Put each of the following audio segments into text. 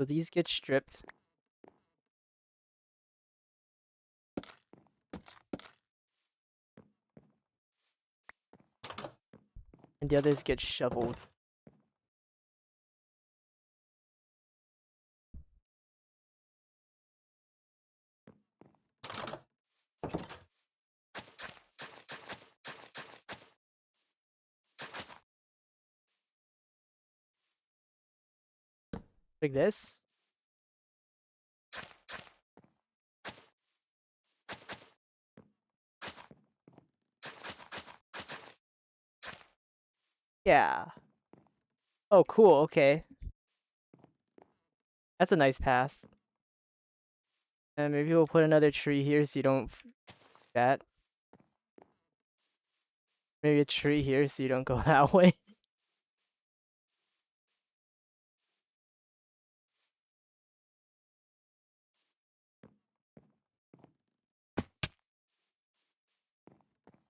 So these get stripped. And the others get shoveled. Like this. Yeah. Oh, cool. Okay. That's a nice path. And maybe we'll put another tree here so you don't that. Maybe a tree here so you don't go that way.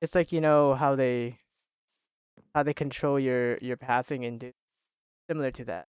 It's like, you know, how they control your pathing and similar to that.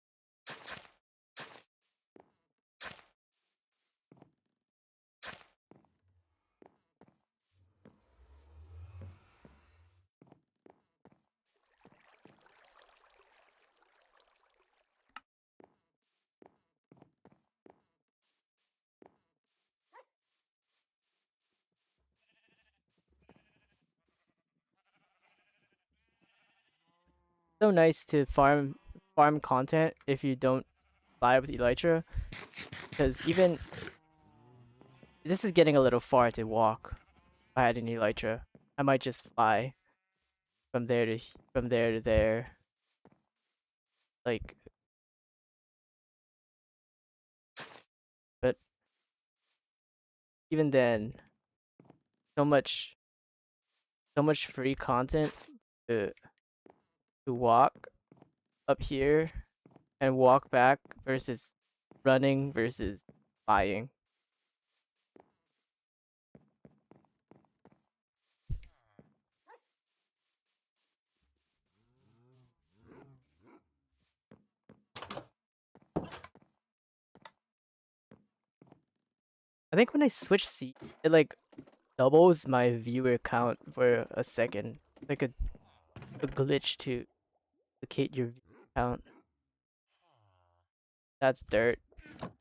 So nice to farm content if you don't fly with Elytra, because even this is getting a little far to walk. If I had an Elytra, I might just fly from there to there. Like, but even then, so much free content to walk up here and walk back versus running versus flying. I think when I switch seat, it like doubles my viewer count for a second. Like a glitch to locate your viewer count. That's dirt.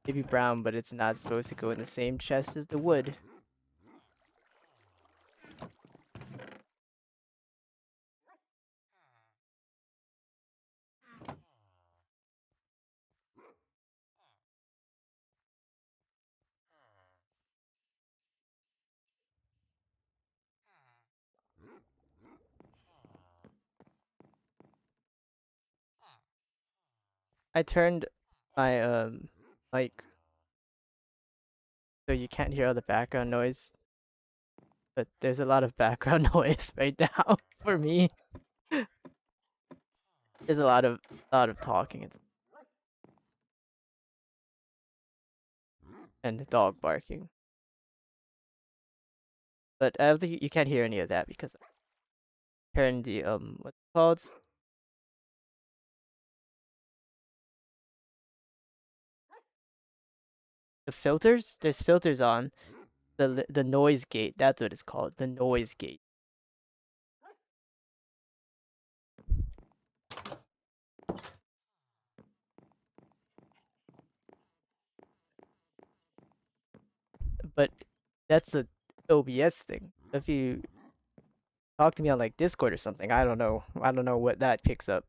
Maybe brown, but it's not supposed to go in the same chest as the wood. I turned my mic so you can't hear all the background noise. But there's a lot of background noise right now for me. There's a lot of talking and dog barking. But I don't think you can't hear any of that because I turned the what's it called? The filters? There's filters on. The noise gate, that's what it's called. The noise gate. But that's a OBS thing. If you talk to me on like Discord or something, I don't know. I don't know what that picks up.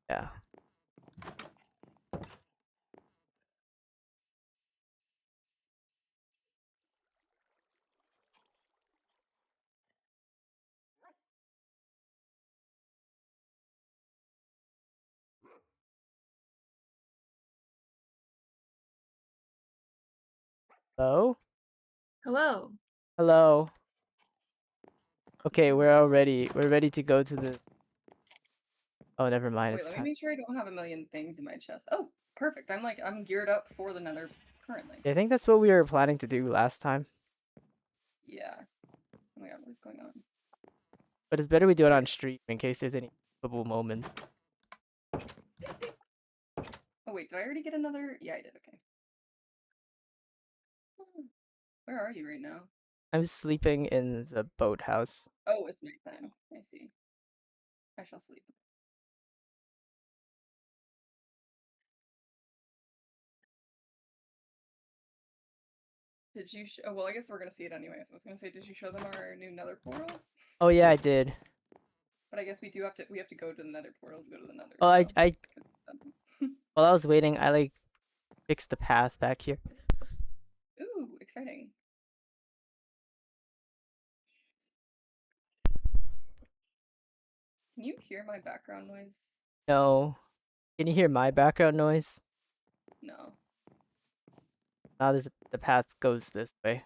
Yeah. Hello? Hello. Hello. Okay, we're ready to go to the Oh, never mind. Wait, It's let me time. make sure I don't have a million things in my chest. Oh, perfect. I'm geared up for the Nether currently. I think that's what we were planning to do last time. Yeah. Oh my god, what is going on? But it's better we do it on Okay. stream in case there's any skippable moments. Oh wait, did I already get another? Yeah, I did. Okay. Where are you right now? I'm sleeping in the boathouse. Oh, it's nighttime. I see. I shall sleep. Did you? Oh, well, I guess we're gonna see it anyways. I was gonna say, did you show them our new Nether portal? Oh yeah, I did. But I guess we do have to. We have to go to the Nether portal to go to the Nether. Oh, So. while I was waiting, I like fixed the path back here. Ooh, exciting. Can you hear my background noise? No. Can you hear my background noise? No. Now this the path goes this way.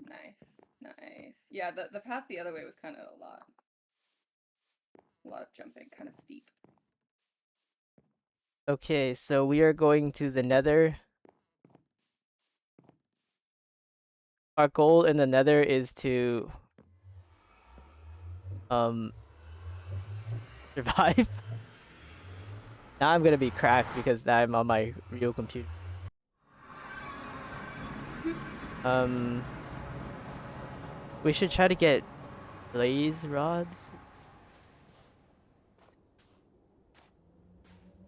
Nice, nice. Yeah, the path the other way was kind of a lot of jumping, kind of steep. Okay, so we are going to the Nether. Our goal in the Nether is to um survive. Now I'm gonna be cracked because now I'm on my real computer. Um, we should try to get blaze rods.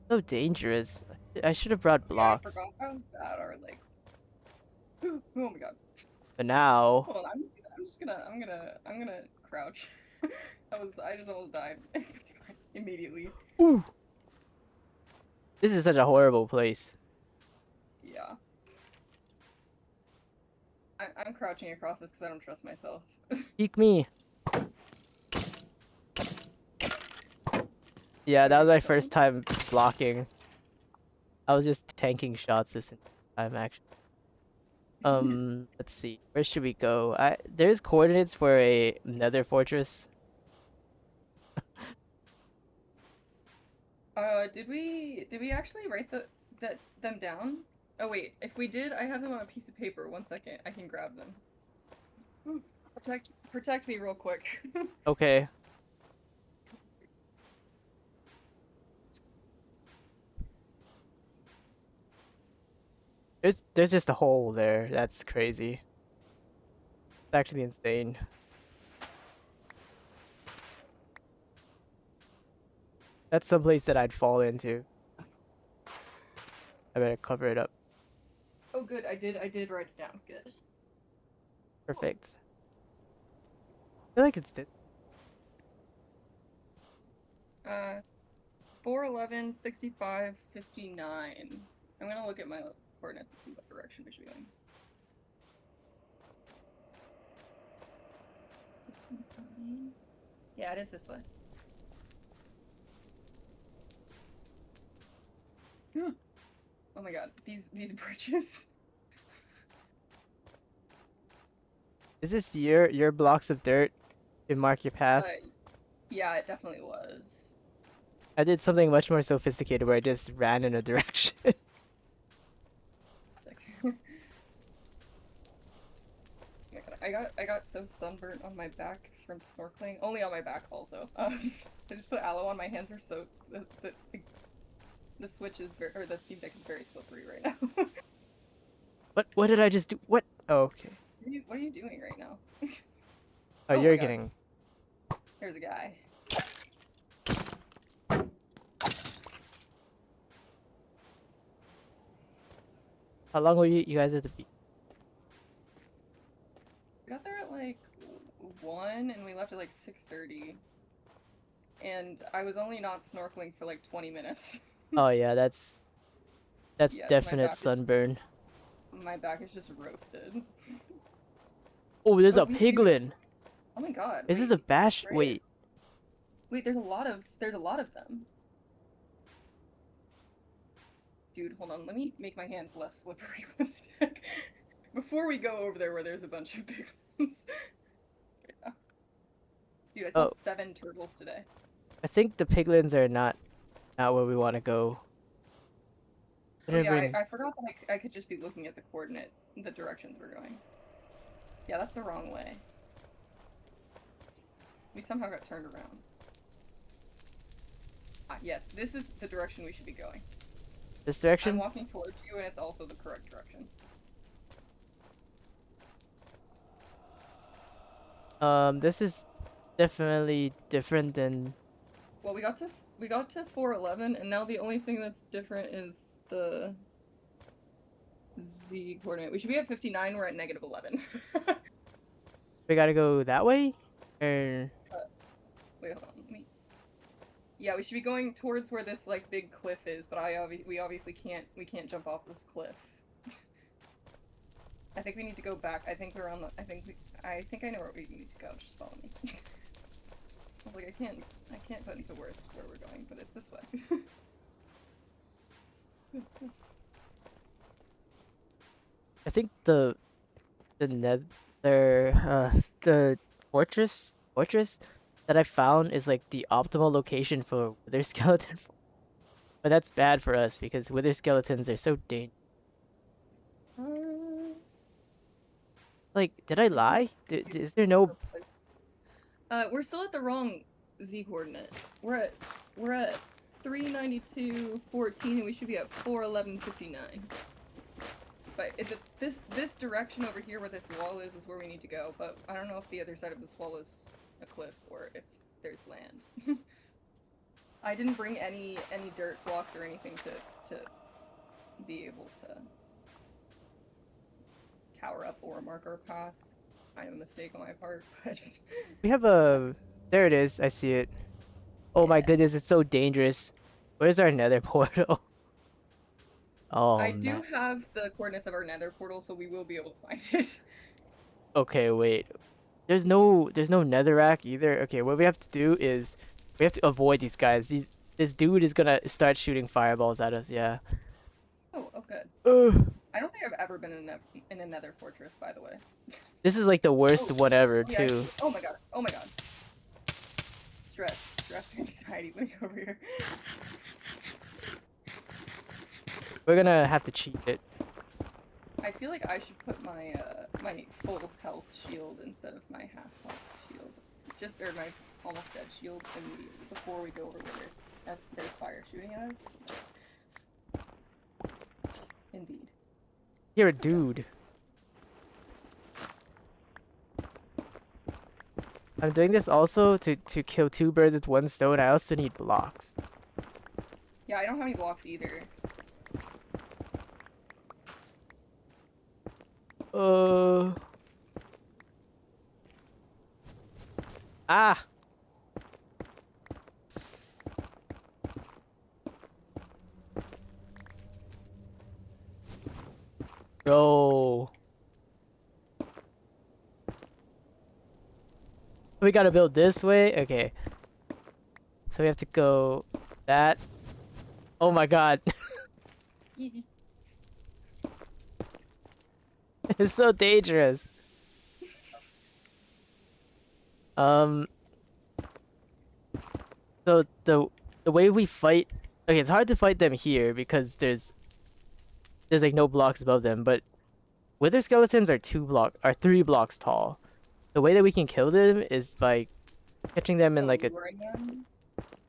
So dangerous. I should have brought Yeah, I blocks. forgot how bad our like. Oh my god. But now, Hold on, I'm gonna crouch. I just almost died immediately. ooh, this is such a horrible place. Yeah. I'm crouching across this because I don't trust myself. Peek me. Yeah, Wait, that are was you my chilling? first time blocking. I was just tanking shots this entire time, actually. Let's see. Where should we go? There's coordinates for a nether fortress. Did we actually write them down? Oh wait, if we did, I have them on a piece of paper. One second, I can grab them. Ooh, protect me real quick. Okay. There's just a hole there. That's crazy. It's actually insane. That's some place that I'd fall into. I better cover it up. Oh good, I did write it down. Good. Oh. Perfect. I feel like it's this. Uh 411 65 59. I'm gonna look at my coordinates and see what direction we should be going. Yeah, it is this way. Oh my god, these bridges. Is this your blocks of dirt to mark your Uh, path? yeah, it definitely was. I did something much more sophisticated where I just ran in a direction. Sick. I got so sunburnt on my back from snorkeling. Only on my back, also. I just put aloe on my hands. Are so the switch is very, or the Steam Deck is very slippery right now. What did I just do? What? Oh, okay. What are you doing right now? Oh, Oh my you're god, getting. there's a guy. How long were you guys at the beach? We got there at like 1 and we left at like 6:30. And I was only not snorkeling for like 20 minutes. Oh yeah, that's Yes, definite sunburn. my back is just roasted. Oh, there's Oh, a we do. piglin. Oh my god, Is this a wait. bash? There is. Wait. Wait, there's a lot of them. Dude, hold on. Let me make my hands less slippery one sec. Before we go over there where there's a bunch of big ones. Yeah. Dude, I saw Oh, 7 turtles today. I think the piglins are not where we want to go. Oh Better yeah, bring. I forgot that I could just be looking at the directions we're going. Yeah, that's the wrong way. We somehow got turned around. Ah, yes, this is the direction we should be going. This I'm direction? walking towards you, and it's also the correct direction. This is definitely different than. Well, we got to 411, and now the only thing that's different is the z coordinate. We should be at 59. We're at -11. We gotta go that way? Or Wait, hold on. Let me. Yeah, we should be going towards where this like big cliff is, but we obviously can't. We can't jump off this cliff. I think we need to go back. I think we're on the. I think I know where we need to go. Just follow me. I was like, I can't put into words where we're going, but it's this way. I think the nether the fortress that I found is like the optimal location for wither skeleton. But that's bad for us because wither skeletons are so dangerous. Like, did I lie? Is there no? We're still at the wrong z coordinate. We're at 392.14, and we should be at 411.59. But if it's this direction over here where this wall is where we need to go. But I don't know if the other side of this wall is a cliff or if there's land. I didn't bring any dirt blocks or anything to be able to tower up or mark our path. Kind of a mistake on my part, but We have a. There it is. I see it. Oh my yeah. goodness, it's so dangerous. Where's our nether portal? Oh I man. do have the coordinates of our nether portal, so we will be able to find it. Okay, wait. There's no netherrack either. Okay, what we have to do is we have to avoid these guys. This dude is gonna start shooting fireballs at us. Yeah. Oh, good. Ugh. I don't think I've ever been in a nether fortress, by the way. This is like the worst Oh, one ever yeah. too. Oh my god. Oh my god. Stress, and anxiety. Let me go over here. We're gonna have to cheat it. I feel like I should put my my full health shield instead of my half health shield, or my almost dead shield immediately before we go over where there's fire shooting at us. Indeed. You're a dude. I'm doing this also to kill two birds with one stone. I also need blocks. Yeah, I don't have any blocks either. Uh. Ah. Bro. We gotta build this way? Okay. So we have to go that. Oh my god. It's so dangerous. Um so the way we fight, okay, it's hard to fight them here because there's like no blocks above them, but wither skeletons are 3 blocks tall. The way that we can kill them is by catching them in Oh, like luring them?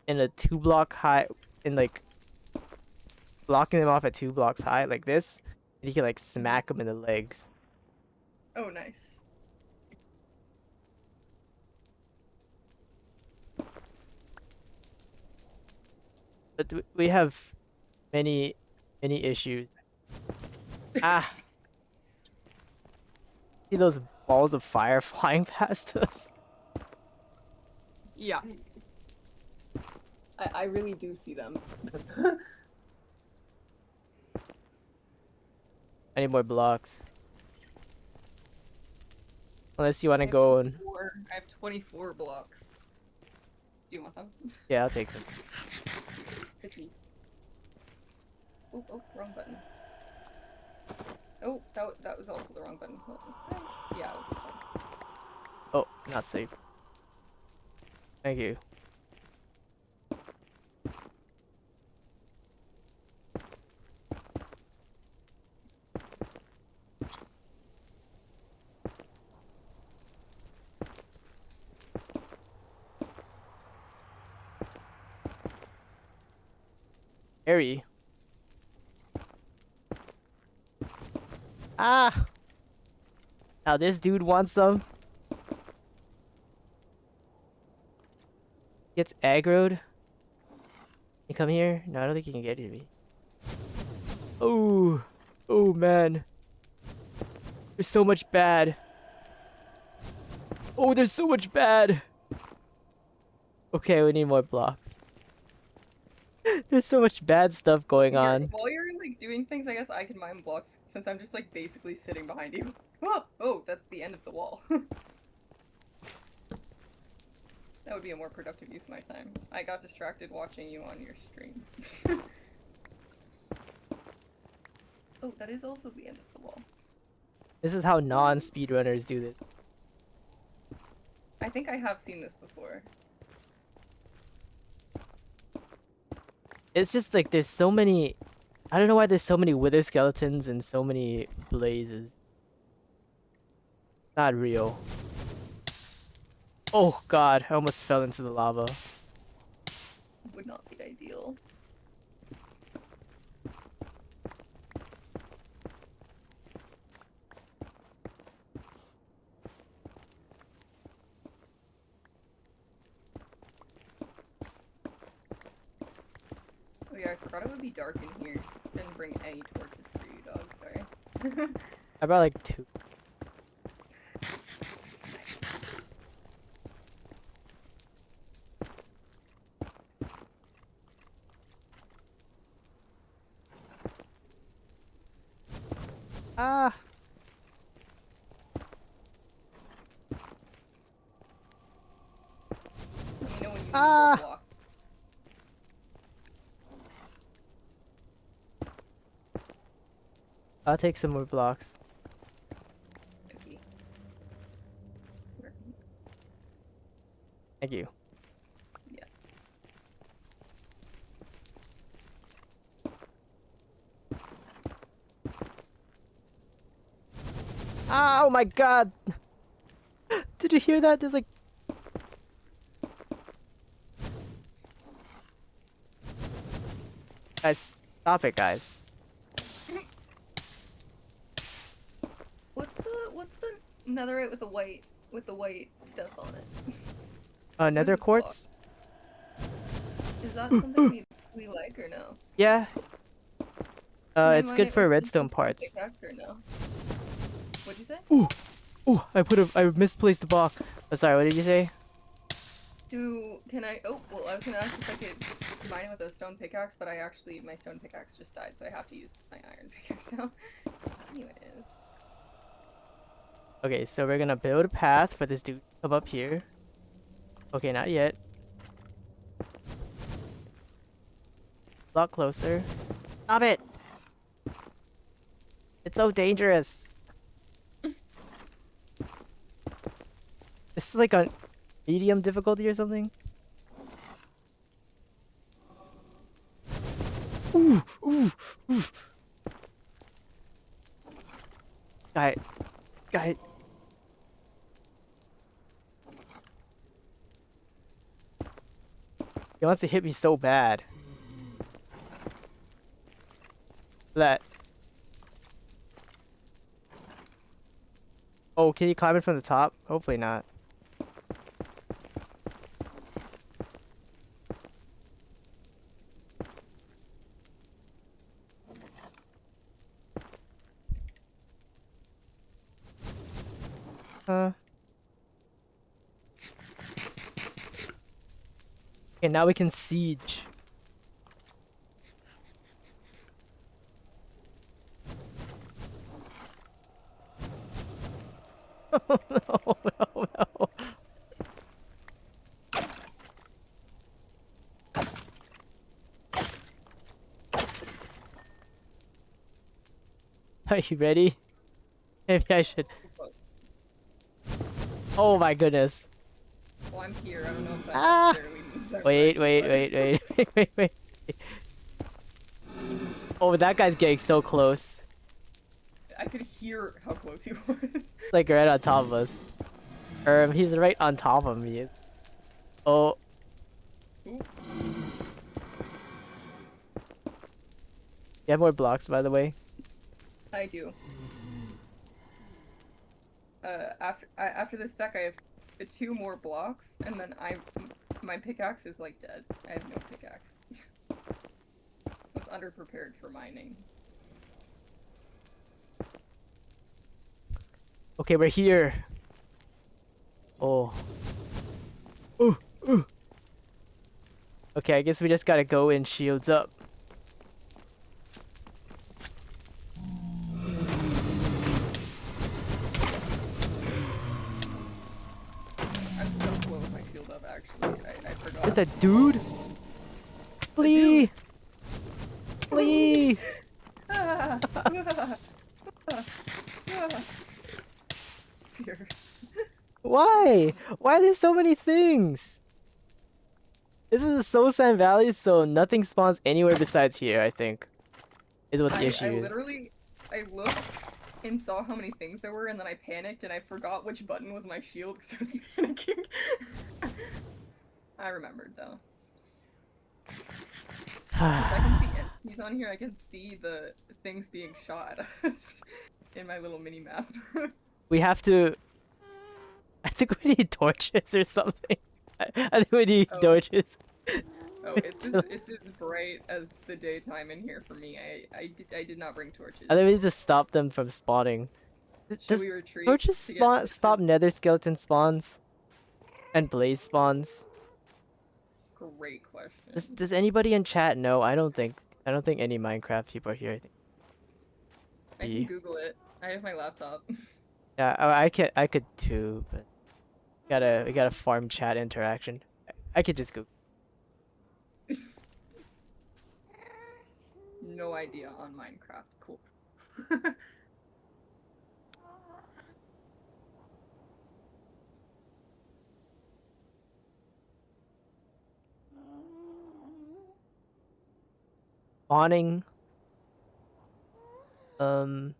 a 2 block high, in like blocking them off at 2 blocks high like this, and you can like smack them in the legs. Oh, nice. But we have many issues. Ah, see those balls of fire flying past us? Yeah. I really do see them. I need more blocks. Unless you want I to have go and 24. I have 24 blocks. Do you want them? yeah, I'll take them. Itchy. Oh, wrong button. Oh, that was also the wrong button. Yeah, it was this one. Oh, not safe. Thank you. Harry. Ah! Now this dude wants some. Gets aggroed. You come here? No, I don't think you can get to me. Oh, oh man. There's so much bad. Oh, there's so much bad. Okay, we need more blocks. There's so much bad stuff going Here, on. while you're like doing things, I guess I can mine blocks since I'm just like basically sitting behind you. Oh, oh, that's the end of the wall. That would be a more productive use of my time. I got distracted watching you on your stream. Oh, that is also the end of the wall. This is how non-speedrunners do this. I think I have seen this before. It's just like there's so many. I don't know why there's so many wither skeletons and so many blazes. Not real. Oh god, I almost fell into the lava. Would not be ideal. Oh yeah, I forgot it would be dark in here. Didn't bring any torches for you, dog. Sorry. I brought like 2. Ah! Let me know when you need Ah! more block. I'll take some more blocks. Okay. Where- Thank you. Yeah. Ah, oh my god! Did you hear that? There's like... Guys, stop it, guys. What's the netherite with the white stuff on it? Nether this block? quartz? Is that something we like or no? Yeah. Can I It's mine good it for with redstone some parts. pickaxe or no? What'd you say? Ooh! Ooh, I misplaced the block. Oh, sorry, what did you say? Can I? Oh, well, I was gonna ask if I could mine it with a stone pickaxe, but my stone pickaxe just died, so I have to use my iron pickaxe now. Anyways. Okay, so we're gonna build a path for this dude to come up here. Okay, not yet. A lot closer. Stop it! It's so dangerous. This is like a medium difficulty or something. Ooh, ooh, ooh. Guy. He wants to hit me so bad. That. Oh, can you climb it from the top? Hopefully not. Huh? Okay, now we can siege. Oh no, no, no. Are you ready? Maybe I should. Oh my goodness. Well, I'm here. I don't know if that Ah! necessarily means that Wait, we're actually wait, wait, wait, wait, wait. Oh, that guy's getting so close. I could hear how close he was. Like right on top of us. He's right on top of me. Oh. Ooh. You have more blocks, by the way? I do. after this deck, I have 2 more blocks, and then my pickaxe is like dead. I have no pickaxe. Was underprepared for mining. Okay, we're here. Oh. Ooh, ooh. Okay, I guess we just gotta go in shields up. I'm so slow with my shield up, actually. I There's forgot. a dude. A dude! Flee! Flee! Ah, ah, ah, ah. Fear. Why? Why are there so many things? This is a Soul Sand Valley, so nothing spawns anywhere besides here, I think. Is what the I issue is. literally, I looked and saw how many things there were, and then I panicked and I forgot which button was my shield because I was panicking. I remembered though. Since I can see entities on here, I can see the things being shot at us in my little mini map. We have to. I think we need torches or something. I think we need Oh, torches. oh, it's as bright as the daytime in here for me. I did not bring torches. I think we need to stop them from spawning. Should Does we retreat torches to get spawn stop torches? nether skeleton spawns and blaze spawns? Great Does question. does anybody in chat know? I don't think any Minecraft people are here. I think. I can E. Google it. I have my laptop. Yeah, I could too, but we gotta farm chat interaction. I could just go. No idea on Minecraft. Cool. Spawning. Um,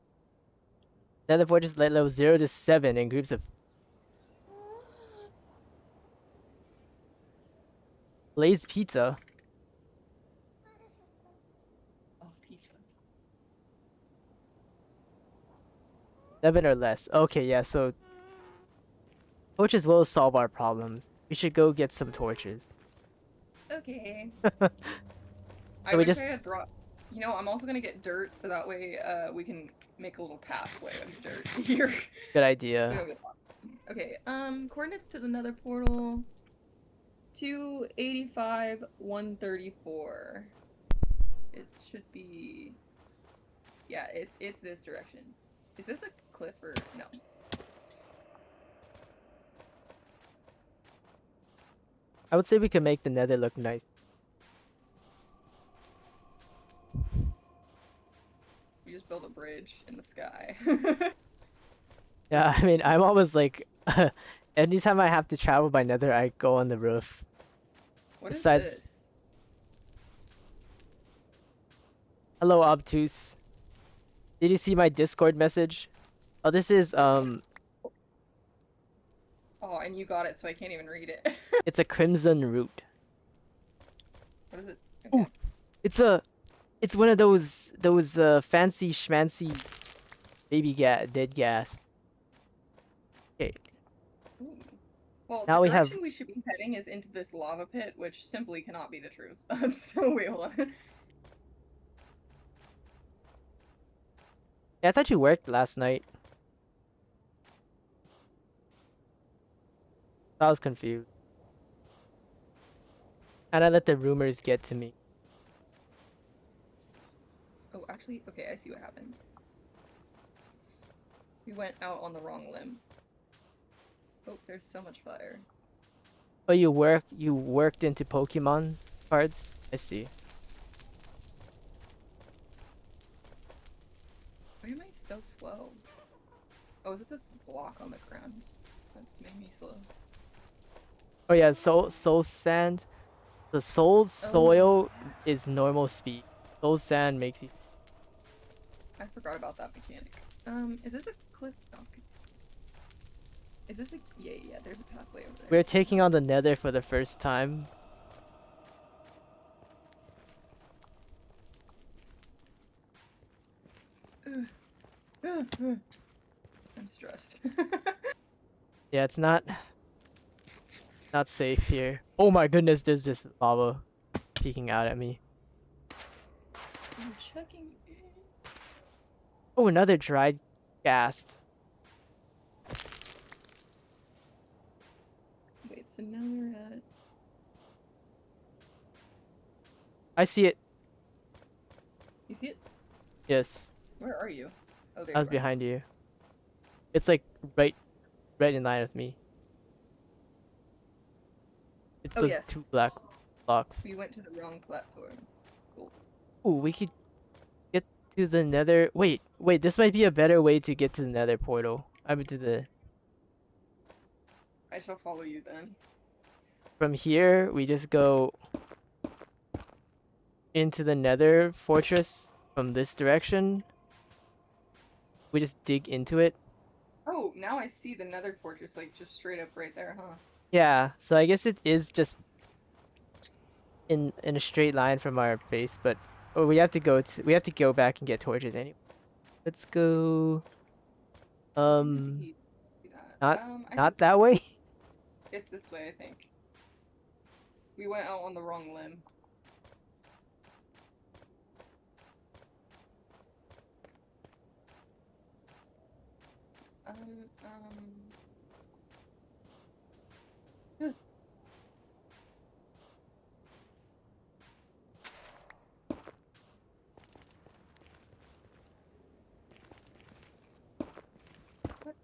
Nether fortress level 0 to 7 in groups of blaze pizza. Oh, pizza. 7 or less. Okay, yeah. So torches will solve our problems. We should go get some torches. Okay. Can I we wish I just? had brought. You know, I'm also gonna get dirt so that way we can make a little pathway of dirt here. Good So we idea. don't get lost. Okay, coordinates to the nether portal 285 134. It should be, yeah, it's this direction. Is this a cliff or no? I would say we can make the nether look nice. We just build a bridge in the sky. Yeah, I mean, I'm always like, anytime I have to travel by nether, I go on the roof. What is Besides, this? hello, obtuse. Did you see my Discord message? Oh, this is Oh, and you got it, so I can't even read it. it's a crimson root. What is it? Ooh, Okay. it's one of those fancy schmancy baby dead gas. Okay, Ooh. Well, the now we have. direction we should be heading is into this lava pit, which simply cannot be the truth. So wait, hold on. Yeah, I thought you worked last night. I was confused, and I let the rumors get to me. Oh, actually, okay, I see what happened. We went out on the wrong limb. Oh, there's so much fire. Oh, you worked into Pokemon cards? I see. Why am I so slow? Oh, is it this block on the ground? That's made me slow. Oh yeah, soul sand. The soul Oh, soil is normal speed. Soul sand makes you. I forgot about that mechanic. Is this a cliff? Oh, okay. Is this a... Yeah, yeah, there's a pathway over there. We're taking on the Nether for the first time. I'm stressed. Yeah, it's not safe here. Oh my goodness, there's just lava peeking out at me. I'm checking it. Oh, another dried ghast. Wait, so now we're at. I see it. You see it? Yes, Where are you? Oh, there I you was are. behind you. It's like right in line with me. It's Oh, those yes. two black blocks. We went to the wrong platform. Cool. Oh, we could get to the Nether. Wait, this might be a better way to get to the Nether portal. I mean, to the I shall follow you then. from here we just go into the Nether fortress from this direction. We just dig into it. Oh, now I see the Nether fortress, like, just straight up right there, huh? Yeah, so I guess it is just in a straight line from our base, but oh, we have to go back and get torches anyway. Let's go. We can Um, indeed do that. not I think not that way. it's this way, I think. We went out on the wrong limb. Um, um... huh. What?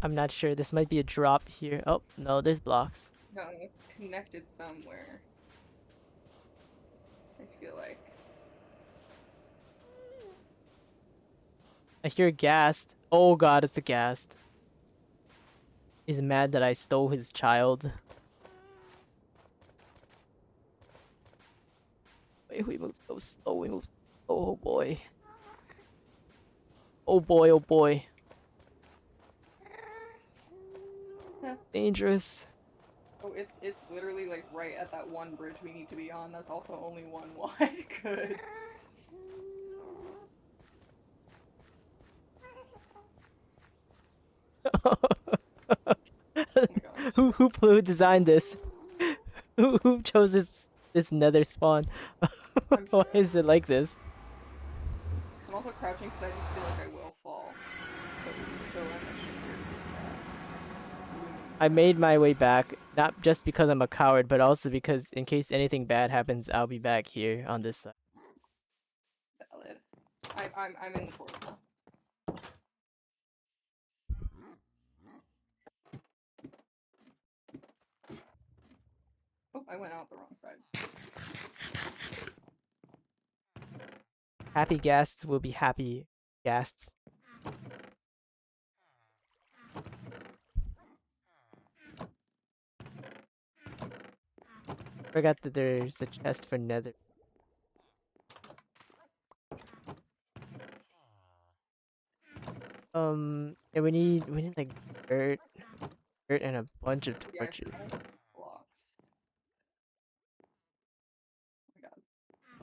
I'm not sure. This might be a drop here. Oh no, there's blocks. No, it's connected somewhere. I feel like. I hear ghast. Oh god, it's the ghast. He's mad that I stole his child. Wait, we move so slow. We move. Oh boy. Oh boy. Oh boy. Huh. Dangerous. Oh, it's literally like right at that one bridge we need to be on. That's also only one wide. Good. Oh my gosh. Who designed this? Who chose this Nether spawn? I'm Why sure. is it like this? I'm also crouching because I just feel like I will fall. So I'm actually scared of this cat. It's just looming I fast. made my way back, not just because I'm a coward, but also because in case anything bad happens, I'll be back here on this side. Valid. I'm in the portal now. Oh, I went out the wrong side. Happy guests will be happy guests. Forgot that there's a chest for Nether. And we need like dirt, dirt, and a bunch of Yeah, I torches. forgot about blocks.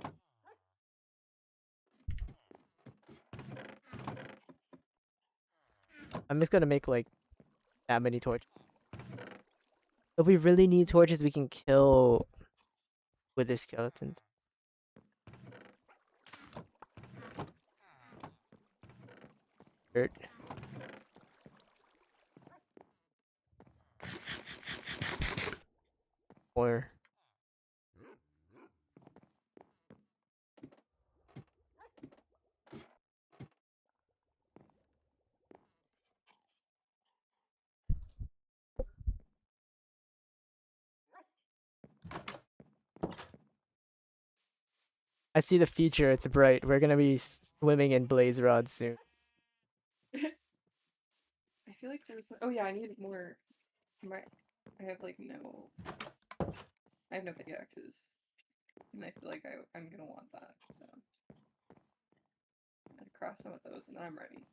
Oh my god. I'm just gonna make like that many torches. If we really need torches, we can kill wither skeletons. Dirt or I see the future. It's bright. We're gonna be swimming in blaze rods soon. I feel like there's. Oh yeah, I need more. My, I have like no. I have no pickaxes, and I feel like I'm gonna want that. So I'm gonna craft some of those, and then I'm ready.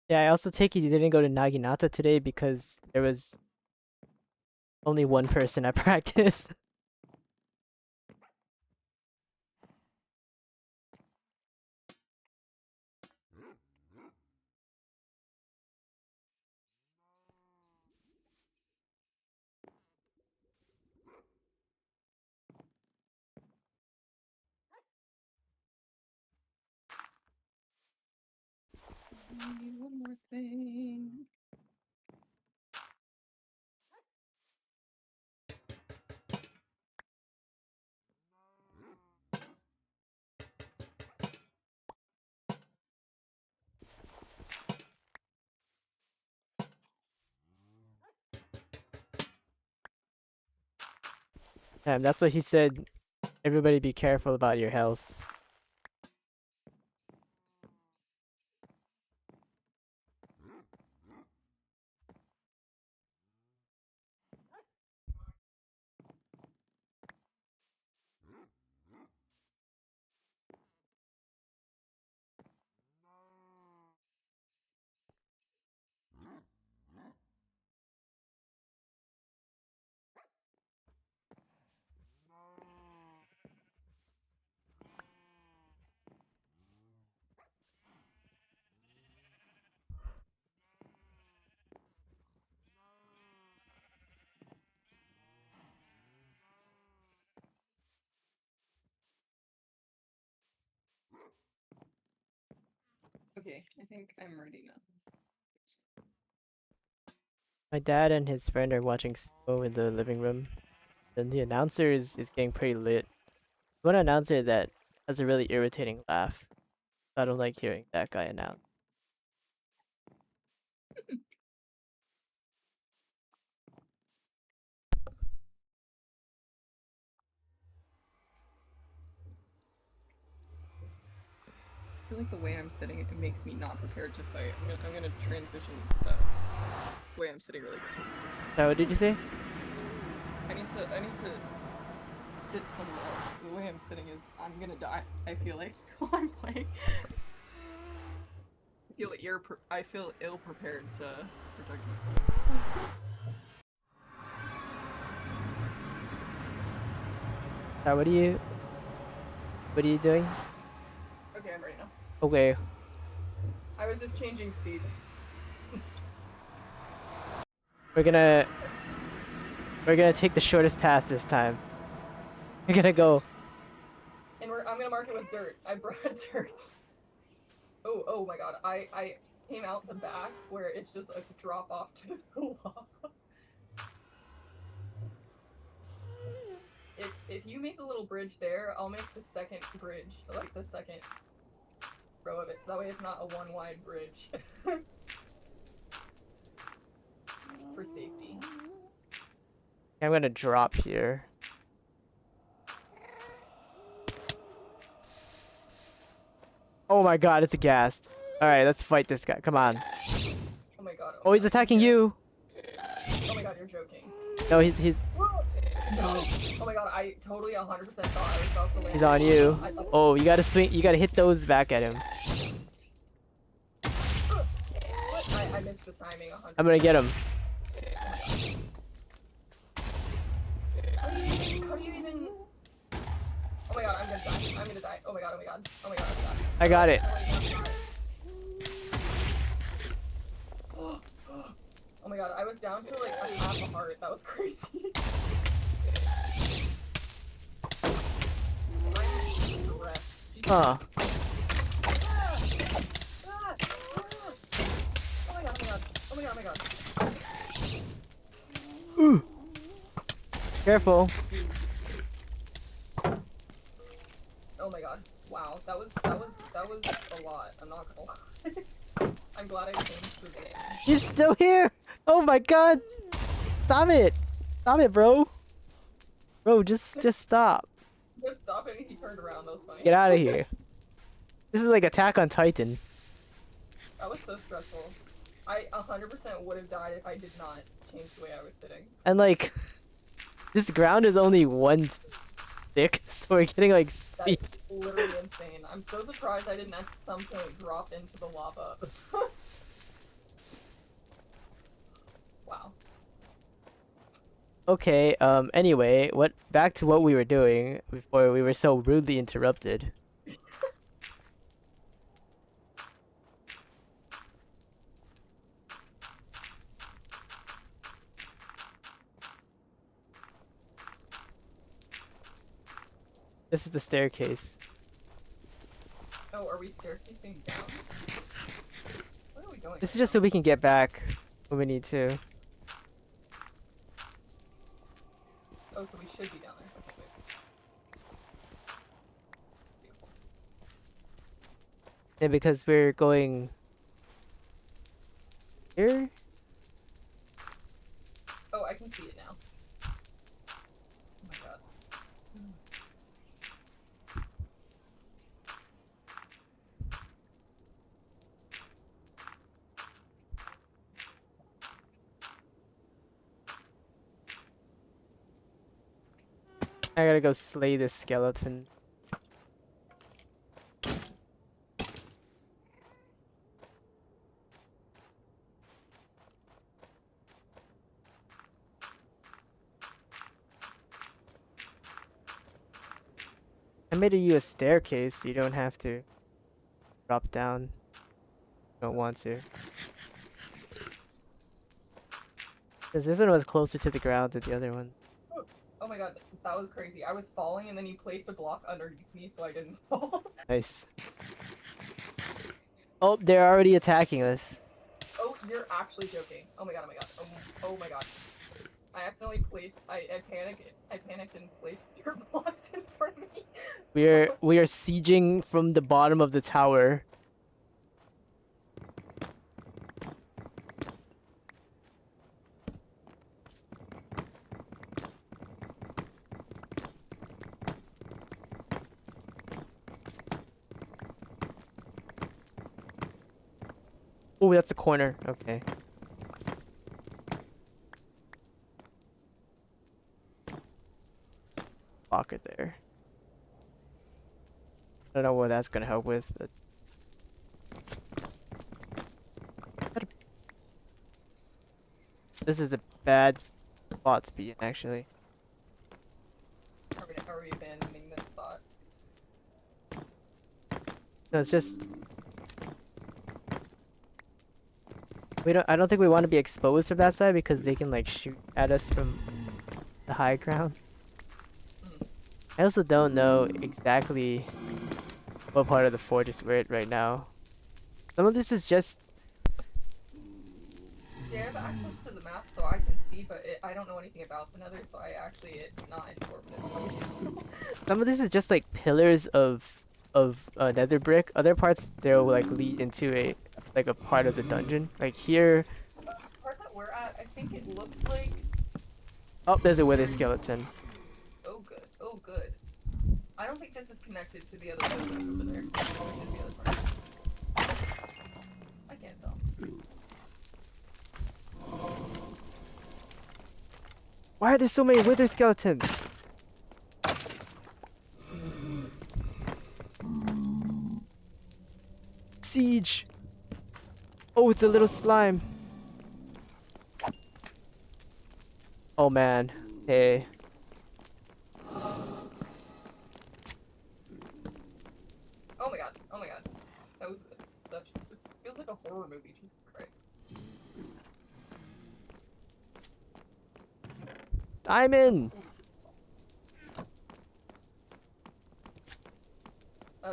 Yeah, I also take it you didn't go to Naginata today because there was only one person at practice. I need one more thing. Damn, that's what he said. Everybody be careful about your health. Okay, I think I'm ready now. My dad and his friend are watching Snow in the living room. And the announcer is getting pretty lit. One announcer that has a really irritating laugh. I don't like hearing that guy announce. I feel like the way I'm sitting, it makes me not prepared to fight. I'm gonna transition the way I'm sitting really quick. So what did you say? I need to sit somewhere else. The way I'm sitting is I'm gonna die. I feel like while I'm playing. I feel ill prepared to protect myself. So what are you doing? Okay, I'm ready now. Okay. I was just changing seats. We're gonna take the shortest path this time. We're gonna go. And I'm gonna mark it with dirt. I brought dirt. Oh my god. I came out the back where it's just a drop off to the lava. If you make a little bridge there, I'll make the second bridge, like the second row of it, so that way it's not a one wide bridge. For safety. I'm gonna drop here. Oh my god, it's a ghast. Alright, let's fight this guy. Come on. Oh my god. Oh, he's attacking you! Oh my god, you're joking. No, he's No. Oh my god, I totally 100% thought I was about to land. he's on you. Thought... Oh, you gotta swing. You gotta hit those back at him. I missed the timing 100%. I'm gonna get him. How do you even... Oh my god, I'm gonna die. I'm gonna die. Oh my god, oh my god. Oh my god, I'm gonna die. I got it. Oh my god, I was down to like a half a heart. That was crazy. Huh. Oh my god, oh my god. Oh my god, oh my god. Ooh. Careful. Oh my god. Wow, that was a lot. I'm not gonna lie. I'm glad I changed the game. He's still here. Oh my god. Stop it. Stop it, bro. Bro, just stop. But stop it, he turned around, that was funny. Get out of here. This is like Attack on Titan. That was so stressful. I 100% would have died if I did not change the way I was sitting. And like, this ground is only one thick, so we're getting like speed. That's literally insane. I'm so surprised I didn't at some point drop into the lava. Okay, anyway, back to what we were doing before we were so rudely interrupted. This is the staircase. Oh, are we staircasing down? Where are we going This is right just now? so we can get back when we need to. Oh, so we should be down there. Okay, wait. Beautiful. And because we're going here? Oh, I can see it now. Oh my god. I gotta go slay this skeleton. I made you a staircase so you don't have to drop down. You don't want to. Because this one was closer to the ground than the other one. Oh my god, that was crazy. I was falling and then you placed a block underneath me so I didn't fall. Nice. Oh, they're already attacking us. Oh, you're actually joking. Oh my god, oh my god. Oh my god. I accidentally placed I panicked and placed your blocks in front of me. We are sieging from the bottom of the tower. Oh, that's a corner. Okay. Lock it there. I don't know what that's gonna help with, but this is a bad spot to be in, actually. Are we abandoning this thought? No, it's just I don't think we want to be exposed from that side because they can like shoot at us from the high ground. Mm. I also don't know exactly what part of the fortress we're at right now. Some of this is just Yeah, I have access to the map so I can see, but I don't know anything about the Nether, so it's not informative. some of this is just like pillars of nether brick. Other parts they'll like lead into a part of the dungeon. Like here, The part that we're at, I think it looks like. oh, there's a wither skeleton. Oh good, oh good. I don't think this is connected to the other buildings over there. Which is the other part. I can't tell. Why are there so many wither skeletons? Siege. Oh, it's a little slime. Oh man. Hey. Oh my god, oh my god. That was such. This feels like a horror movie, Jesus Christ. Diamond.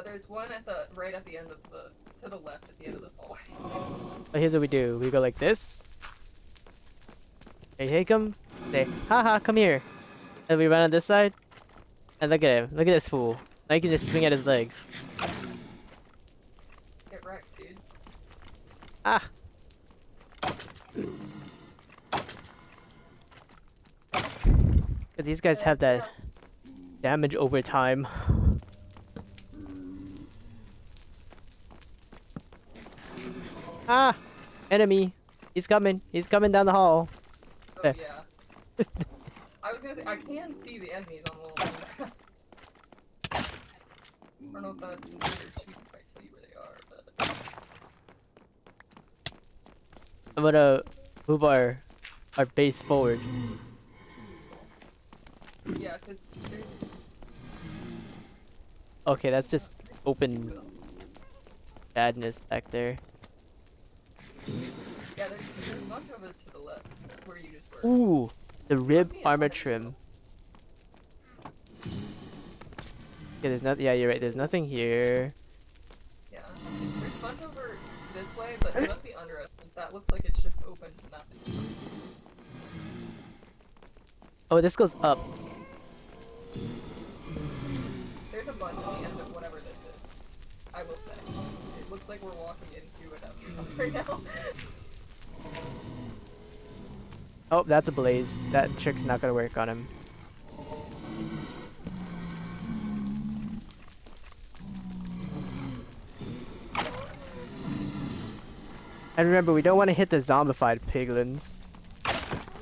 There's one right at the end of to the left at the end of this hallway. Oh, here's what we do. We go like this. They take him. Say, haha, come here. And we run on this side. And look at him. Look at this fool. Now you can just swing at his legs. Get wrecked, dude. Ah. But these guys have that damage over time. Ah! Enemy. He's coming. He's coming down the hall. Oh yeah. I was gonna say I can see the enemies on the little map. I don't know if that's considered cheating if I tell you where they are, but I'm gonna move our base forward. yeah, because there's Okay, that's just open badness back there. yeah, there's a bunch over to the left where you just were. Ooh, the There must rib be armor another though. trim. Yeah, there's nothing. Yeah, you're right. There's nothing here. Yeah, there's a bunch over this way, but it must be under us since that looks like it's just open to nothing. Oh, this goes up. There's a bunch at the end of whatever this is. I will say. It looks like we're walking into a dungeon right now. Oh, that's a blaze. That trick's not gonna work on him. And remember, we don't want to hit the zombified piglins.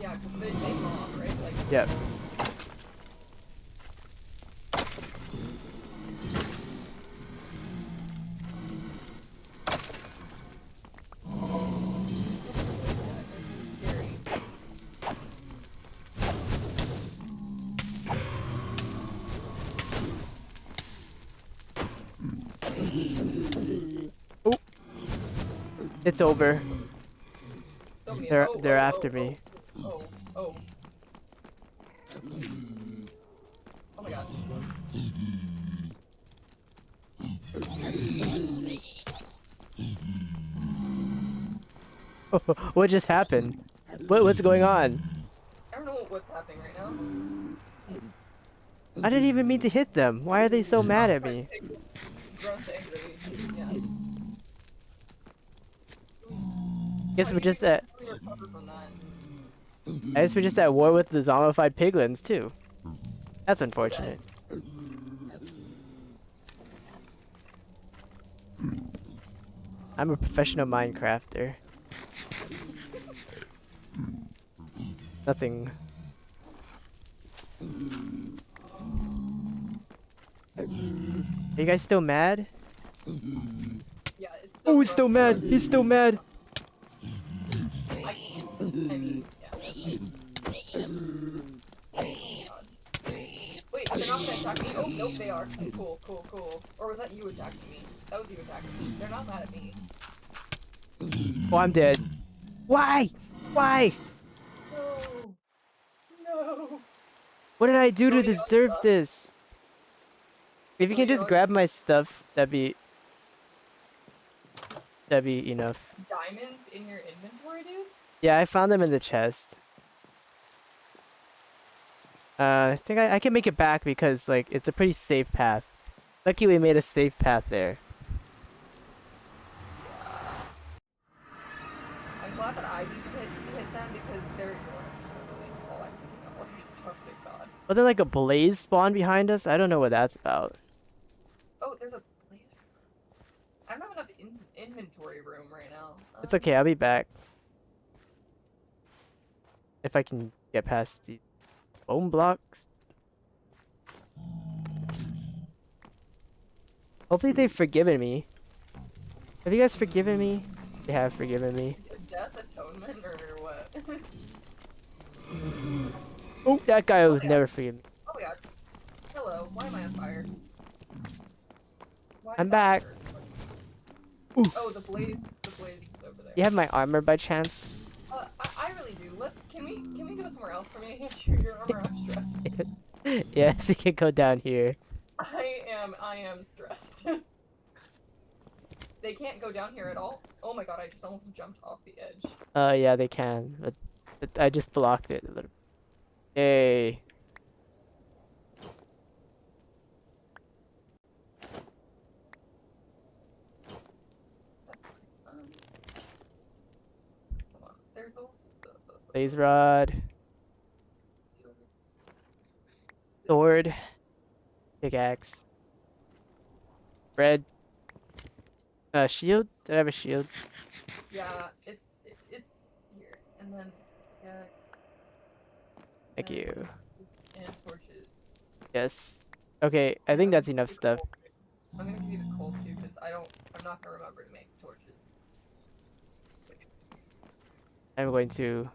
Yeah, because they mob, right? Like, Yep. scary. Oh, it's over. So many. They're after me. Oh. Oh my gosh. What just happened? What's going on? I don't know what's happening right now. I didn't even mean to hit them. Why are they so mad at me? Grown to angry. Yeah. Guess we're just at. We recover from that. I guess we're just at war with the zombified piglins too. That's unfortunate. I'm a professional Minecrafter. Nothing. Are you guys still mad? Yeah, it's still Oh, he's still mad. He's still mad. I mean, yeah. Wait, they're not gonna attack me. Oh, nope, they are. Cool, cool, cool. Or was that you attacking me? That was you attacking me. They're not mad at me. Oh, I'm dead. Why? Why? No. No. What did I do You to want me to deserve unstuck? this? If you You can want me just to grab my stuff, that'd be enough. diamonds in your inventory, dude? Yeah, I found them in the chest. I think I can make it back because like it's a pretty safe path. Lucky we made a safe path there. I'm glad that I didn't hit them because they're ignoring me totally while I'm picking up all your stuff, thank god. Was there like a blaze spawn behind us? I don't know what that's about. Oh, there's a blazer. I don't have enough inventory room right now. It's okay, I'll be back. If I can get past the bone blocks. Hopefully they've forgiven me. Have you guys forgiven me? They have forgiven me. Death atonement or what? Oh, that guy Oh would my never god. forgive me. Oh my god. Hello, why am I on fire? Why I'm did that back. hurt? Oof. Oh, the blaze is over there. You have my armor by chance? I really do. Can we go somewhere else for me to get your armor? I'm stressed. Yes, you can go down here. I am stressed. They can't go down here at all. Oh my god, I just almost jumped off the edge. Yeah, they can, but I just blocked it a little. Hey. That's fine. Hold on. There's also Blaze rod, sword, pickaxe, bread, shield. Did I have a shield? yeah, it's here, and then yeah, Thank you. and torches. Yes. Okay, I And think I'm gonna that's give enough you the stuff. coal. I'm gonna give you the coal too, because I'm not gonna remember to make torches. I'm going to.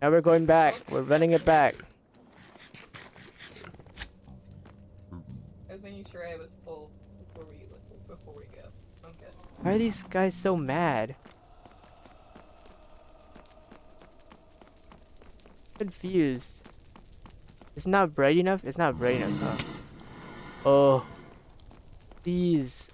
Now we're going back. We're running it back. was making sure I was full before we go. I'm good. Why are these guys so mad? Confused. It's not bright enough? It's not bright enough, huh? Oh. Please.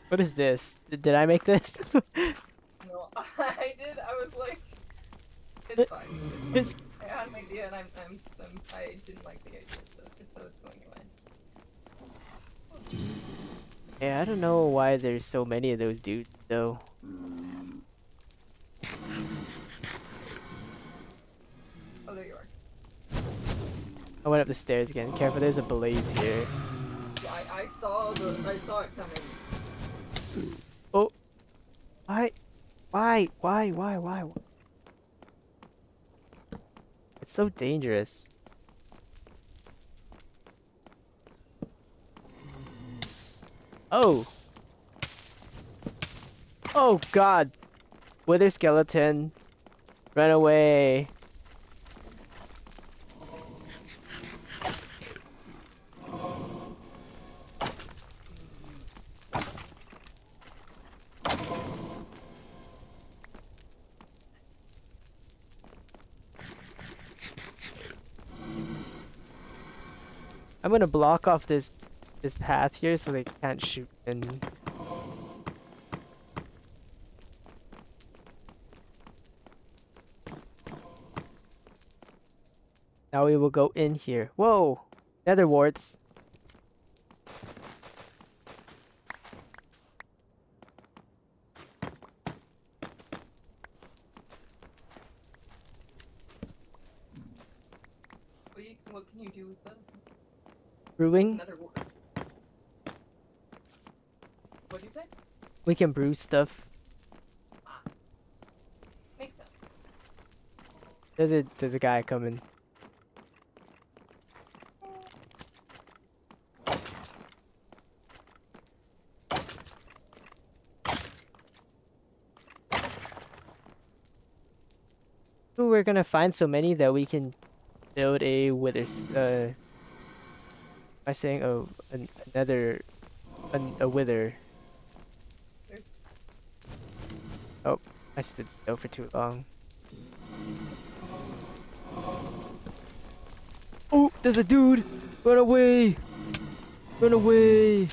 What is this? Did I make this? No, I did. I was like, it's fine. It's, I had an idea, and I didn't like the idea, so it's going away. yeah, I don't know why there's so many of those dudes, though. Oh, there you are. I went up the stairs again. Careful, there's a blaze here. Yeah, I saw it coming. Oh. Why? Why? It's so dangerous. Oh. Oh god. Wither skeleton. Run away. I'm gonna block off this path here so they can't shoot in. Now we will go in here. Whoa! Nether warts. What can you do with that? Brewing. Another word. What'd you say? We can brew stuff. Ah, makes sense. There's a guy coming. Ooh, we're gonna find so many that we can build a wither. Am I saying another a wither? There's... Oh, I stood still for too long. Oh, there's a dude! Run away! Run away!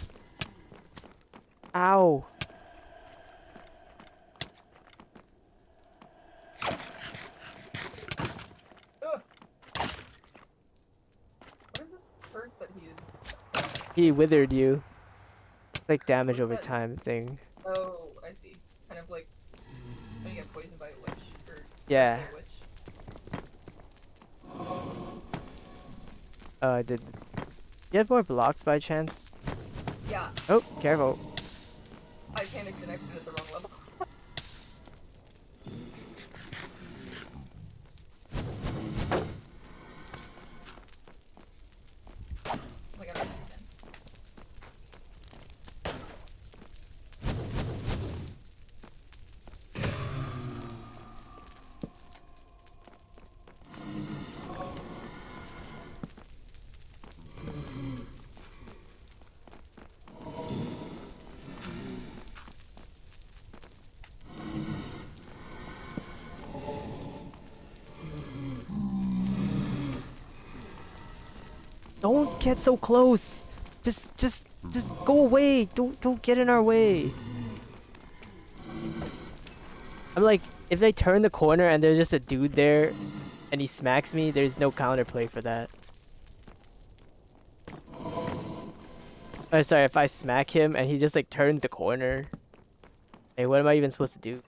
Ow! Ugh. What is this curse that he is? He withered you. Like damage What's over that? time thing. Oh, I see. Kind of like when you get poisoned by a witch or Yeah. by a witch. Did you have more blocks by chance? Yeah, Oh, careful. I panicked and I put it at the wrong level. Oh my god, I see that. Don't get so close. Just go away. Don't get in our way. I'm like, if they turn the corner and there's just a dude there, and he smacks me, there's no counterplay for that. Oh, sorry, if I smack him and he just like turns the corner. Hey, what am I even supposed to do?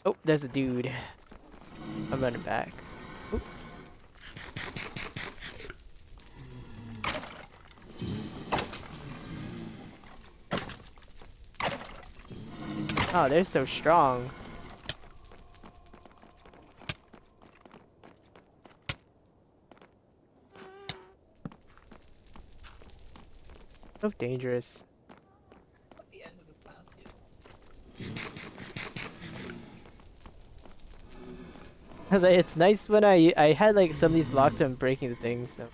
Oh, there's a dude. I'm running back. Oop. Oh, they're so strong. So dangerous. At the end of this path, yeah. I was like, it's nice when I had like some of these blocks from breaking the things. So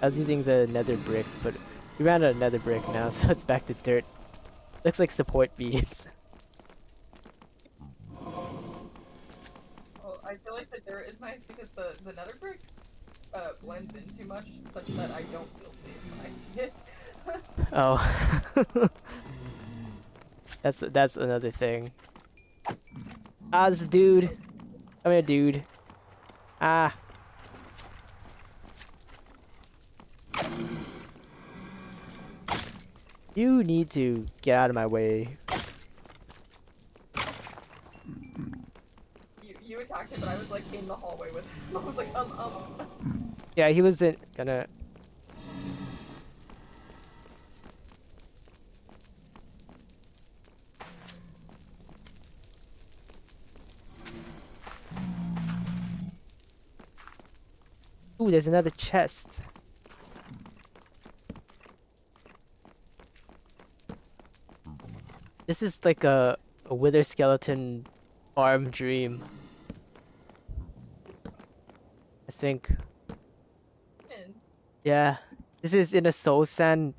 I was using the nether brick, but we ran out of nether brick now, so it's back to dirt. Looks like support beams. Oh, I feel like the dirt is nice because the nether brick blends in too much, such that I don't feel safe when I see it. Oh, that's another thing. Ah, this dude. Come here, dude. Ah, you need to get out of my way. You attacked him, but I was like in the hallway with him. I was like, Yeah, he wasn't gonna. Ooh, there's another chest. This is like a wither skeleton farm dream. I think. Hints. Yeah, this is in a soul sand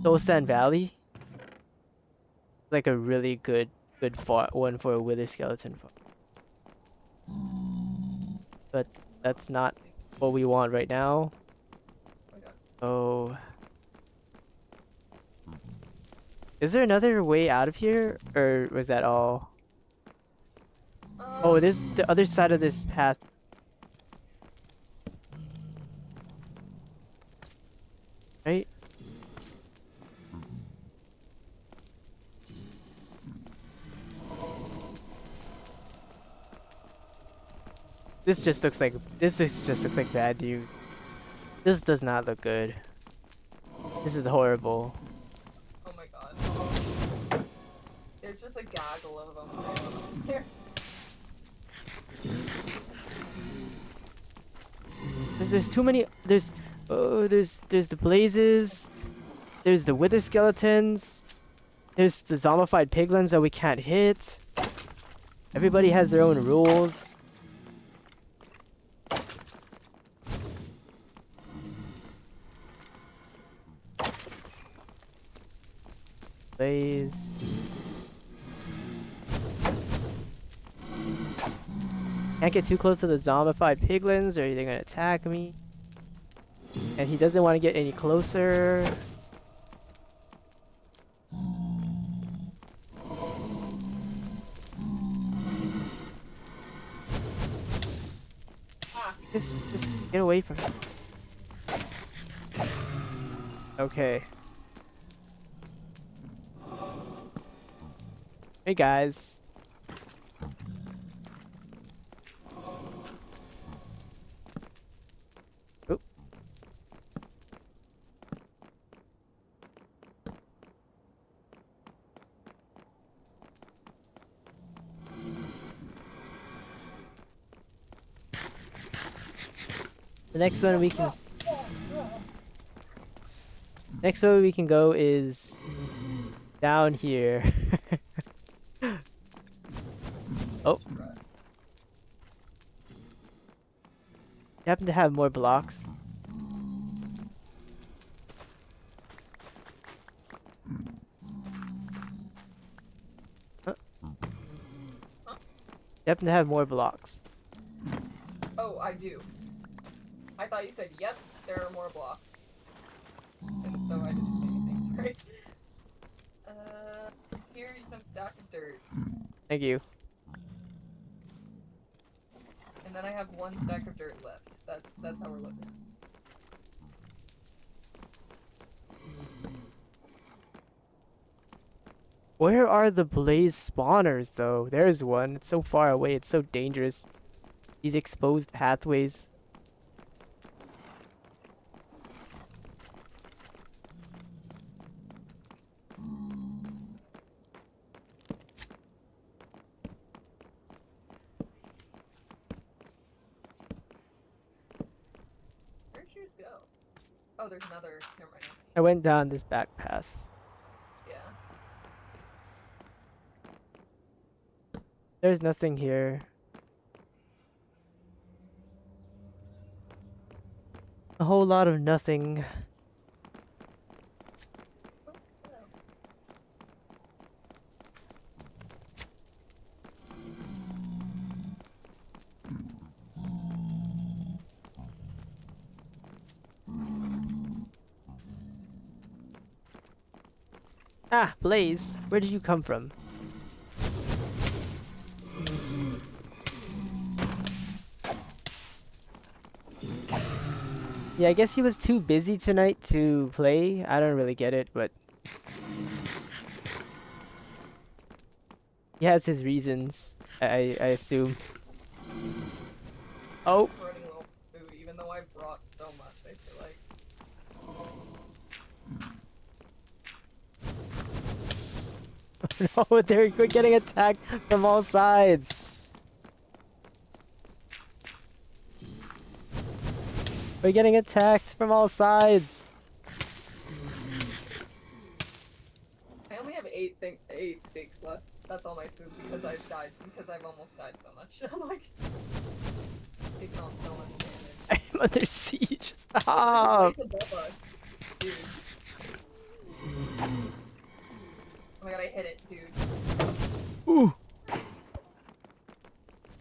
valley. Like a really good one for a wither skeleton farm. But that's not what we want right now. Oh my god. Oh, is there another way out of here, or was that all? Oh, this the other side of this path, right? Just looks like bad, dude. This does not look good. This is horrible. Oh my god. There's just a gaggle of them there. There's too many. There's the blazes. There's the wither skeletons. There's the zombified piglins that we can't hit. Everybody has their own rules. Blaze. Can't get too close to the zombified piglins or they're gonna attack me. And he doesn't want to get any closer. Just get away from him. Okay. Hey guys. Oop. The next one we can Next one we can go is down here. Oh, you happen to have more blocks? Huh? You happen to have more blocks? Oh, I do. I thought you said, yep, there are more blocks. And so I didn't say anything, sorry. Here's some stack of dirt. Thank you. And then I have one stack of dirt left. That's how we're looking. Where are the blaze spawners though? There's one. It's so far away. It's so dangerous. These exposed pathways. Oh, there's another. Never mind. I went down this back path. Yeah. There's nothing here. A whole lot of nothing. Oh, hello. Ah, Blaze, where did you come from? Yeah, I guess he was too busy tonight to play. I don't really get it, but he has his reasons. I assume. Oh, Running low on food, even though I brought so much. I feel like. no, we're getting attacked from all sides. We're getting attacked from all sides. I only have 8 steaks left. That's all my food because I've almost died so much. I'm like taking on so much damage. I'm under siege. Oh, Stop. there's a Bubba. Dude. Oh my god, I hit it, dude. Ooh.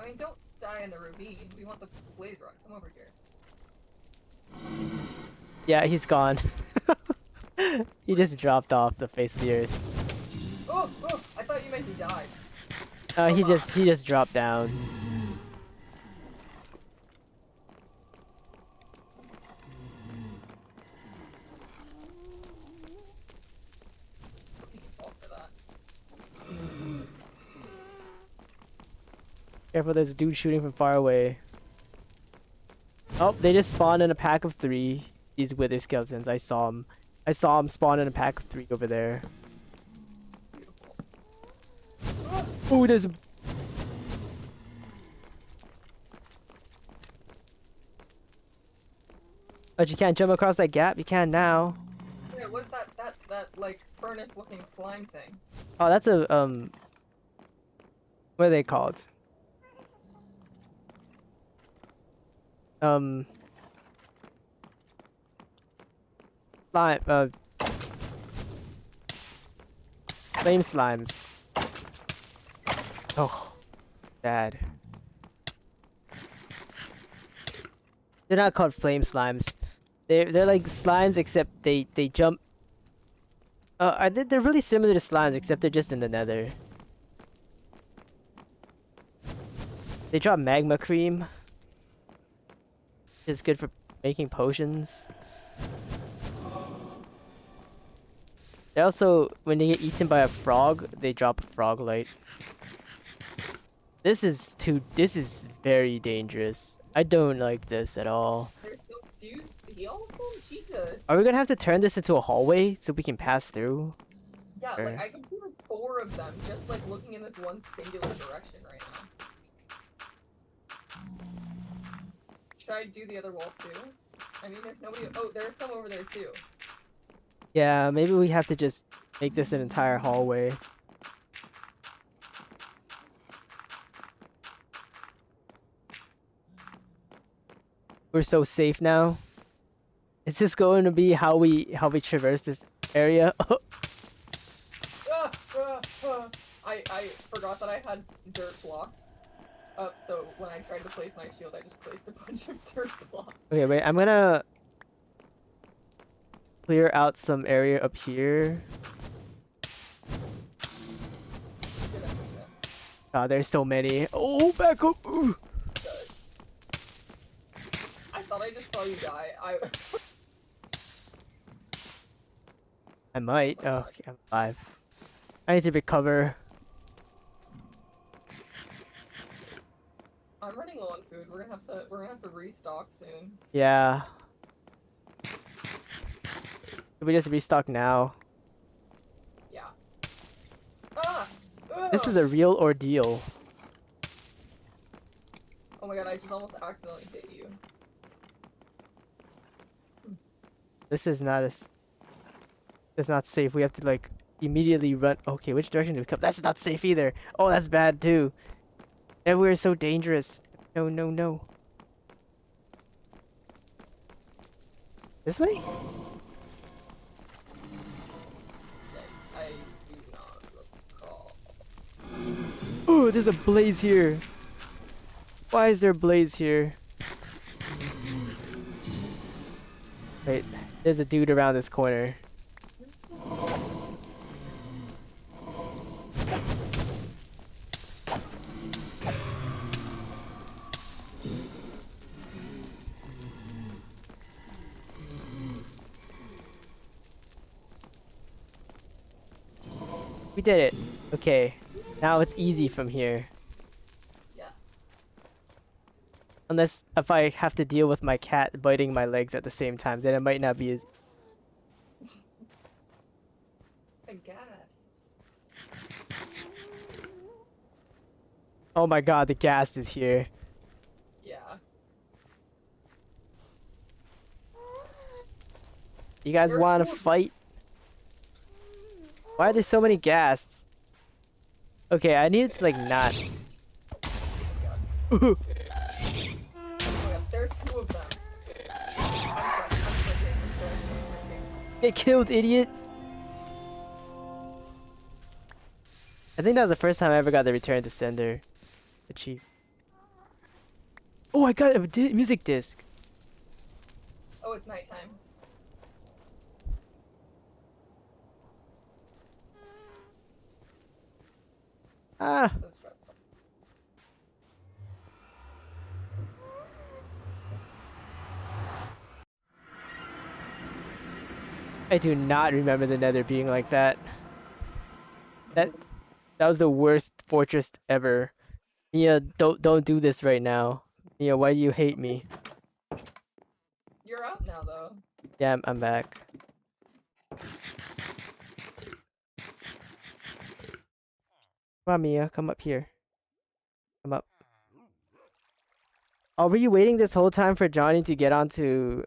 I mean, don't die in the ravine. We want the blaze rock. Come over here. Yeah, he's gone. He just dropped off the face of the earth. Oh, I thought you meant he died. He just dropped down. He can fall for that. Careful, there's a dude shooting from far away. Oh, they just spawned in a pack of 3. These wither skeletons. I saw them. I saw them spawn in a pack of 3 over there. Beautiful. Ooh, there's a... But you can't jump across that gap? You can now. Yeah, what's that like furnace-looking slime thing? Oh, that's a, what are they called? Slime, flame slimes. Oh, bad. They're not called flame slimes. They're like slimes, except they jump. They're really similar to slimes, except they're just in the Nether. They drop magma cream, which is good for making potions. They also, when they get eaten by a frog, they drop a frog light. This is very dangerous. I don't like this at all. There's so do you see all of them? Jesus. Are we gonna have to turn this into a hallway so we can pass through? Yeah, Or... like I can see like 4 of them just like looking in this one singular direction right now. Should I do the other wall too? I mean, if nobody. Oh, there's some over there too. Yeah, maybe we have to just make this an entire hallway. We're so safe now. Is this going to be how we traverse this area? Ah, ah, ah. I forgot that I had dirt blocks up, so when I tried to place my shield, I just placed a bunch of dirt blocks. Okay, wait. I'm gonna clear out some area up here. Good idea. Ah, there's so many. Oh, back up. Ooh. Good. I thought I just saw you die. I might. Oh my Oh, God. okay, I'm alive. I need to recover. I'm running low on food. We're gonna have to restock soon. Yeah. We just restock now. Yeah. Ah! This is a real ordeal. Oh my god, I just almost accidentally hit you. This is not It's not safe. We have to like immediately run. Okay, which direction do we come? That's not safe either. Oh, that's bad too. Everywhere is so dangerous. No, no, no. This way? I do not recall. Oh, there's a blaze here. Why is there a blaze here? Wait, there's a dude around this corner. We did it. Okay, now it's easy from here. Yeah. Unless if I have to deal with my cat biting my legs at the same time, then it might not be as... I guess. Oh my god, the ghast is here. Yeah. You guys Where's want to the- fight? Why are there so many ghasts? Okay, I need to like not... Oh my god, there are two of them. I'm Get killed, idiot! I think that was the first time I ever got the Return to Sender achieve. Oh, I got a music disc. Oh, it's nighttime. Ah, So stressful. I do not remember the Nether being like that. That was the worst fortress ever. Mia, don't do this right now. Mia, why do you hate me? You're out now, though. Yeah, I'm back. Come on, Mia, come up here. Come up. Oh, were you waiting this whole time for Johnny to get onto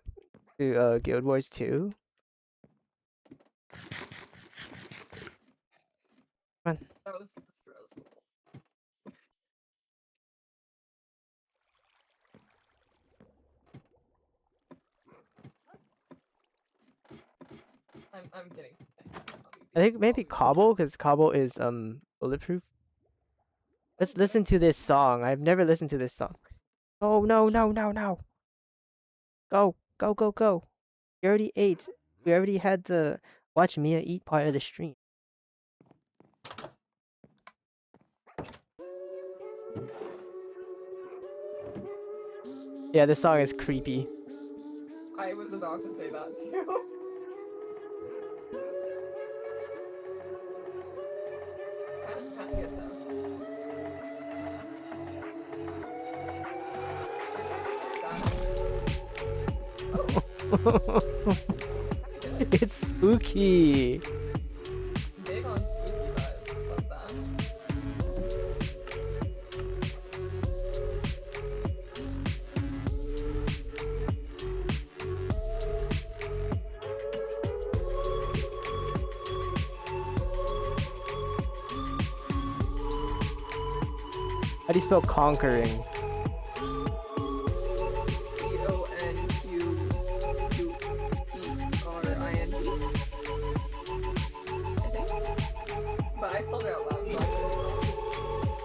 Guild Wars 2? Come on. That was so stressful. I'm getting something. I think maybe Cobble, because Cobble is bulletproof. Let's listen to this song. I've never listened to this song. Oh no no no no! Go go go go! We already ate. We already had the watch Mia eat part of the stream. Yeah, this song is creepy. I was about to say that too. Can't get though. It's spooky. Big on spooky vibes. Love that. How do you spell conquering? CONQUERING. I think. But I spelled it out loud, so I couldn't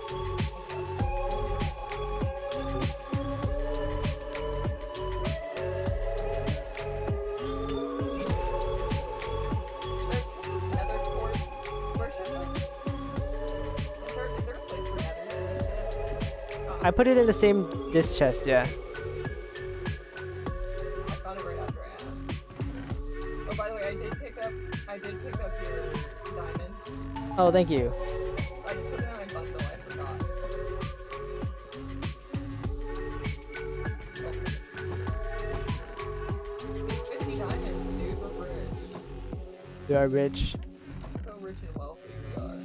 Nether Force worship? Is there a place for Nether? I put it in the same this chest, yeah. I found it right after I asked. Oh, by the way, I did pick up your diamonds. Oh, thank you. I just put it in my bundle, I forgot. Oh. 50 diamonds, dude, we're rich. You are rich. So rich and wealthy we are.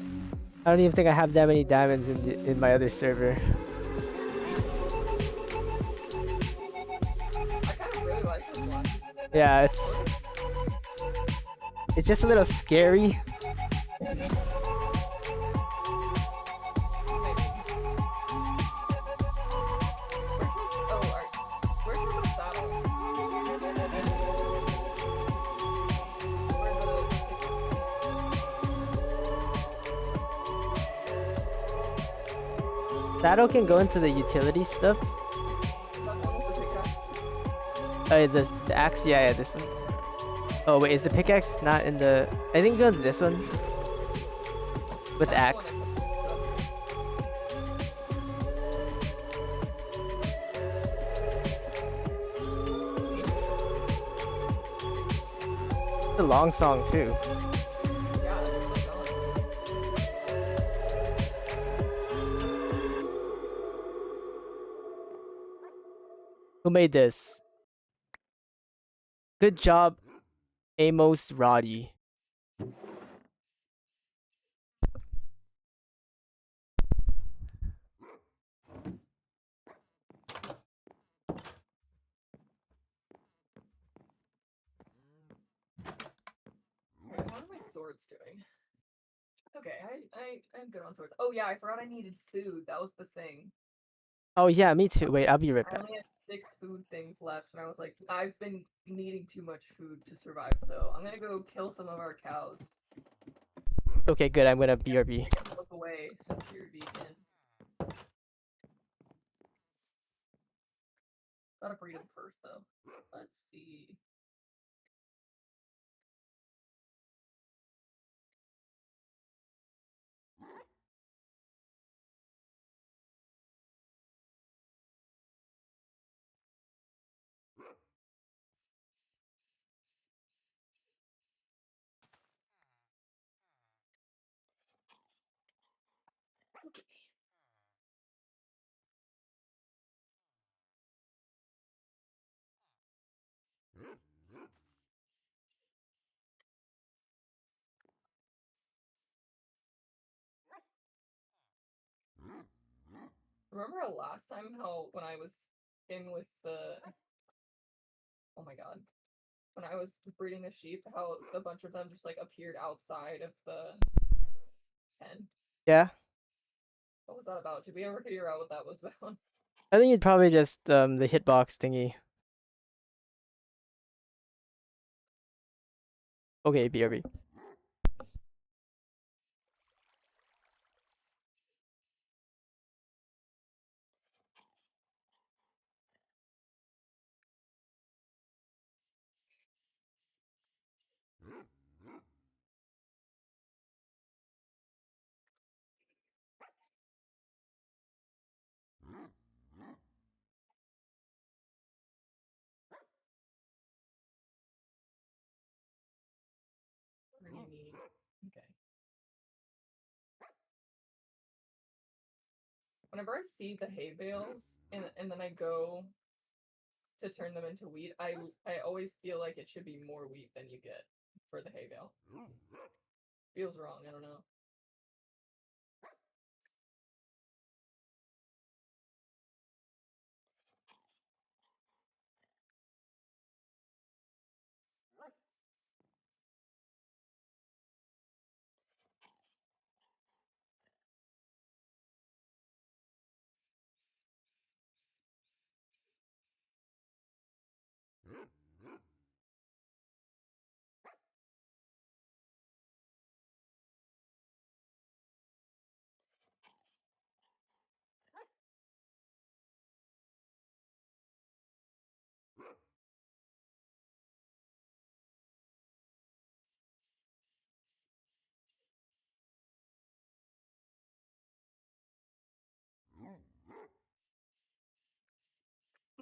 I don't even think I have that many diamonds in my other server. I kind of really like this one. Yeah, It's just a little scary. Maybe. Where can I? Oh, alright. Where can I put a saddle? Where the pickaxe is? Shadow can go into the utility stuff. Is that the one with the pickaxe? The axe, yeah, this one. Oh wait, is the pickaxe not in the? I think go to this one with the That's the one I axe. put the stuff in. It's a long song too. Yeah, it's still going. Who made this? Good job, Amos Roddy. Okay, what are my swords doing? Okay, I'm good on swords. Oh yeah, I forgot I needed food. That was the thing. Oh yeah, me too. Wait, I'll be right I back. only had 6 food things left, and I was like, I've been needing too much food to survive, so I'm gonna go kill some of our cows. Okay, good. I'm gonna Yeah, BRB. I can look away since you're vegan. Gotta breed them first, though. Let's see. Okay. Remember last time how when I was in with the oh my god, when I was breeding the sheep, how a bunch of them just like appeared outside of the pen? Yeah, What was that about? Did we ever figure out what that was about? I think it's probably just the hitbox thingy. Okay, BRB. What do you need? Okay. Whenever I see the hay bales and then I go to turn them into wheat, I always feel like it should be more wheat than you get for the hay bale. Feels wrong. I don't know.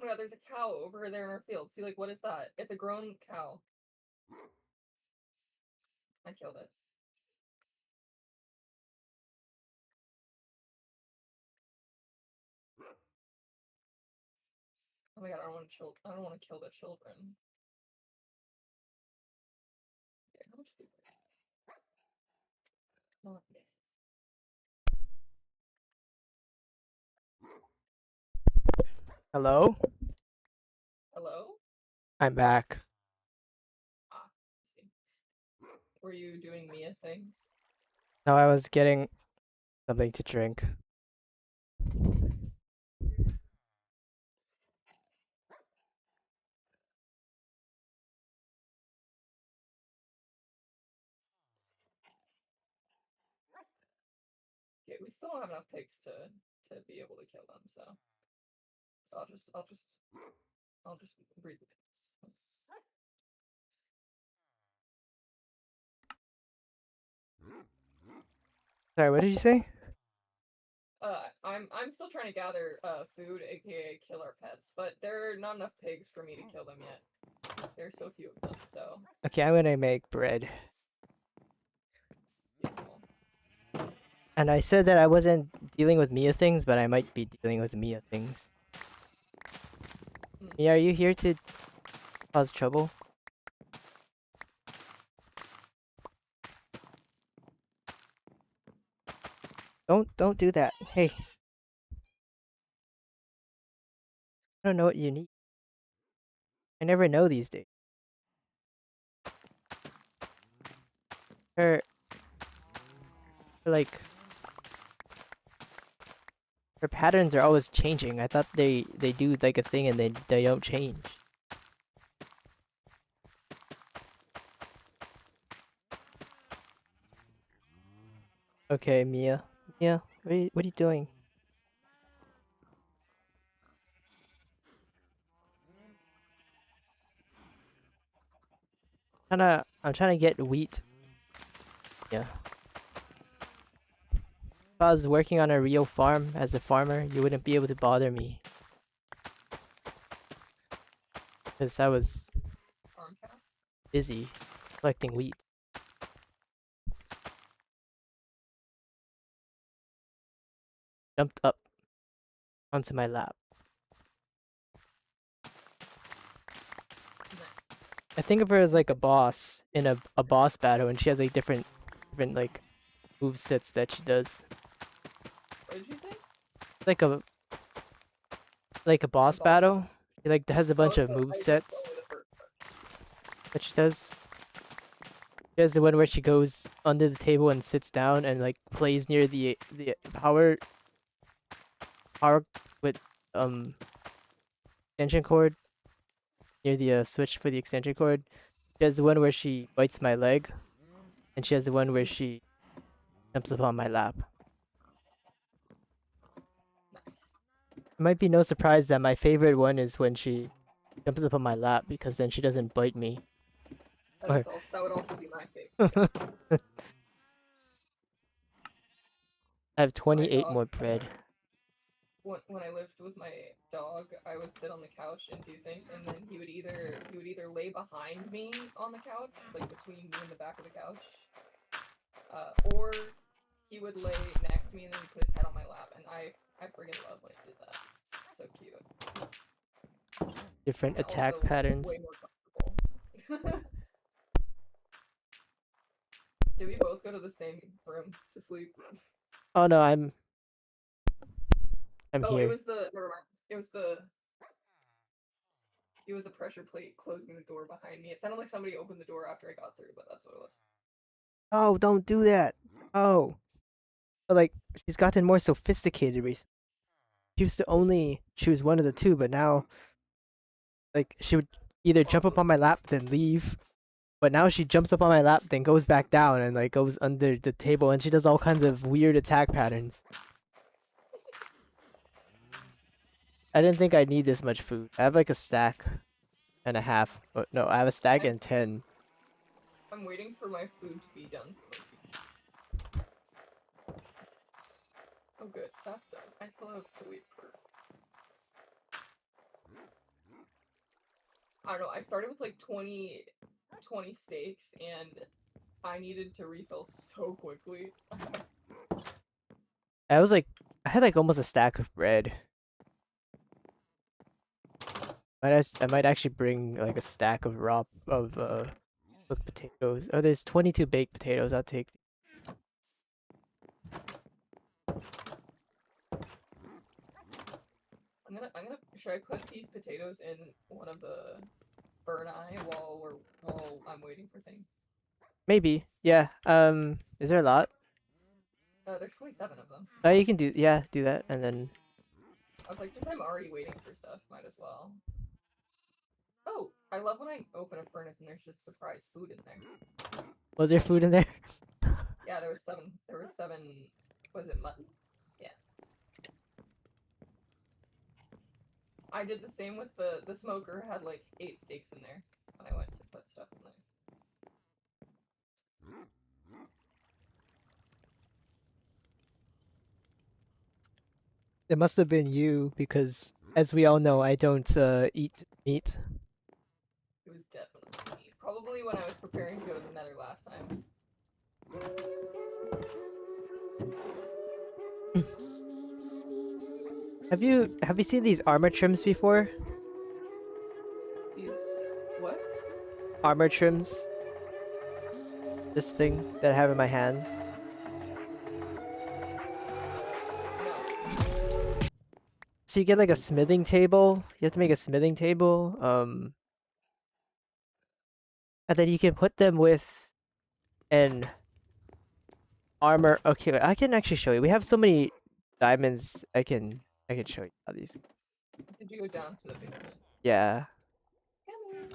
Oh my god, there's a cow over there in our field. See, like, what is that? It's a grown cow. I killed it. Oh my god, I don't want to chill. I don't want to kill the children. Okay, how much food? Not yet. Hello, Hello? I'm back. Ah, see. Were you doing Mia things? No, I was getting something to drink. Okay, we still don't have enough pigs to be able to kill them, so I'll just breed the pigs. Sorry, what did you say? I'm still trying to gather food, aka kill our pets, but there are not enough pigs for me to kill them yet. There's so few of them, so Okay, I'm gonna make bread. beautiful. And I said that I wasn't dealing with Mia things, but I might be dealing with Mia things. Mia, are you here to cause trouble? Don't do that. Hey, I don't know what you need. I never know these days. Her like her patterns are always changing. I thought they do like a thing and they don't change. Okay, Mia. Mia, what are you doing? I'm trying to get wheat. Yeah. If I was working on a real farm as a farmer, you wouldn't be able to bother me. Because I was Farm cats. busy collecting wheat. Jumped up onto my lap. Nice. I think of her as like a boss in a boss battle, and she has like different like move sets that she does. What did you say? Like a A boss boss battle? battle. She like has a Oh, bunch of so move I missed sets only the first part. that she does. She has the one where she goes under the table and sits down and like plays near the power with extension cord near the switch for the extension cord. She has the one where she bites my leg, and she has the one where she jumps upon my lap. Nice. It might be no surprise that my favorite one is when she jumps up on my lap because then she doesn't bite me. Or That would also be my favorite. I have My 28 dog. more bread. When I lived with my dog, I would sit on the couch and do things, and then he would either lay behind me on the couch, like between me and the back of the couch, or he would lay next to me and then he'd put his head on my lap, and I friggin' love when he did that. So cute. Different And attack also way patterns. more comfortable. Did we both go to the same room to sleep? Oh no, I'm Oh, it here. was the never mind. It was the pressure plate closing the door behind me. It sounded like somebody opened the door after I got through, but that's what it was. Oh, don't do that. Oh. But like she's gotten more sophisticated recently. She used to only choose one of the two, but now like she would either jump up on my lap then leave. But now she jumps up on my lap then goes back down and like goes under the table and she does all kinds of weird attack patterns. I didn't think I'd need this much food. I have like a stack and a half. But no, I have a stack I'm and 10. I'm waiting for my food to be done smoking. Oh good, that's done. I still have to wait for I don't know, I started with like 20 steaks and I needed to refill so quickly. I had like almost a stack of bread. I might actually bring like a stack of raw of cooked potatoes. Oh, there's 22 baked potatoes. I'll take. I'm gonna should I put these potatoes in one of the burn eye while I'm waiting for things? Maybe. Yeah. Is there a lot? There's 27 of them. Oh, you can do. Yeah, do that, and then. I was like, since I'm already waiting for stuff, might as well. Oh, I love when I open a furnace and there's just surprise food in there. Was there food in there? Yeah, there was 7. There was 7. Was it mutton? Yeah. I did the same with the smoker. Had like 8 steaks in there when I went to put stuff in there. It must have been you because, as we all know, I don't eat meat. It was definitely me. Probably when I was preparing to go to the Nether last time. Have you seen these armor trims before? These what? Armor trims. This thing that I have in my hand. No. So you get like a smithing table. You have to make a smithing table. And then you can put them with an armor. Okay, I can actually show you. We have so many diamonds. I can show you how these. Did you go down to the basement? Yeah. Come here.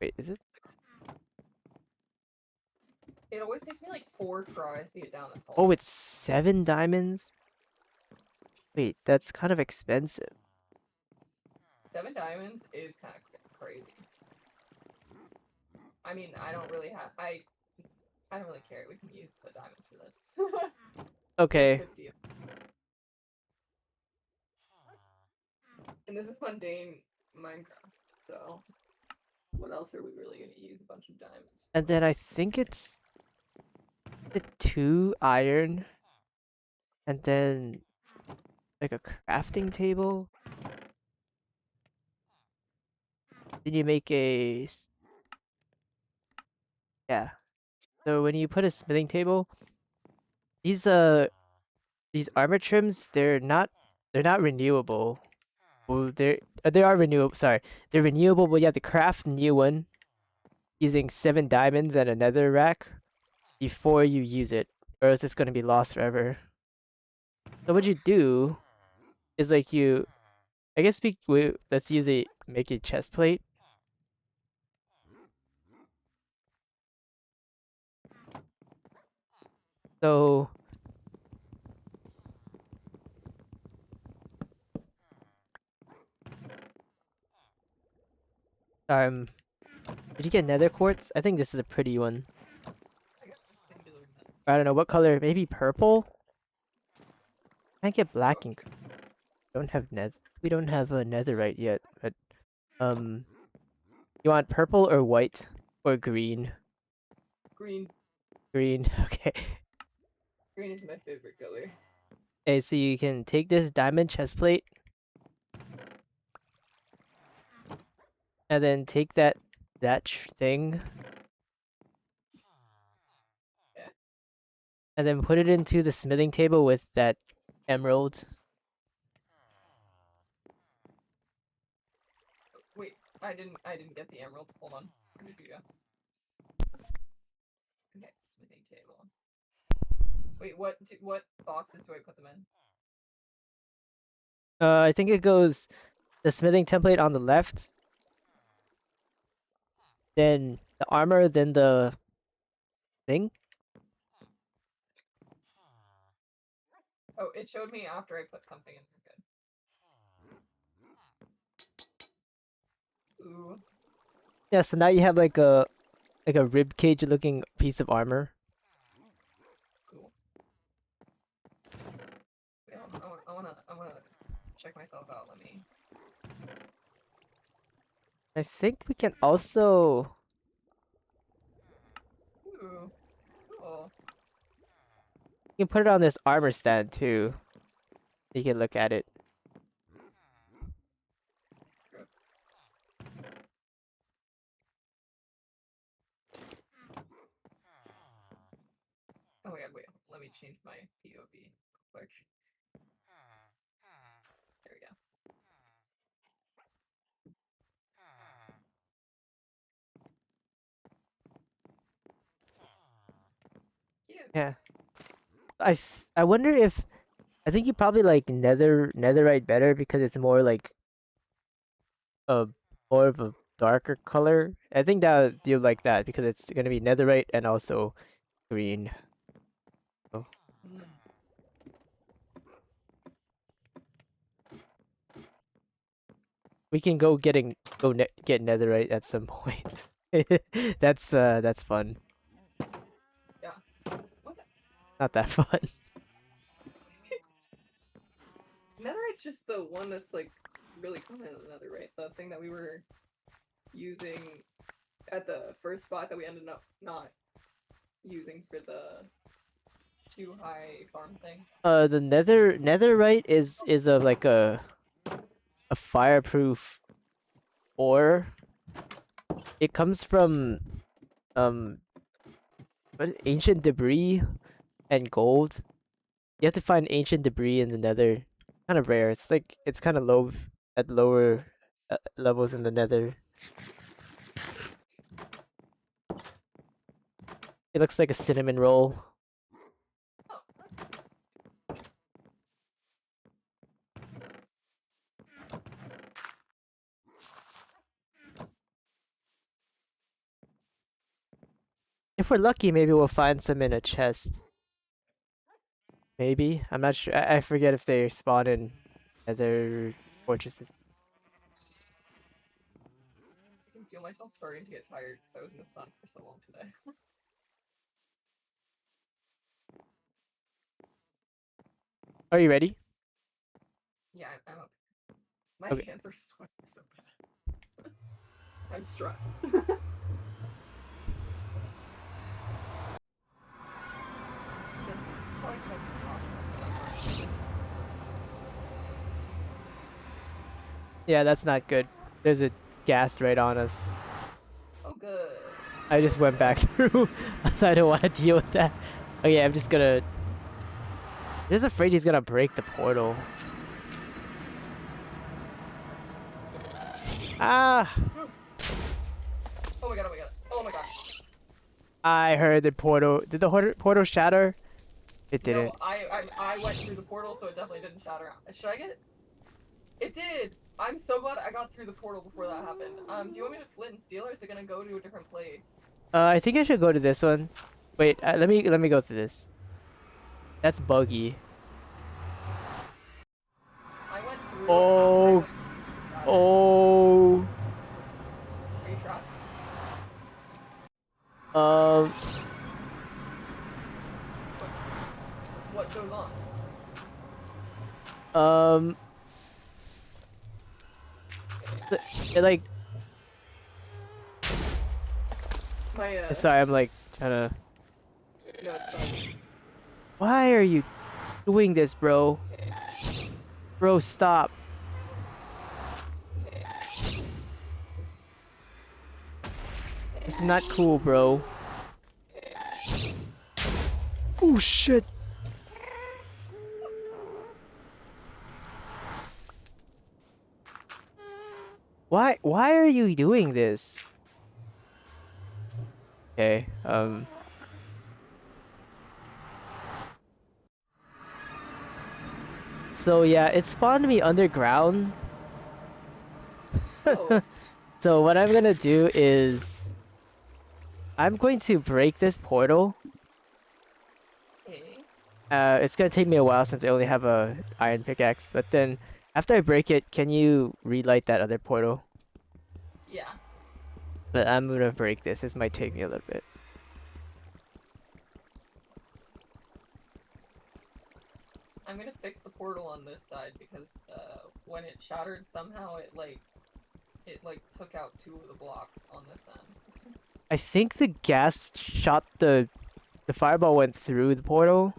Wait, is it? It always takes me like 4 tries to get down this hole. Oh, it's 7 diamonds. Wait, that's kind of expensive. 7 diamonds is kind of crazy. I mean, I don't really have. I don't really care. We can use the diamonds for this. Okay. 50. And this is mundane Minecraft, so what else are we really gonna use a bunch of diamonds for? And then I think it's the 2 iron, and then like a crafting table. Then you make yeah. So when you put a smithing table, these these armor trims, they're not renewable. Well, they are renewable. Sorry, they're renewable, but you have to craft a new one using 7 diamonds and a nether rack before you use it, or else it's gonna be lost forever. So what you do is like I guess let's make a chest plate. So um, did you get nether quartz? I think this is a pretty one. I guess it's singular. I don't know what color. Maybe purple. Can't get black and don't have nether. We don't have a netherite yet, but um, you want purple or white or green? Green. Green. Okay. Green is my favorite color. Okay, so you can take this diamond chest plate and then take that thing Yeah. and then put it into the smithing table with that emerald. Wait, I didn't get the emerald. Hold on. Where did you go? Okay, smithing table. Wait, what boxes do I put them in? I think it goes the smithing template on the left, then the armor, then the thing. Oh, it showed me after I put something in there. Good. Ooh. Yeah, so now you have like a rib cage looking piece of armor. Cool. Wait, I wanna check myself out. Let me. I think we can also Ooh. Cool. you can put it on this armor stand too. You can look at it. Oh my god, wait. Let me change my POV quick. There we go. Yeah. I wonder if I think you probably like netherite better because it's more like a more of a darker color. I think that you like that because it's gonna be netherite and also green. Oh. Mm. We can get netherite at some point. That's fun. Yeah. What the? Not that fun. Netherite's just the one that's like really common in the Netherite. The thing that we were using at the first spot that we ended up not using for the too high farm thing. The netherite is a like a fireproof ore. It comes from um ancient debris and gold. You have to find ancient debris in the nether. Kind of rare. It's like it's kind of low at lower levels in the nether. It looks like a cinnamon roll. Oh, If we're lucky, maybe we'll find some in a chest. Maybe. I'm not sure. I forget if they spawn in nether fortresses. I can feel myself starting to get tired because I was in the sun for so long today. Are you ready? Yeah, I'm up. My Okay. hands are sweating so bad. I'm stressed. Probably 'cause I'm just not sunburned. Yeah, that's not good. There's a ghast right on us. Oh, good. I just went back through. I don't want to deal with that. Okay, I'm just gonna. I'm just afraid he's gonna break the portal. Ah! Oh my god, oh my god. Oh my god. I heard the portal. Did the portal shatter? It didn't. No, I went through the portal, so it definitely didn't shatter. Should I get it? It did! I'm so glad I got through the portal before that happened. Do you want me to flint and steel, or is it gonna go to a different place? I think I should go to this one. Wait, let me go through this. That's buggy. I went through it after I Oh, went through the shatter. oh. Are you trapped? Um, What what goes on? um. It like. My Sorry, I'm like trying to. no, it's fine. Why are you doing this, bro? Bro, stop. This is not cool, bro. Oh shit. Why are you doing this? Okay. So yeah, it spawned me underground. Oh, So what I'm gonna do is I'm going to break this portal. okay. It's gonna take me a while since I only have a iron pickaxe, but then after I break it, can you relight that other portal? Yeah. But I'm gonna break this. This might take me a little bit. I'm gonna fix the portal on this side because when it shattered somehow it like took out two of the blocks on this end. I think the gas shot the fireball went through the portal.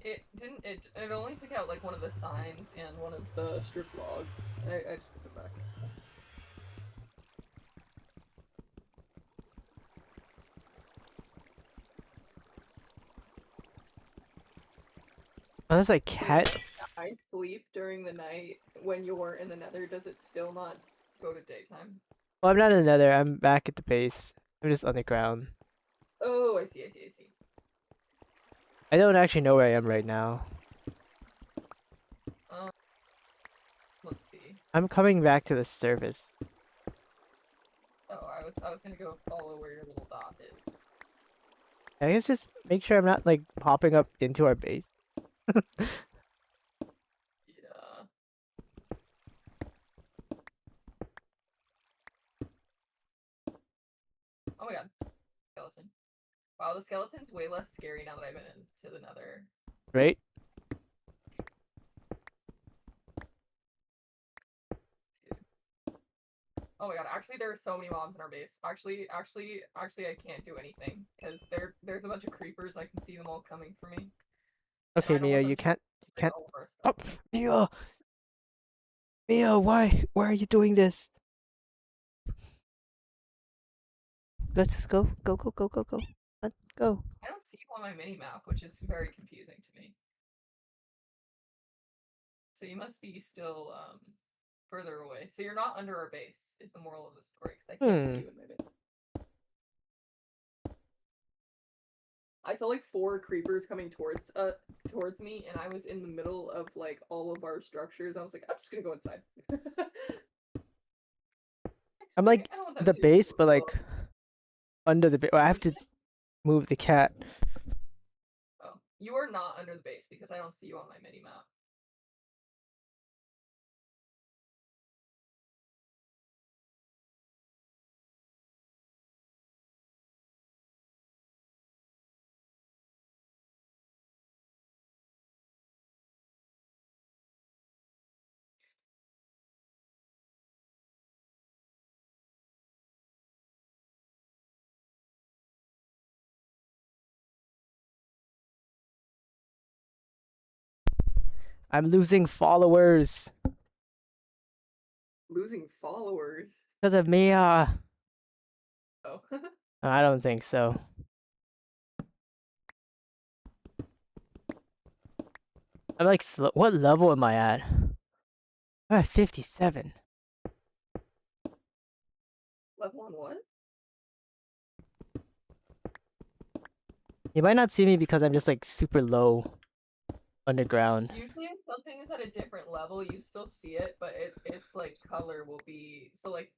It didn't it only took out like one of the signs and one of the strip logs. I just put them back. Unless I When can't. I sleep during the night when you're in the nether, does it still not go to daytime? Well, I'm not in the nether. I'm back at the base. I'm just underground. Oh, I see, I see, I see. I don't actually know where I am right now. Um, let's see. I'm coming back to the surface. Oh, I was gonna go follow where your little dot is. I guess just make sure I'm not like popping up into our base. Yeah. Oh my god, skeleton. Wow, the skeleton's way less scary now that I've been into the Nether. Right? Oh my god, actually there are so many mobs in our base. Actually, I can't do anything because there's a bunch of creepers. I can see them all coming for me, and Okay, I don't Mia, want you them to break can't. all of our Oh, stuff. Mia, Mia, why are you doing this? Let's just go. Let's go. I don't see you on my mini map, which is very confusing to me. So you must be still further away. So you're not under our base. Is the moral of the story? Because I can't see Hmm. you in my base. I saw like 4 creepers coming towards me, and I was in the middle of like all of our structures. I was like, I'm just gonna go inside. I'm like I don't want them the to. base, but like under the base. I have to move the cat. Oh, you are not under the base because I don't see you on my mini map. I'm losing followers Losing followers. because of Mia. Oh. I don't think so. I'm like, what level am I at? I'm at 57. Level on what? You might not see me because I'm just like super low underground. Usually if something is at a different level, you still see it, but its like color will be so like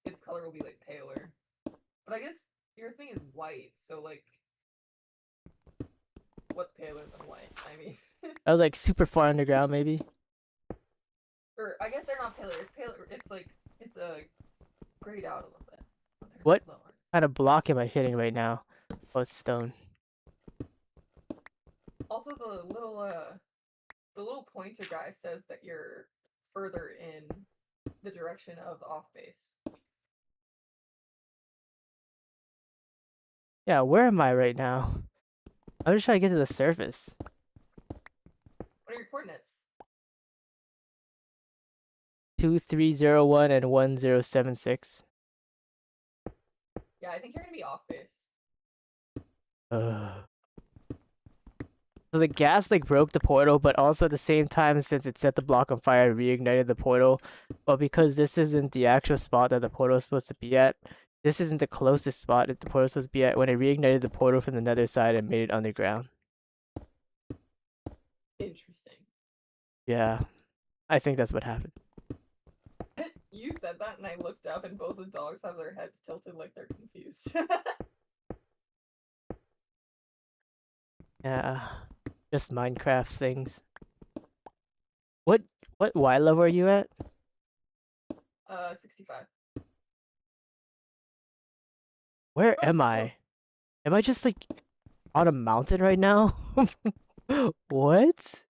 its color will be like paler. But I guess your thing is white, so like what's paler than white? I mean, I was like super far underground, maybe. or I guess they're not paler. It's paler. It's like it's grayed out a little bit. They're What lower. kind of block am I hitting right now? Oh, it's stone. Also, the little pointer guy says that you're further in the direction of off base. Yeah, where am I right now? I'm just trying to get to the surface. What are your coordinates? 2301 and 1076. Yeah, I think you're gonna be off base. Ugh. So the gas like broke the portal, but also at the same time, since it set the block on fire, it reignited the portal. But because this isn't the actual spot that the portal is supposed to be at, this isn't the closest spot that the portal is supposed to be at. When it reignited the portal from the nether side and made it underground. Interesting. Yeah, I think that's what happened. You said that, and I looked up, and both the dogs have their heads tilted like they're confused. Yeah, just Minecraft things. What what Y level are you at? 65. Where Oh, am oh. I? Am I just like on a mountain right now? What?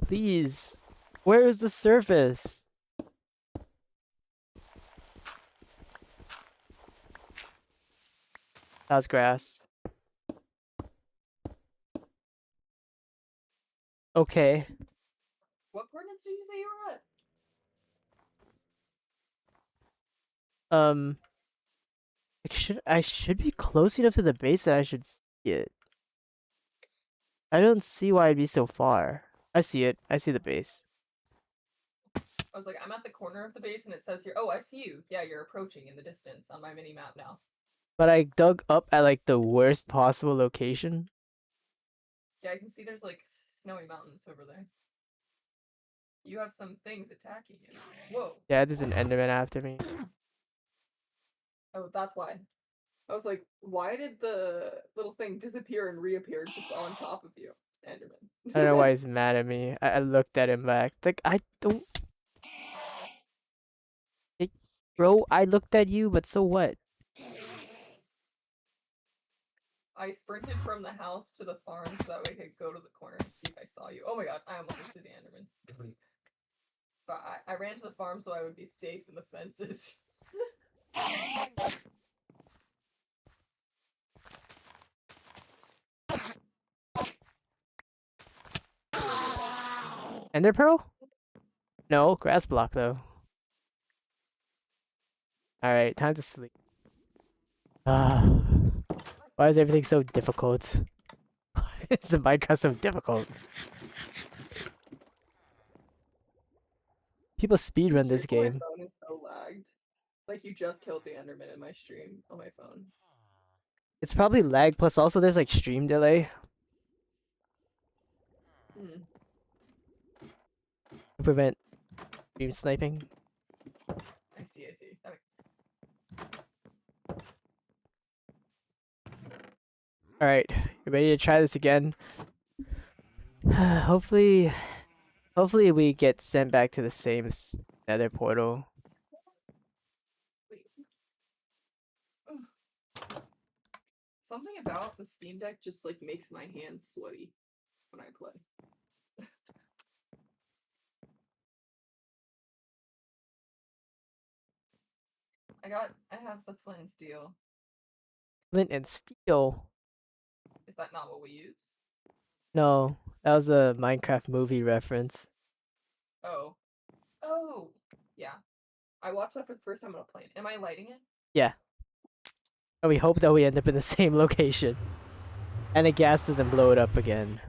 Please. Where is the surface? That's grass. Okay. What coordinates did you say you were at? Um, I should be close enough to the base that I should it. I don't see why it'd be so far. I see it. I see the base. I was like, I'm at the corner of the base, and it says here, oh, I see you. Yeah, you're approaching in the distance on my mini map now. But I dug up at like the worst possible location. Yeah, I can see there's like snowy mountains over there. You have some things attacking you. Whoa. Yeah, there's an Enderman after me. Oh, that's why. I was like, why did the little thing disappear and reappear just on top of you, Enderman? I don't know why he's mad at me. I looked at him back. Like, I don't. Hey, bro, I looked at you, but so what? I sprinted from the house to the farm so that way I could go to the corner and see if I saw you. Oh my god, I almost looked at the Enderman. But I ran to the farm so I would be safe in the fences. Ender Pearl? No, grass block though. Alright, time to sleep. Ah, why is everything so difficult? Why is the Minecraft so difficult? People speedrun this My game. phone is so lagged. Like you just killed the Enderman in my stream on my phone. It's probably lag, plus also there's like stream delay Hmm. to prevent stream sniping. I see, I see. Alright, you ready to try this again? Hopefully we get sent back to the same nether portal. Wait. Something about the Steam Deck just like makes my hands sweaty when I play. I have the flint and steel. Flint and steel? Is that not what we use? No, that was a Minecraft movie reference. Oh. Oh! Yeah. I watched that for the first time on a plane. Am I lighting it? Yeah. And we hope that we end up in the same location. And the gas doesn't blow it up again.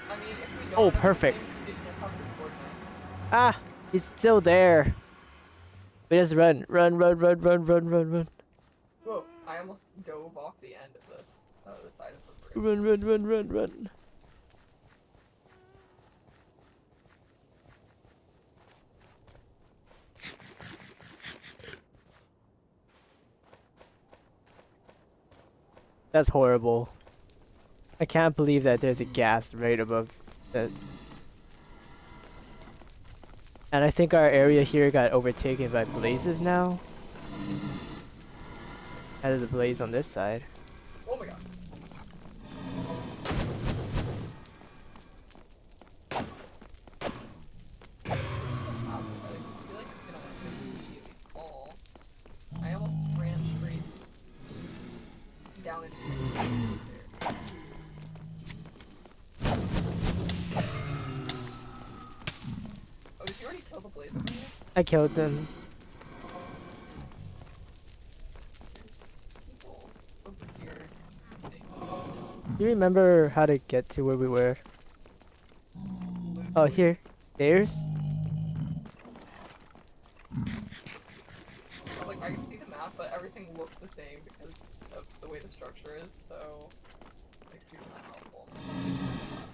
I mean, if we don't Oh, end up in the perfect. same location, I have the coordinates. Ah! He's still there. We just run. Run, run, run, run, run, run, run. Whoa. I almost dove off the end of this, the side of the bridge. Run, run, run, run, run. That's horrible. I can't believe that there's a gas right above that. And I think our area here got overtaken by blazes now. Out of the blaze on this side. Oh my god. I feel like it's gonna immediately fall. I almost ran straight down into the there. Oh, did you already kill the blaze over here? I killed them. People over here. Do you remember how to get to where we were? Oh, here. Stairs? Like, I can see the map, but everything looks the same because of the way the structure is, so like super not helpful.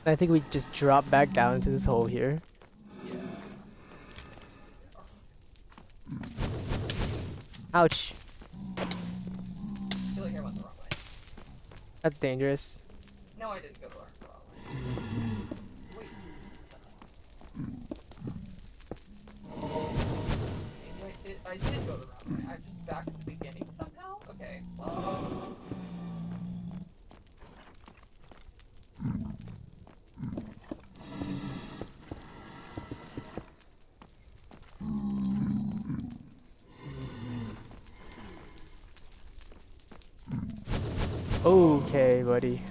I think we just drop back down into this hole here. Yeah. Ouch. I feel like I went the wrong way. That's dangerous. No, I didn't go the wrong way. Wait. Wait, I did go the wrong way. I'm just back at the beginning somehow? Okay, well... Okay, buddy.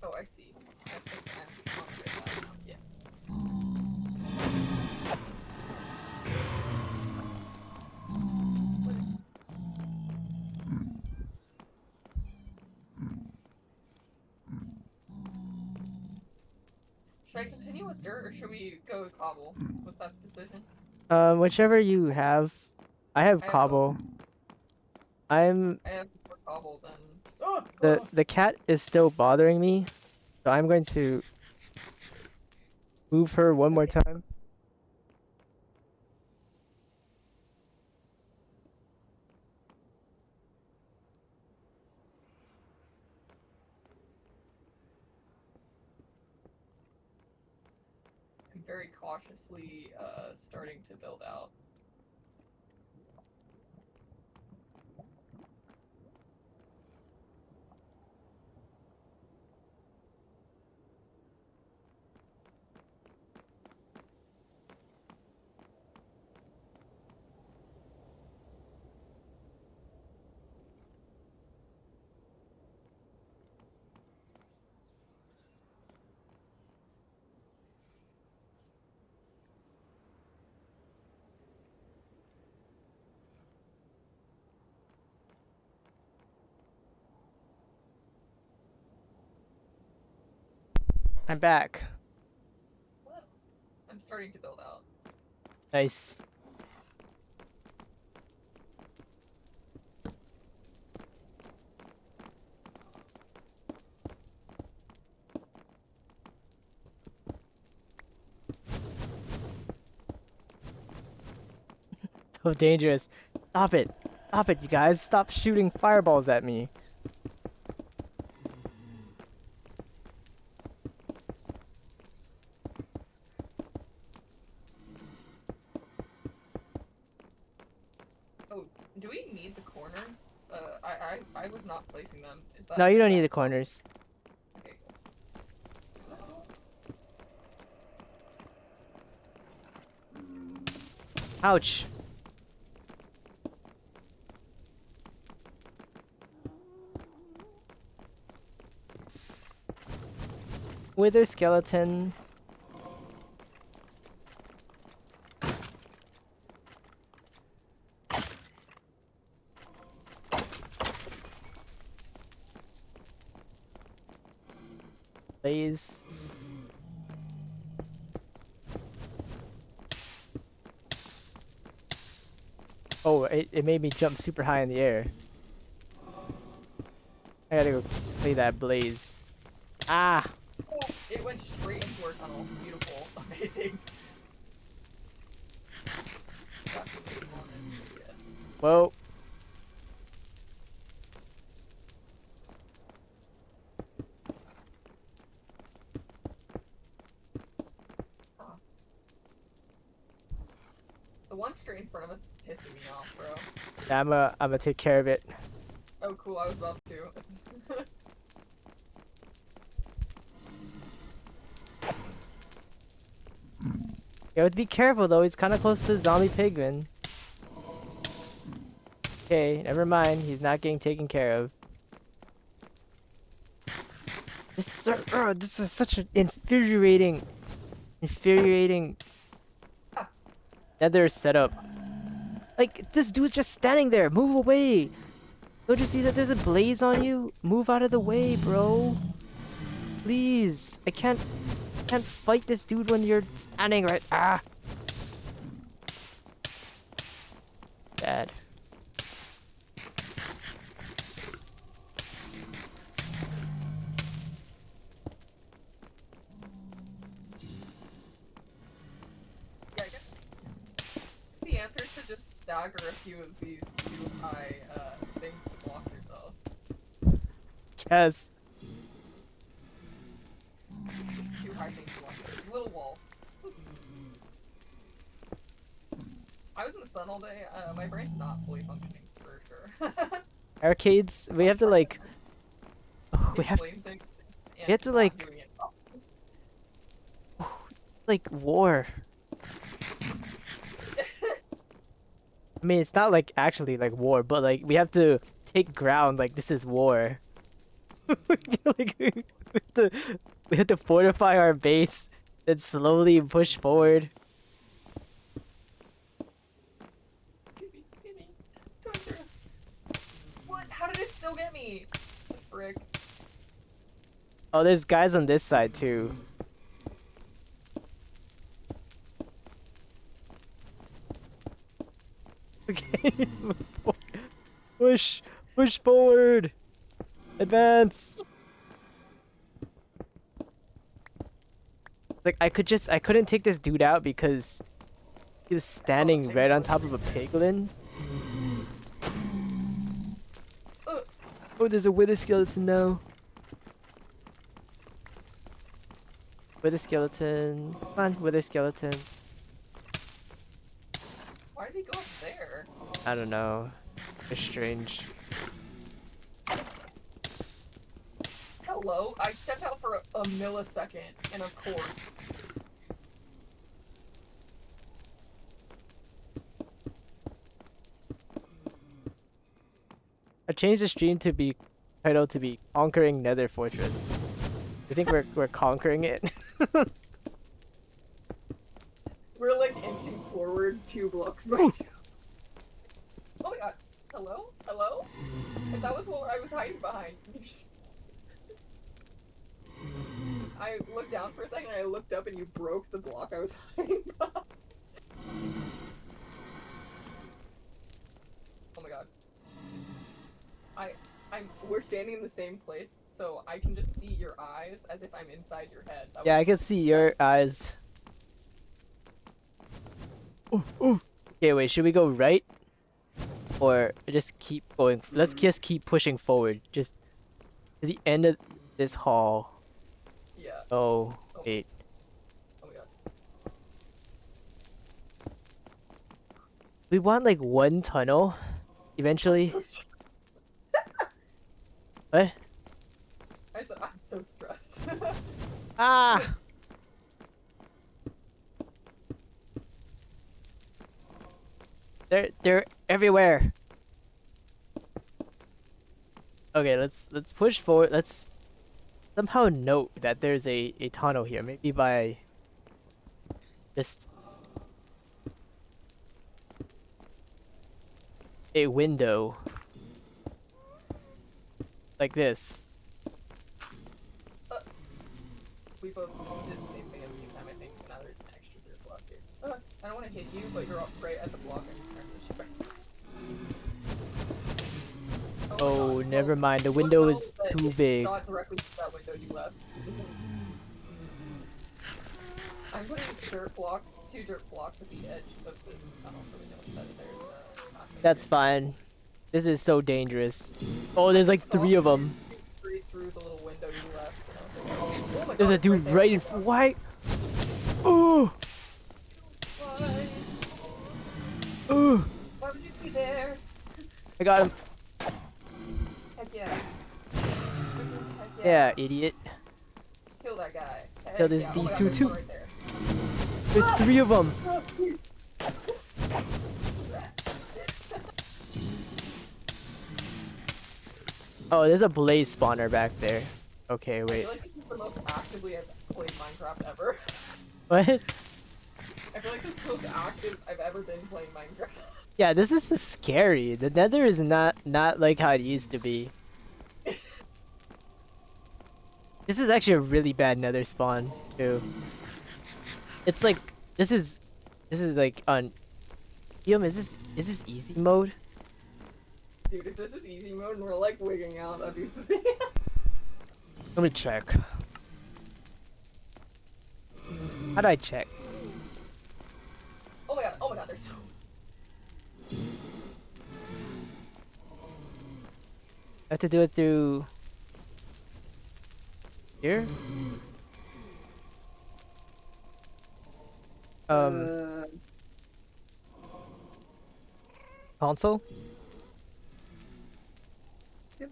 Oh, I see. I think I'm on the right side now. Yes. Should I continue with dirt or should we go with cobble? What's that decision? Whichever you have. I have I have both. cobble. I'm I have more cobble than. Oh, the cat is still bothering me, so I'm going to move her one more okay. time. I'm very cautiously starting to build out. I'm back. I'm starting to build out. Nice. So dangerous. Stop it. Stop it, you guys. Stop shooting fireballs at me. Oh, do we need the corners? I was not placing them. Is No, that you is don't need that the corners. okay? Ouch. Wither skeleton. Blaze. Oh, it made me jump super high in the air. I gotta go slay that blaze. Ah! Oh, it went straight into our tunnel. Beautiful, amazing. That's what we wanted. Yeah. Whoa. Oh. The one straight in front of us is pissing me off, bro. Yeah, I'm gonna take care of it. Oh, cool. I was about to. You have to be careful though, he's kinda close to the zombie pigman. Okay, never mind, he's not getting taken care of. This is such an infuriating Nether setup. Like, this dude's just standing there, move away! Don't you see that there's a blaze on you? Move out of the way, bro. Please, I can't fight this dude when you're standing right. Ah, bad. Yeah, I guess the answer is to just stagger a few of these too high things to block yourself. Yes. Too high things to block yourself. Little walls. I was in the sun all day. My brain's not fully functioning for sure. Arcades, we have to like, we have Explain things and we have just to not like doing it. war. I mean, it's not like actually like war, but like we have to take ground. Like this is war. Like to, we have to fortify our base and slowly push forward. What? How did it still get me? The frick. Oh, there's guys on this side too. Okay. Push, push forward. Advance. Like I couldn't take this dude out because he was Oh, standing take me right on out. top of a piglin. Uh, Oh, there's a wither skeleton now. Wither skeleton. Come on, wither skeleton. why did he go up there? I don't know. It's strange. Hello? I stepped out for a millisecond, and of course. I changed the stream to be title to be Conquering Nether Fortress. I think we're conquering it. We're like inching forward 2 blocks by 2. Oh my god. Hello? Hello? If that was what I was hiding behind. I looked down for a second and I looked up and you broke the block I was hiding behind. Oh my god. We're standing in the same place, so I can just see your eyes as if I'm inside your head. Yeah, I can see your eyes. Ooh, ooh. Okay, wait, should we go right? Or just keep going? Let's just keep pushing forward. Just to the end of this hall. Yeah. Oh, wait. Oh my god. We want like one tunnel eventually. What? I said I'm so stressed. Ah! They're everywhere. Okay, let's push forward. Let's somehow note that there's a tunnel here. Maybe by just a window like this. We both did the same thing at the same time, I think. So now there's an extra 3 block here. I don't want to hit you, but you're up right at the block. Oh, God. never Well, mind. The you'll window know is that too it's big. not directly to that window you left. I'm putting dirt blocks, 2 dirt blocks at the edge of this tunnel so we know that there's nothing. That's fine. This is so dangerous. Oh, there's like 3 of them. Through the little window you left. And I was like, oh my There's god, a dude right in front. Why? Oh! Why? Oh! Why would you be there? I got him. Heck yeah. Heck Yeah, idiot. Kill that guy. Heck Kill these yeah. these Oh my two god, too. right there. There's 3 of them. Oh, there's a blaze spawner back there. Okay, I wait. feel like this is the most actively I've played Minecraft ever. What? I feel like this is the most active I've ever been playing Minecraft. Yeah, this is scary. The Nether is not like how it used to be. This is actually a really bad Nether spawn too. It's like this is like on. Guillaume, is this easy mode? Dude, if this is easy mode and we're like wigging out, that'd be funny. Let me check. How do I check? Oh my god, there's so. I have to do it through here. Console. I have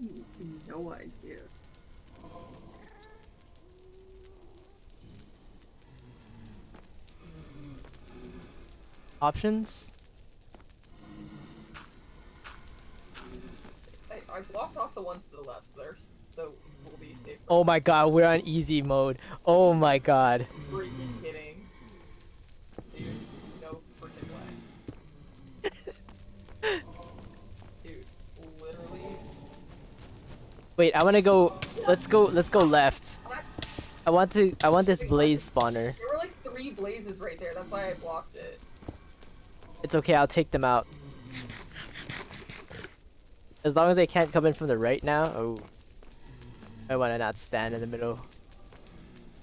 no idea. Options. I blocked off the ones to the left, so we'll be safe. Oh my god, we're on easy mode. Oh my god. Freaking kidding. Dude, no freaking way. Dude, literally. Wait, I wanna go. Let's go left. I want this blaze spawner. There were like 3 blazes right there, that's why I blocked it. It's okay, I'll take them out. As long as they can't come in from the right now. Oh, I want to not stand in the middle.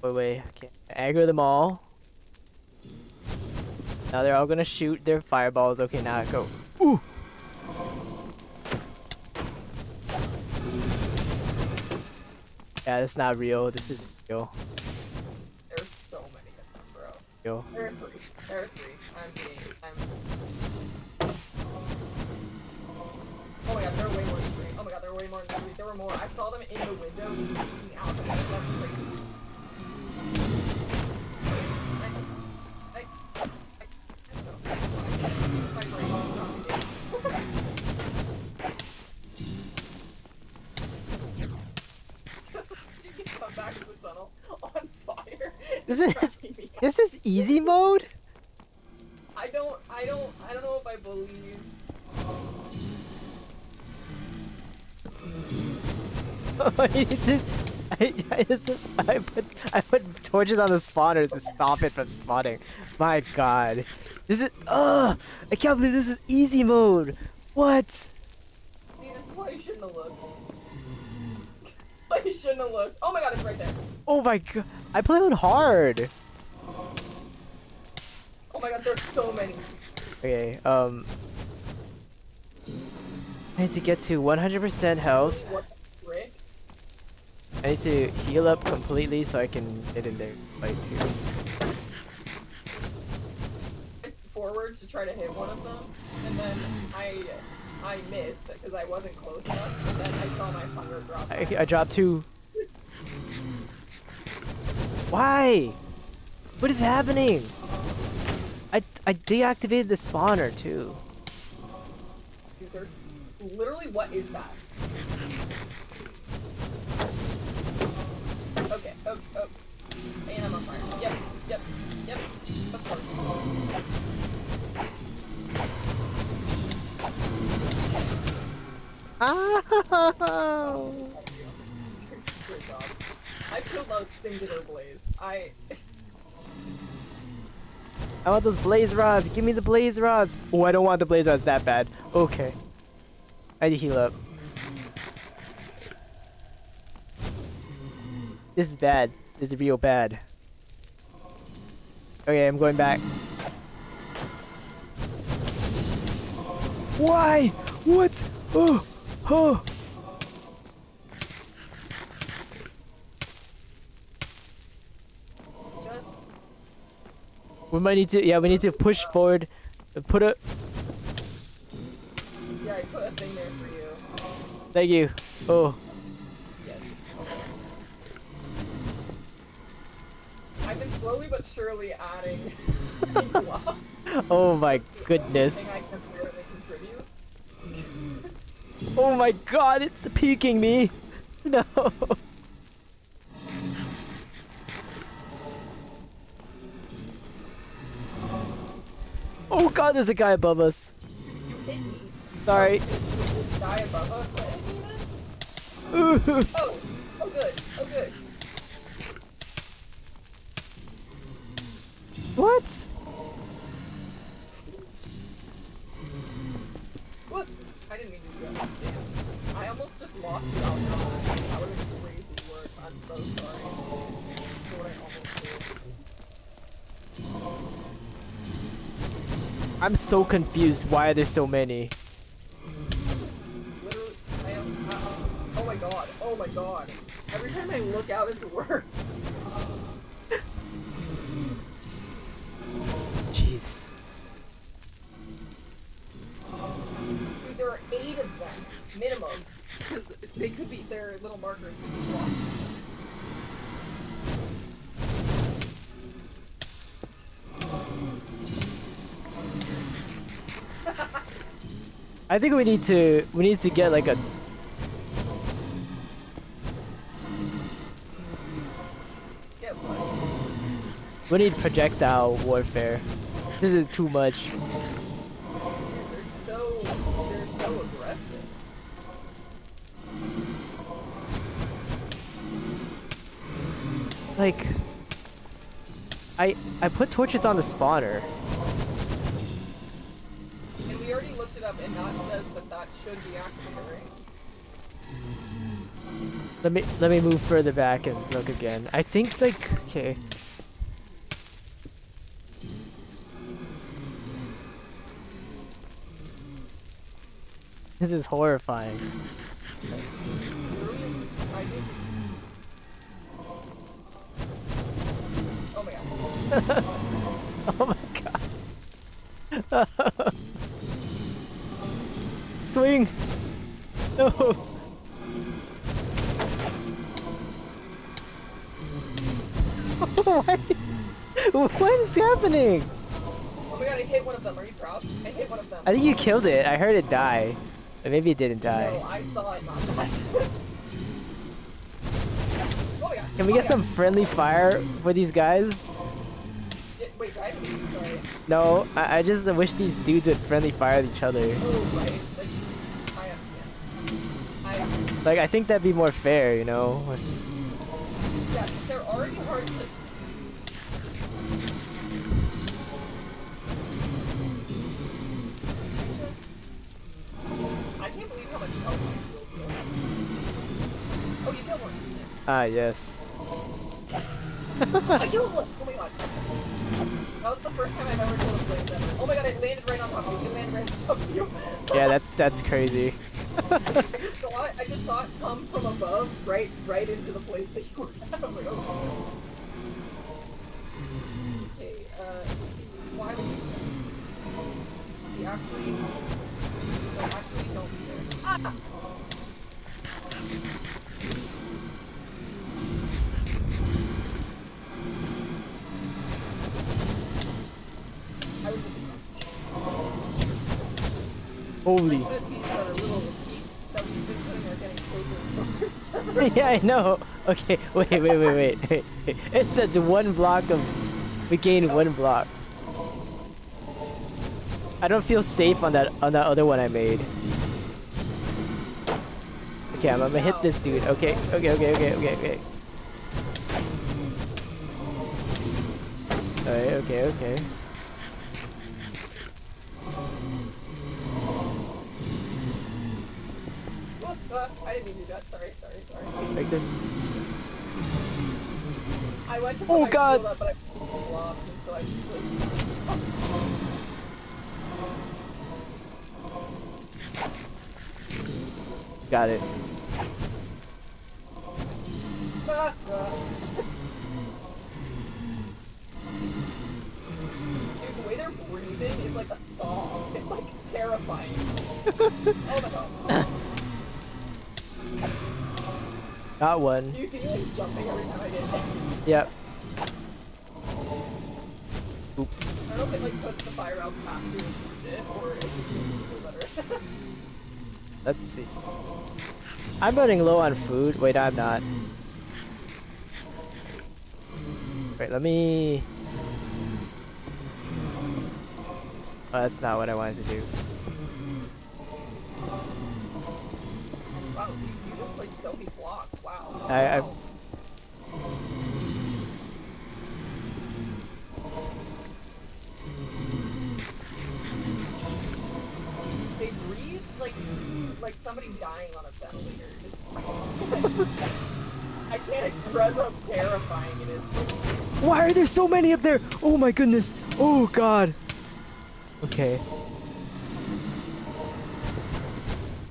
Wait. Okay. Aggro them all. Now they're all gonna shoot their fireballs. Okay, now go. Ooh. Yeah, that's not real. This is real. There's so many of them, bro. Real. There are three. There are three. Oh my god, there are way more than three. Oh my god, there are way more than three. There were more. I saw them in the window peeking out. That's crazy. My brain is not She can come back to the tunnel on fire. This is easy mode? I don't know if I believe. I put torches on the spawners to stop it from spawning. My god. This is I can't believe this is easy mode. What? See, this is why you shouldn't have looked. Why you shouldn't have looked. Oh my god, it's right there. Oh my god. I play on hard. Oh my god, there's so many. Okay, I need to get to 100% health. What the frick? I need to heal up completely so I can get in there. Like here. Forward to try to hit one of them, and then I missed because I wasn't close enough, and then I saw my fire drop. I dropped 2. Why? What is happening? I deactivated the spawner too. Dude, there's literally, what is that? Okay, oh. And I'm on fire. Yep. Of course. Oh! Good job. I killed those singular blaze. I want those blaze rods. Give me the blaze rods. Oh, I don't want the blaze rods that bad. Okay. I need to heal up. This is bad. This is real bad. Okay, I'm going back. Why? What? Oh! We might need to, we need to push forward. Put a. Yeah, I put a thing there for you. Thank you. Oh. Yes. I've been slowly but surely adding. Oh my goodness. I can barely contribute. Oh my god, it's peeking me. No. Oh god, there's a guy above us. You hit me. Sorry. This guy above us. Oh good. What? What? I didn't mean to do that. Damn. I almost just lost you out there. That would have been crazy work. I'm so sorry. For what I almost did. I'm so confused. Why are there so many? Literally, oh my god. Every time I look out, it's worse. Jeez. Dude, there are 8 of them, minimum. Because they could be, their little markers could be blocked. I think we need to get like a. Get what? We need projectile warfare. This is too much. They're so aggressive. Like, I put torches on the spawner. And we already looked it up. up and not says that should be activated, right? Let me move further back and look again. I think like okay. This is horrifying. Oh my god. Oh my god. Swing! No! What is happening? Oh my god, I hit one of them. Are you proud? I hit one of them. I think you killed it. I heard it die. But maybe it didn't die. No, I saw it not die. Oh my god. Can we get some friendly fire for these guys? Wait, I sorry. No, I just wish these dudes would friendly fire each other. Oh, right. I understand. Like, I think that'd be more fair, you know? Yeah, they're already hard to... I can't believe how much health you killed. Oh, you killed one. Ah, yes. I killed one! Oh my god. That was the first time I've ever killed a flame ever. Oh my god, it landed right on top of you. It landed right on top of you. Yeah, that's crazy. I just saw it come from above, right into the place that you were at. I'm like, oh. Okay, why would you... You actually... No, actually don't be there. Ah! I was just... Holy. These little peaks that we've been putting are getting closer and closer. Yeah, I know. Okay, wait. It says 1 block of... We gained 1 block. I don't feel safe on that other one I made. Okay, I'm gonna hit this dude. Okay. Alright, okay. I didn't mean to do that. Sorry. Like this. I went to Oh god! up, but I lost, and so I just Got it. Dude, the way they're breathing is like a song. It's like terrifying. Oh my god. Got one. You see me like jumping every time I get hit. Yep. Oops. I don't know if it like puts the fire out faster than it, or if it's better. Let's see. I'm running low on food. Wait, I'm not. Wait, let me... Oh, that's not what I wanted to do. Wow, you just like so many blocks. Wow. I They breathe like somebody dying on a ventilator. I can't express how terrifying it is. Why are there so many up there? Oh my goodness. Oh god. Okay.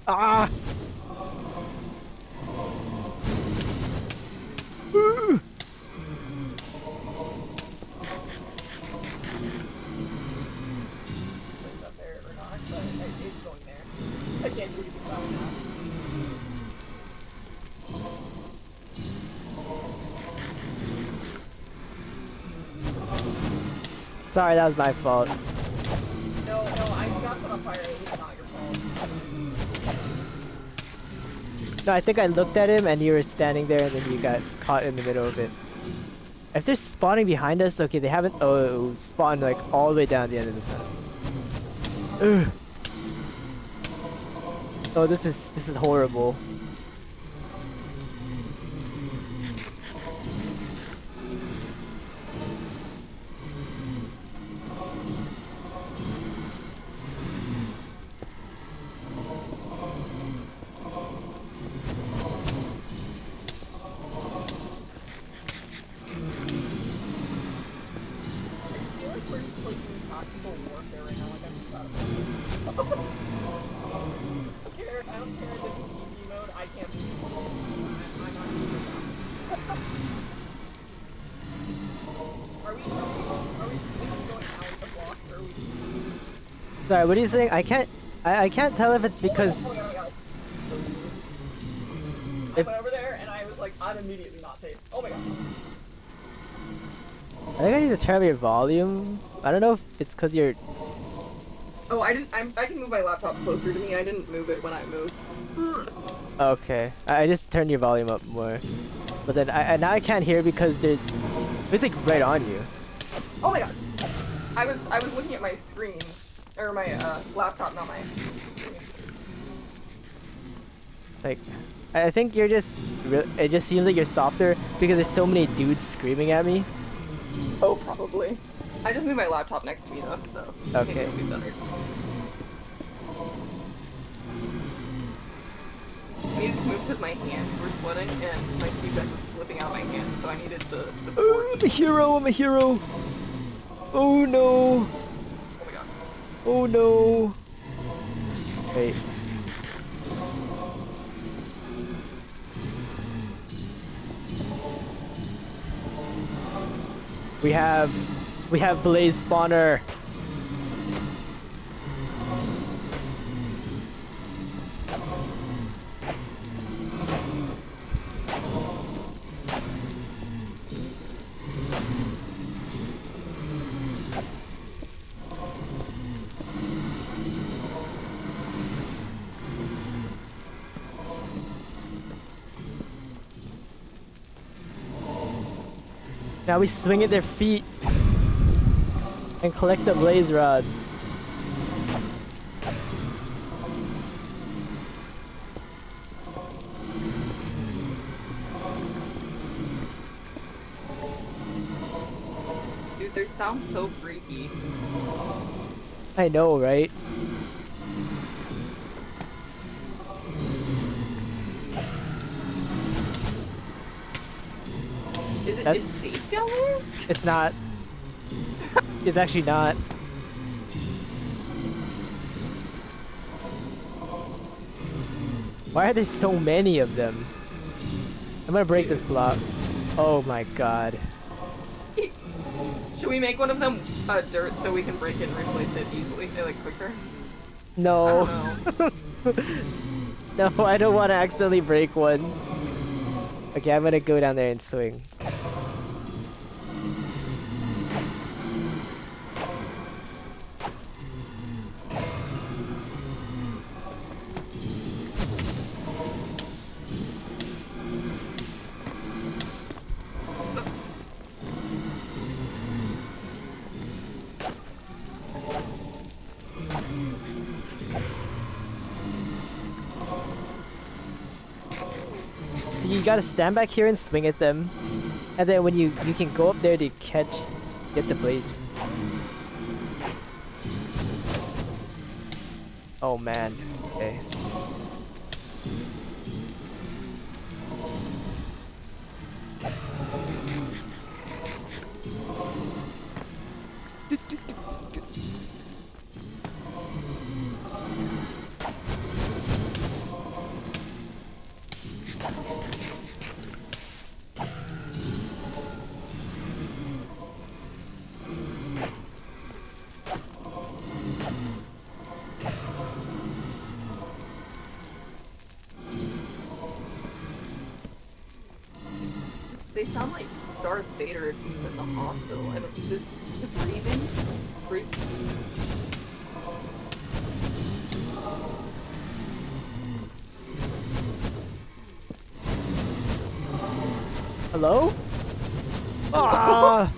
Ah. It's up there or not, but it's going there. I can't do anything about that. Sorry, that was my fault. No, I got set on fire. It was not your fault. No, I think I looked at him and you were standing there and then you got caught in the middle of it. If they're spawning behind us, okay, they haven't... Oh, spawned like all the way down at the end of the tunnel. Ugh. Oh, this is horrible. not people warfare right now. Like I'm just out of I don't care. This is easy mode. I can't. I'm not doing this. Are we going out the block or are we? Sorry, what are you saying? I can't tell if it's because Oh my god. I went over there and I was like, I'm immediately not safe. Oh my god. I think I need to turn up your volume. I don't know if it's because you're. Oh, I didn't. I can move my laptop closer to me. I didn't move it when I moved. Okay, I just turned your volume up more, but then now I can't hear because it's like right on you. Oh my god. I was looking at my screen or my laptop, not my screen. Like, I think you're just. It just seems like you're softer because there's so many dudes screaming at me. Oh, probably. I just moved my laptop next to me though, so okay. maybe it'll be better. I needed to move because my hands were sweating and my feedback was slipping out of my hand, so I needed the support. Oh, I'm a hero! I'm a hero! Oh no! Oh my god. Oh no! Wait. We have Blaze Spawner. Now we swing at their feet and collect the blaze rods. Dude, they sound so freaky. I know, right? Is it safe down there? It's not. It's actually not. Why are there so many of them? I'm gonna break this block. Oh my god. Should we make one of them dirt so we can break it and replace it easily, like quicker? No. I don't know. No, I don't want to accidentally break one. Okay, I'm gonna go down there and swing. So you gotta stand back here and swing at them, and then when you can go up there to get the blaze. Oh man. Okay. They sound like Darth Vader if he was in the hospital. I don't this breathing. Hello? Ah!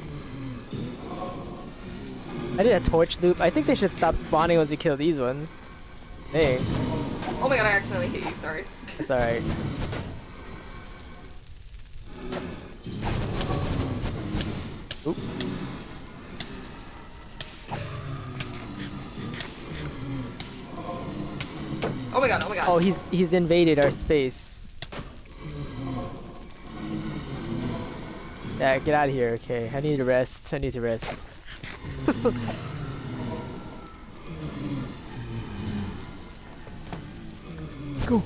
I did a torch loop. I think they should stop spawning once you kill these ones. Dang. Oh my god, I accidentally hit you, sorry. That's alright. Oop. Oh my god, oh my god. Oh, he's invaded our space. Yeah, get out of here. Okay, I need to rest. I need to rest. go.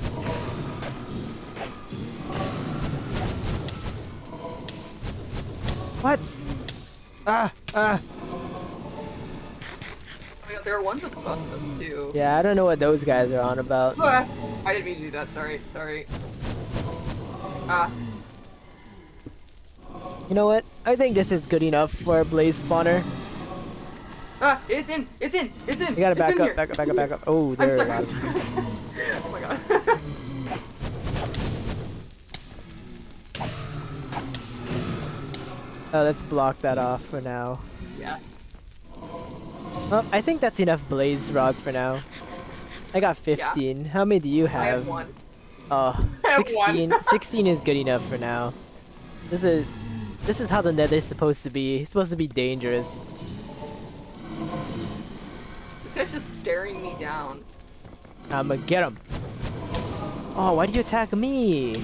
What? Ah, ah. Oh my god, there are ones above us too. Yeah, I don't know what those guys are on about. Ah, I didn't mean to do that. Sorry, sorry. Ah, You know what? I think this is good enough for a blaze spawner. ah! It's in! It's in! It's in! You gotta It's back in up, here! back up, back up, back up. Oh, I'm there are a stuck. lot of them. Oh my god. Oh, let's block that off for now. Yeah. Well, I think that's enough blaze rods for now. I got 15. How many do you I have have? one. Oh, I have one. 16. 16 is good enough for now. This is how the Nether is supposed to be. It's supposed to be dangerous. This guy's just staring me down. I'ma get him. Oh, why did you attack me?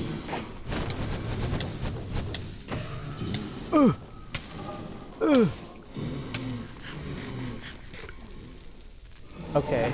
Ugh. Ugh. Okay.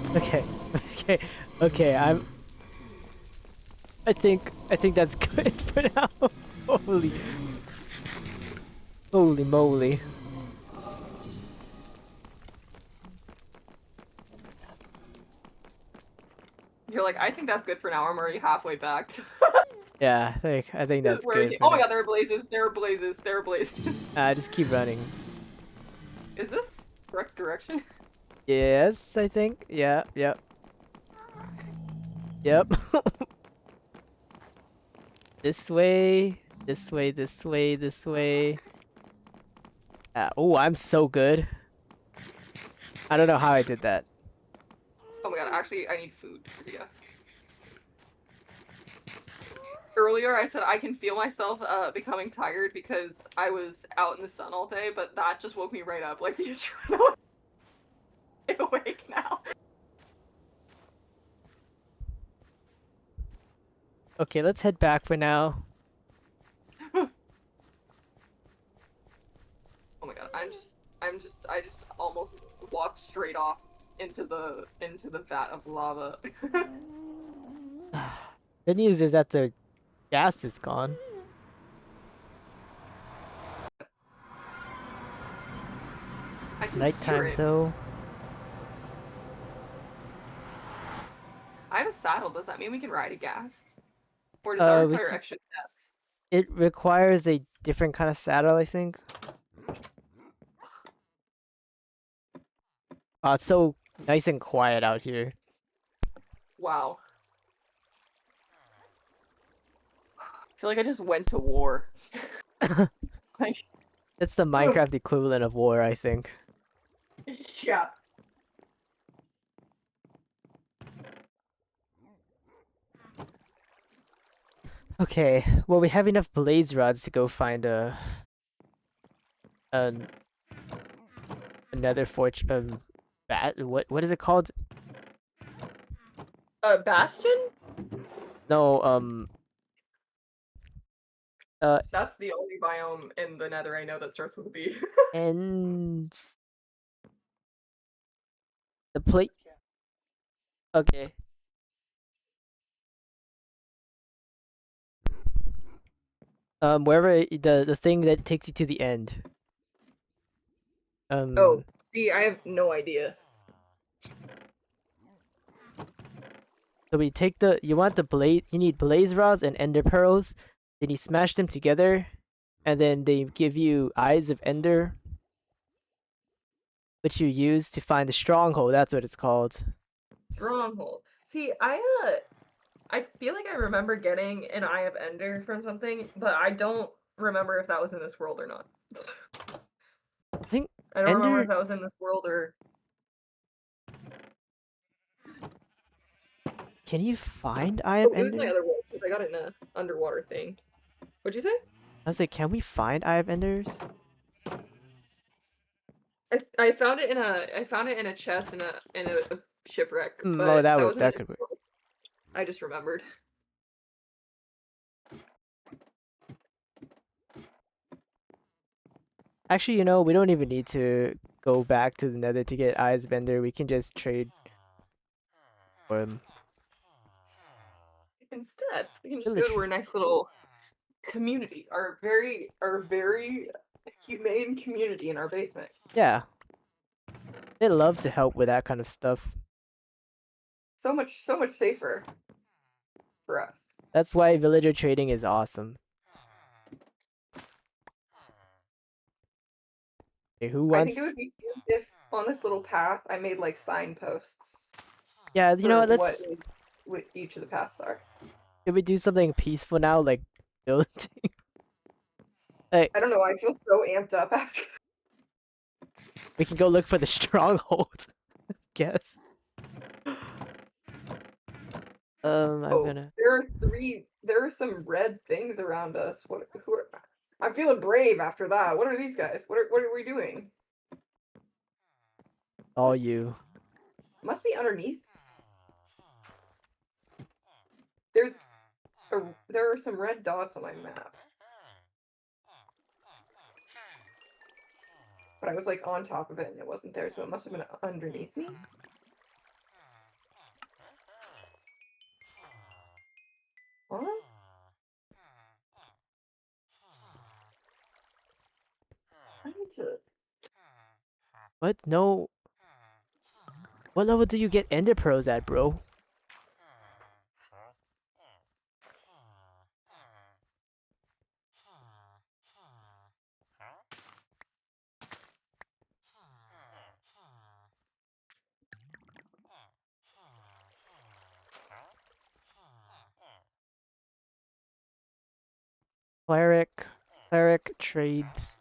Okay. Okay. Okay. I think that's good for now. Holy. Holy moly. You're like, I think that's good for now. I'm already halfway back. Yeah, I think that's Where are good you? for Oh my now. god, there are blazes. There are blazes. There are blazes. Just keep running. Is this correct direction? Yes, I think. Yeah, yep. Yep. This way. This way, this way, this way. Oh, I'm so good. I don't know how I did that. Oh my god, actually, I need food. Yeah. Earlier, I said I can feel myself becoming tired because I was out in the sun all day, but that just woke me right up. Like, you're trying to stay awake now. Okay, let's head back for now. Oh my god, I just almost walked straight off into the vat of lava. The news is that the gas is gone. I It's can hear nighttime it. though. I have a saddle. Does that mean we can ride a ghast? Or does that require extra steps? It requires a different kind of saddle, I think. Oh, it's so nice and quiet out here. Wow. I feel like I just went to war. Like, It's the Minecraft equivalent of war, I think. yeah. Okay, well we have enough blaze rods to go find a another fortune what is it called? Bastion? No, That's the only biome in the Nether I know that starts with a B. and the plate. Okay. Wherever the thing that takes you to the end. Oh, see, I have no idea. So we take you want the blade, you need blaze rods and ender pearls, then you smash them together, and then they give you eyes of ender, which you use to find the stronghold, that's what it's called. Stronghold. See, I feel like I remember getting an Eye of Ender from something, but I don't remember if that was in this world or not. I don't remember Ender, if that was in this world or. can you find Eye of Oh, it was my Ender? other world because I got it in a underwater thing. What'd you say? I was like, can we find Eye of Enders? I found it in a chest in a shipwreck, Oh, but that was in a that could different work. world. I just remembered. Actually, we don't even need to go back to the Nether to get Eyes of Ender. We can just trade for him. Instead, we can just go to Villager. our nice little community, our very humane community in our basement. Yeah, they love to help with that kind of stuff. So much safer for us. That's why villager trading is awesome. Okay, who I think wants it to... would be cute if on this little path I made like signposts Yeah, you know for what? what each of the paths are. Should we do something peaceful now, like building? Like, I don't know. I feel so amped up after. we can go look for the stronghold. Guess. I'm Oh, gonna. there are three. There are some red things around us. What? Who are? I'm feeling brave after that. What are these guys? What are we doing? All What? you. Must be underneath. There's there are some red dots on my map. But I was like on top of it and it wasn't there, so it must have been underneath me. Huh? I need to. What? No. What level do you get Ender Pearls at, bro? Cleric. Cleric trades.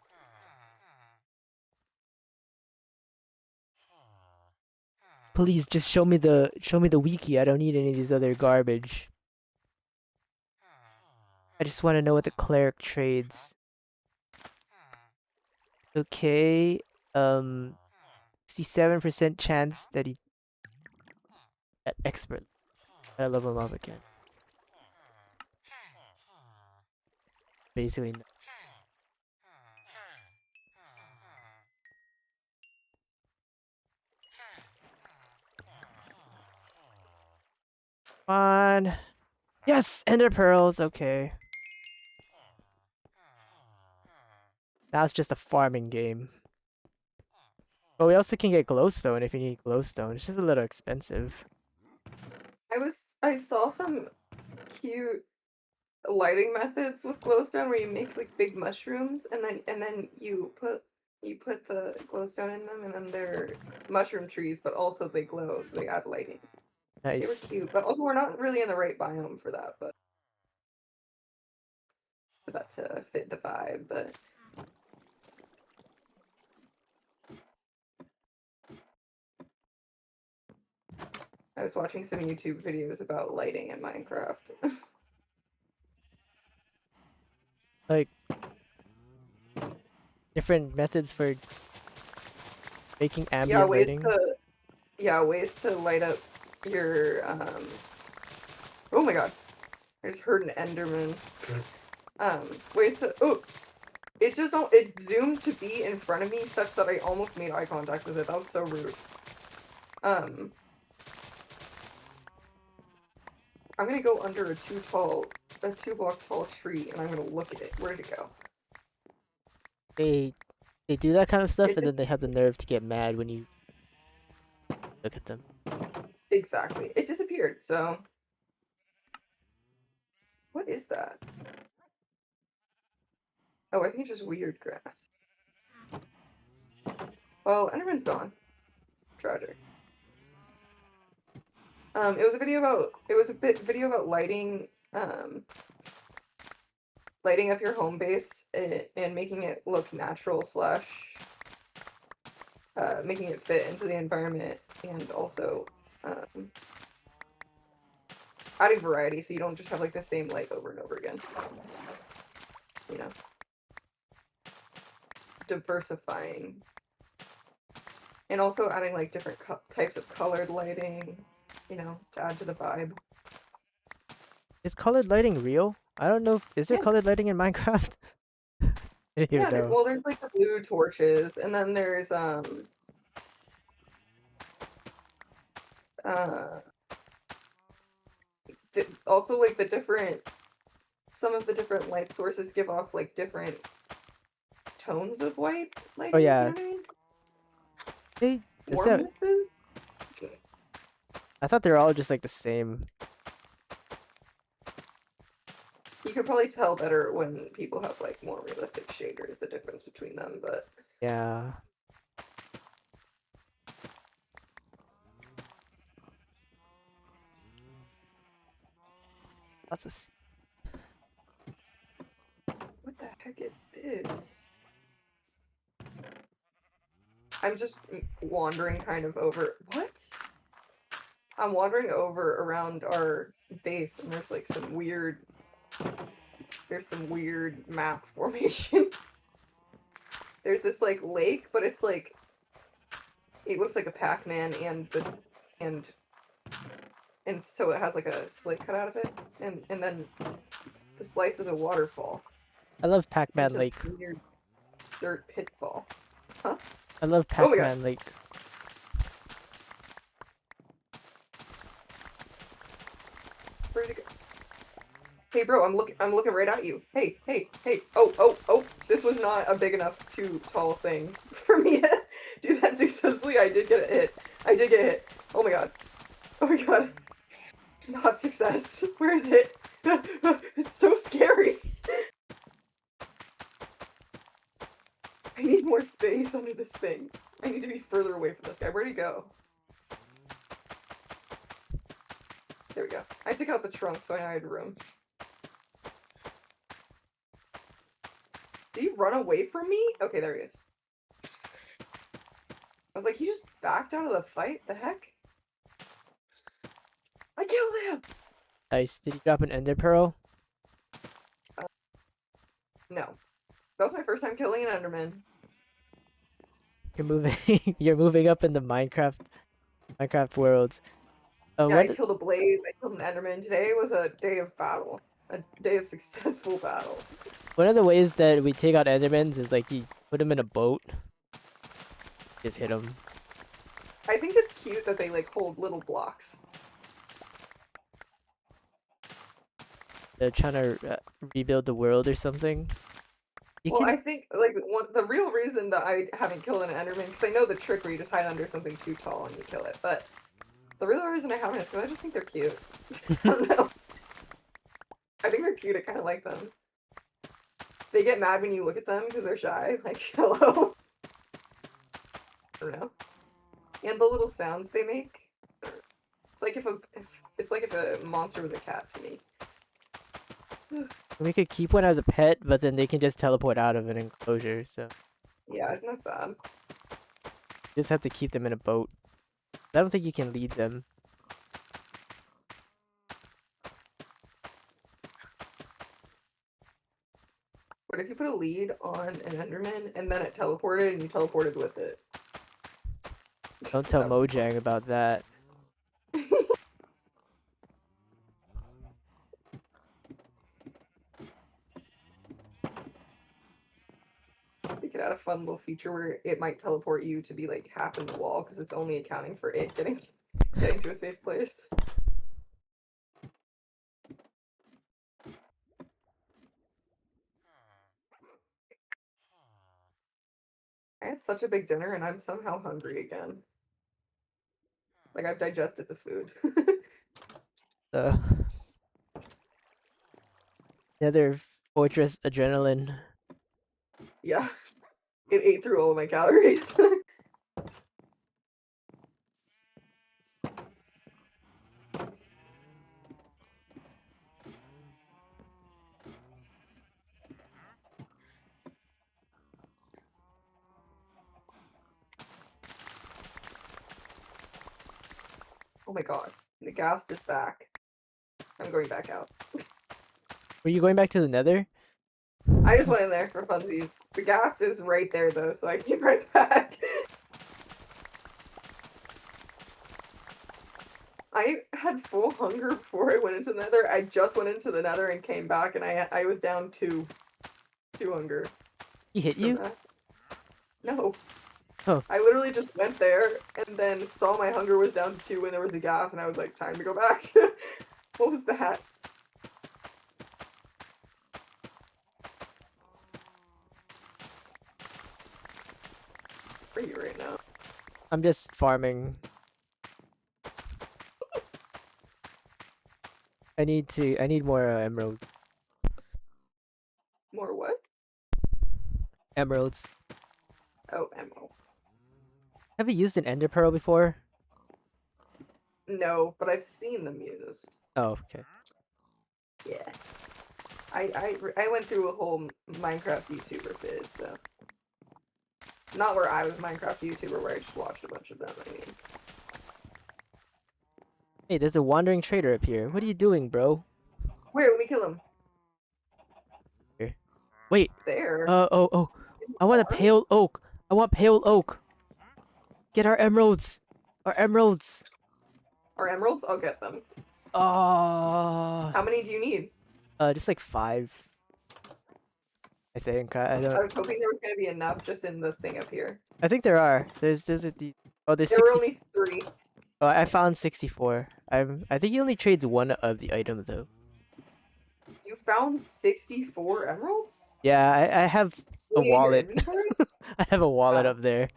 Please just show me the wiki. I don't need any of these other garbage. I just want to know what the cleric trades. Okay. 67% chance that he at expert. I level him up again. Basically, no. Come on. Yes, Ender Pearls. Okay. Now it's just a farming game. But we also can get glowstone if you need glowstone. It's just a little expensive. I saw some cute lighting methods with glowstone where you make like big mushrooms and then you put the glowstone in them and then they're mushroom trees, but also they glow, so they add lighting. They were Nice. cute, but also we're not really in the right biome for that, but for that to fit the vibe, but I was watching some YouTube videos about lighting in Minecraft. Like different methods for making yeah, ambient lighting. ways to light up your oh my god. I just heard an Enderman. Ways to it just don't it zoomed to be in front of me such that I almost made eye contact with it. That was so rude. I'm gonna go under a 2 block tall tree and I'm gonna look at it. Where did it go? They they do that kind of stuff It and just then they have the nerve to get mad when you look at them. exactly. It disappeared, so what is that? Oh, I think it's just weird grass. Well, Enderman's gone. Tragic. It was a video about lighting up your home base and making it look natural slash making it fit into the environment, and also um, adding variety so you don't just have like the same light over and over again. You know, diversifying. And also adding like different types of colored lighting, you know, to add to the vibe. Is colored lighting real? I don't know. Is there Yeah, colored lighting in Minecraft? I didn't even yeah. know. Well, there's like the blue torches, and then there's uh also like the different some of the different light sources give off like different tones of white Oh lighting. You know yeah, what I mean? they. Is that? Warmnesses. I thought they were all just like the same. You could probably tell better when people have like more realistic shaders, the difference between them. But Yeah. Lots of. what the heck is this? I'm just wandering kind of over. What? I'm wandering over around our base, and there's like some weird. There's some weird map formation. There's this like lake, but it's like it looks like a Pac-Man, and and so it has like a slit cut out of it, and then the slice is a waterfall I love Pac-Man into Lake. this weird dirt pitfall. Huh? I love Oh my god! Pac-Man Lake. Where'd it go? Hey, bro, I'm looking right at you. Hey, hey, hey! Oh, oh, oh! This was not a big enough, too tall thing for me to do that successfully. I did get a hit. I did get hit. Oh my god! Oh my god! Not success. Where is it? It's so scary. I need more space under this thing. I need to be further away from this guy. Where'd he go? There we go. I took out the trunk, so I had room. Did he run away from me? Okay, there he is. I was like, he just backed out of the fight? The heck? I killed him! Nice. Did you drop an ender pearl? No. That was my first time killing an Enderman. You're moving. You're moving up in the Minecraft world. Yeah, I What? killed a blaze. I killed an Enderman. Today was a day of battle. A day of successful battle. One of the ways that we take out Endermans is like you put them in a boat. Just hit them. I think it's cute that they like hold little blocks. They're trying to rebuild the world or something. You Well, I can. think like the real reason that I haven't killed an Enderman, because I know the trick where you just hide under something too tall and you kill it, but the real reason I haven't is because I just think they're cute. I don't know. I think they're cute. I kind of like them. They get mad when you look at them because they're shy. Like, hello. I don't know. And the little sounds they make. It's like if a monster was a cat to me. We could keep one as a pet, but then they can just teleport out of an enclosure. So Yeah, isn't that sad? you just have to keep them in a boat. I don't think you can lead them. What if you put a lead on an Enderman and then it teleported and you teleported with it? Don't tell That would be Mojang about that. They could add a fun little feature where it might teleport you to be like half in the wall because it's only accounting for it getting to a safe place. I had such a big dinner and I'm somehow hungry again. Like I've digested the food. So Nether Fortress Adrenaline. Yeah, it ate through all of my calories. Oh my god. The ghast is back. I'm going back out. Were you going back to the Nether? I just went in there for funsies. The ghast is right there though, so I came right back. I had full hunger before I went into the Nether. I just went into the Nether and came back, and I was down two hunger He hit from you? that. No. Oh. I literally just went there and then saw my hunger was down to 2 when there was a gas, and I was like, time to go back. What was that? Where are you right now? I'm just farming. I need more emeralds. More what? Emeralds. Oh, emeralds. Have you used an ender pearl before? No, but I've seen them used. Oh, okay. Yeah. I went through a whole Minecraft YouTuber phase, so. Not where I was Minecraft YouTuber, where I just watched a bunch of them, I mean. Hey, there's a wandering trader up here. What are you doing, bro? Where? Let me kill him. Here. Wait. There. Oh. I want a pale oak. I want pale oak. Get our emeralds. Our emeralds. Are emeralds? I'll get them. Oh. How many do you need? Just like 5. I think. I don't. I was hoping there was gonna be enough just in the thing up here. I think there are. There's oh, there's There were 60. only 3. Oh, I found 64. I think he only trades one of the item though. You found 64 emeralds? Yeah, I have a In your wallet. inventory? I have a wallet Oh. up there.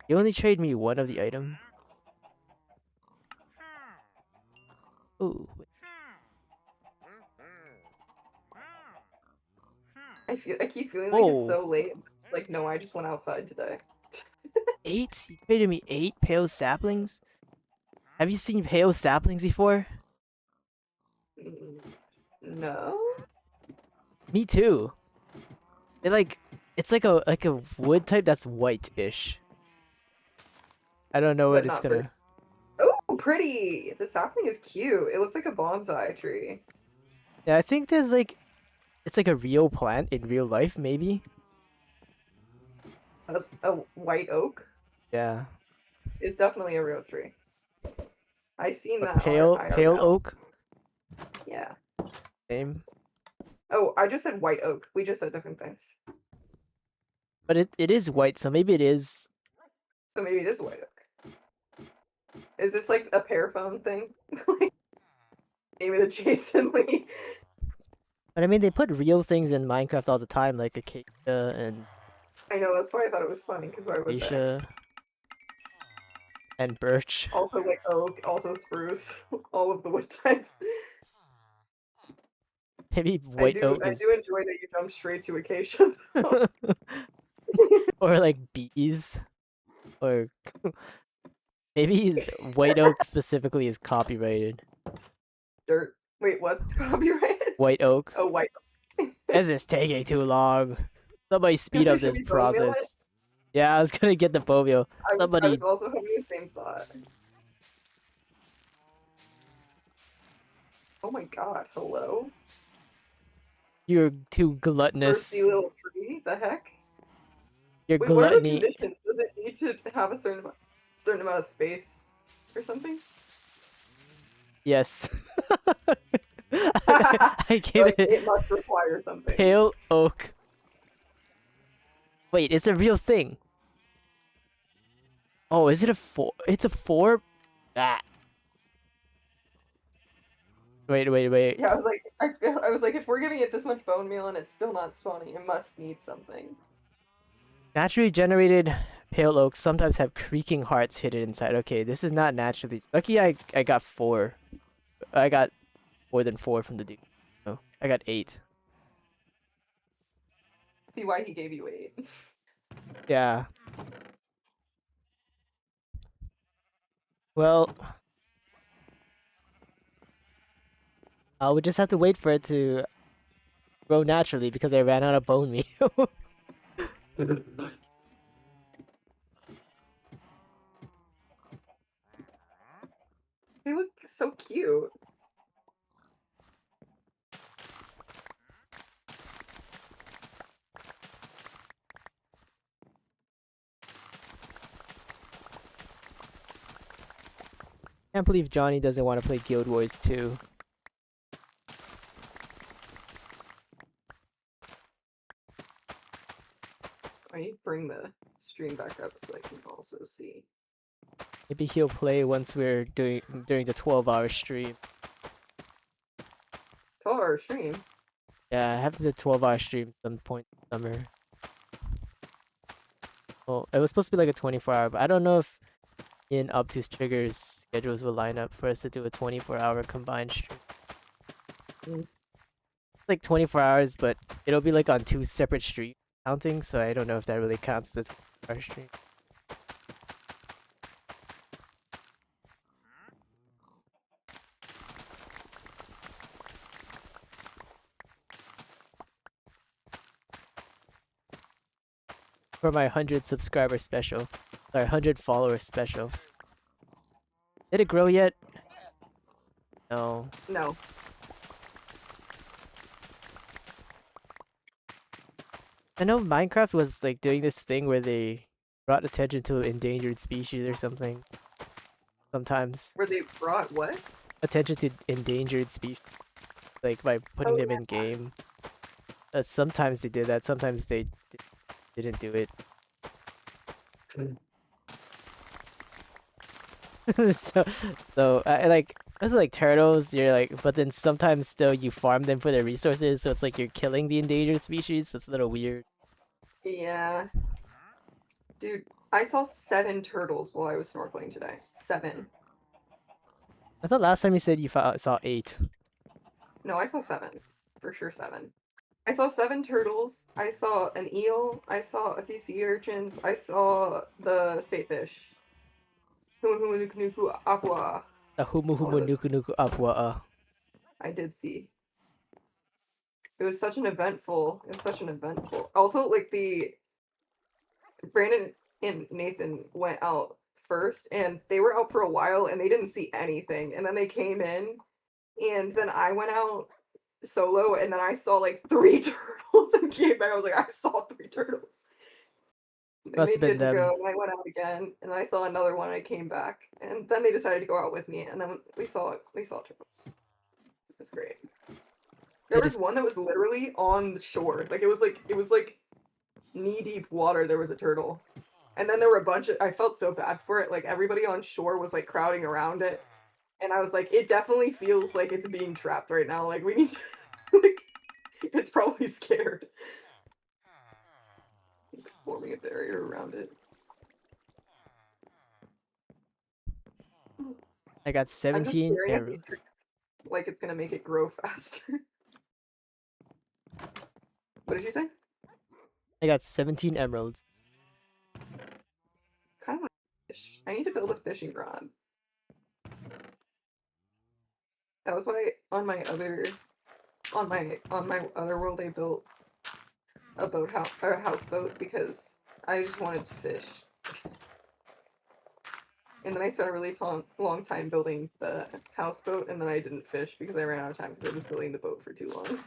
You only trade me one of the item. Ooh. I keep feeling like it's Oh, so late. Like, no, I just went outside today. 8? You traded me 8 pale saplings? Have you seen pale saplings before? Mm, no? Me too. They like it's like a wood type that's white-ish. I don't know what But it's not pretty. gonna. Oh, pretty! The sapling is cute. It looks like a bonsai tree. Yeah, I think there's like it's like a real plant in real life, maybe. A white oak Yeah, is definitely a real tree. I seen a that pale IRL. oak. Yeah. Same, Oh, I just said white oak. We just said different things. but it is white, so maybe it is. So maybe it is white oak. Is this like a pear phone thing? Name it adjacently. But I mean, they put real things in Minecraft all the time, like acacia and I know, that's why I thought it was funny, because why would they? acacia and birch. Also like oak, also spruce, all of the wood types. Maybe white oak I is, do enjoy that you jump straight to acacia. or like bees, or maybe white oak specifically is copyrighted. Dirt. Wait, what's copyrighted? White oak. Oh, white. This is taking too long. Somebody speed Because there up should this be bone meal in it. process. Yeah, I was gonna get the bone meal. I Somebody, was also having the same thought. Oh my god, hello? you're too gluttonous. Thirsty little tree? The heck? Your Wait, what are the gluttony. conditions? Does it need to have a certain amount of space or something? Yes. I gave Like, it it must require something. pale oak. Wait, it's a real thing. Oh, is it a 4? It's a 4? Ah. Wait. Yeah, I was like, if we're giving it this much bone meal and it's still not spawning, it must need something. Naturally generated pale oaks sometimes have creaking hearts hidden inside. Okay, this is not naturally. Lucky I got 4. I got more than 4 from the dude. Oh, I got 8. See why he gave you 8. Yeah. Well, I would just have to wait for it to grow naturally because I ran out of bone meal. so cute. Can't believe Johnny doesn't want to play Guild Wars 2. I need to bring the stream back up so I can also see. Maybe he'll play once we're during the 12-hour stream. 12-hour stream? Yeah, I have the 12-hour stream some point in summer. Well, it was supposed to be like a 24-hour, but I don't know if in Obtuse Trigger's schedules will line up for us to do a 24-hour combined stream. Mm. It's like 24 hours, but it'll be like on 2 separate streams counting, so I don't know if that really counts as a 24-hour stream. For my 100 subscriber special. Sorry, 100 follower special. Did it grow yet? No. No. I know Minecraft was like doing this thing where they brought attention to endangered species or something. Sometimes. Where they brought what? Attention to endangered species. Like by putting them in game. Sometimes they did that, sometimes they didn't do it. so I like it's like turtles, you're like, but then sometimes still you farm them for their resources, so it's like you're killing the endangered species, so it's a little weird. Yeah. Dude, I saw 7 turtles while I was snorkeling today. 7. I thought last time you said you saw 8. No, I saw 7. For sure 7. I saw 7 turtles. I saw an eel. I saw a few sea urchins. I saw the state fish. Humuhumunukunuku aqua. The humu humu nuku nuku aqua. I did see. It was such an eventful. It was such an eventful. Also, like Brandon and Nathan went out first, and they were out for a while, and they didn't see anything. And then they came in, and then I went out solo, and then I saw like 3 turtles and came back. I was like, I saw 3 turtles. And Must they have been didn't them. go, and I went out again, and I saw another one, and I came back, and then they decided to go out with me, and then we saw turtles. It was great. There was one that was literally on the shore. Like it was like knee-deep water. There was a turtle. And then there were a bunch of, I felt so bad for it. Like everybody on shore was like crowding around it. And I was like, it definitely feels like it's being trapped right now. Like we need to, like, it's probably scared. Like, forming a barrier around it. I got I'm just 17 staring at these arrows. trees like it's gonna make it grow faster. What did you say? I got 17 emeralds. Kind of like fish. I need to build a fishing rod. That was why on my other world I built a houseboat because I just wanted to fish. And then I spent a really long time building the houseboat, and then I didn't fish because I ran out of time because I was building the boat for too long.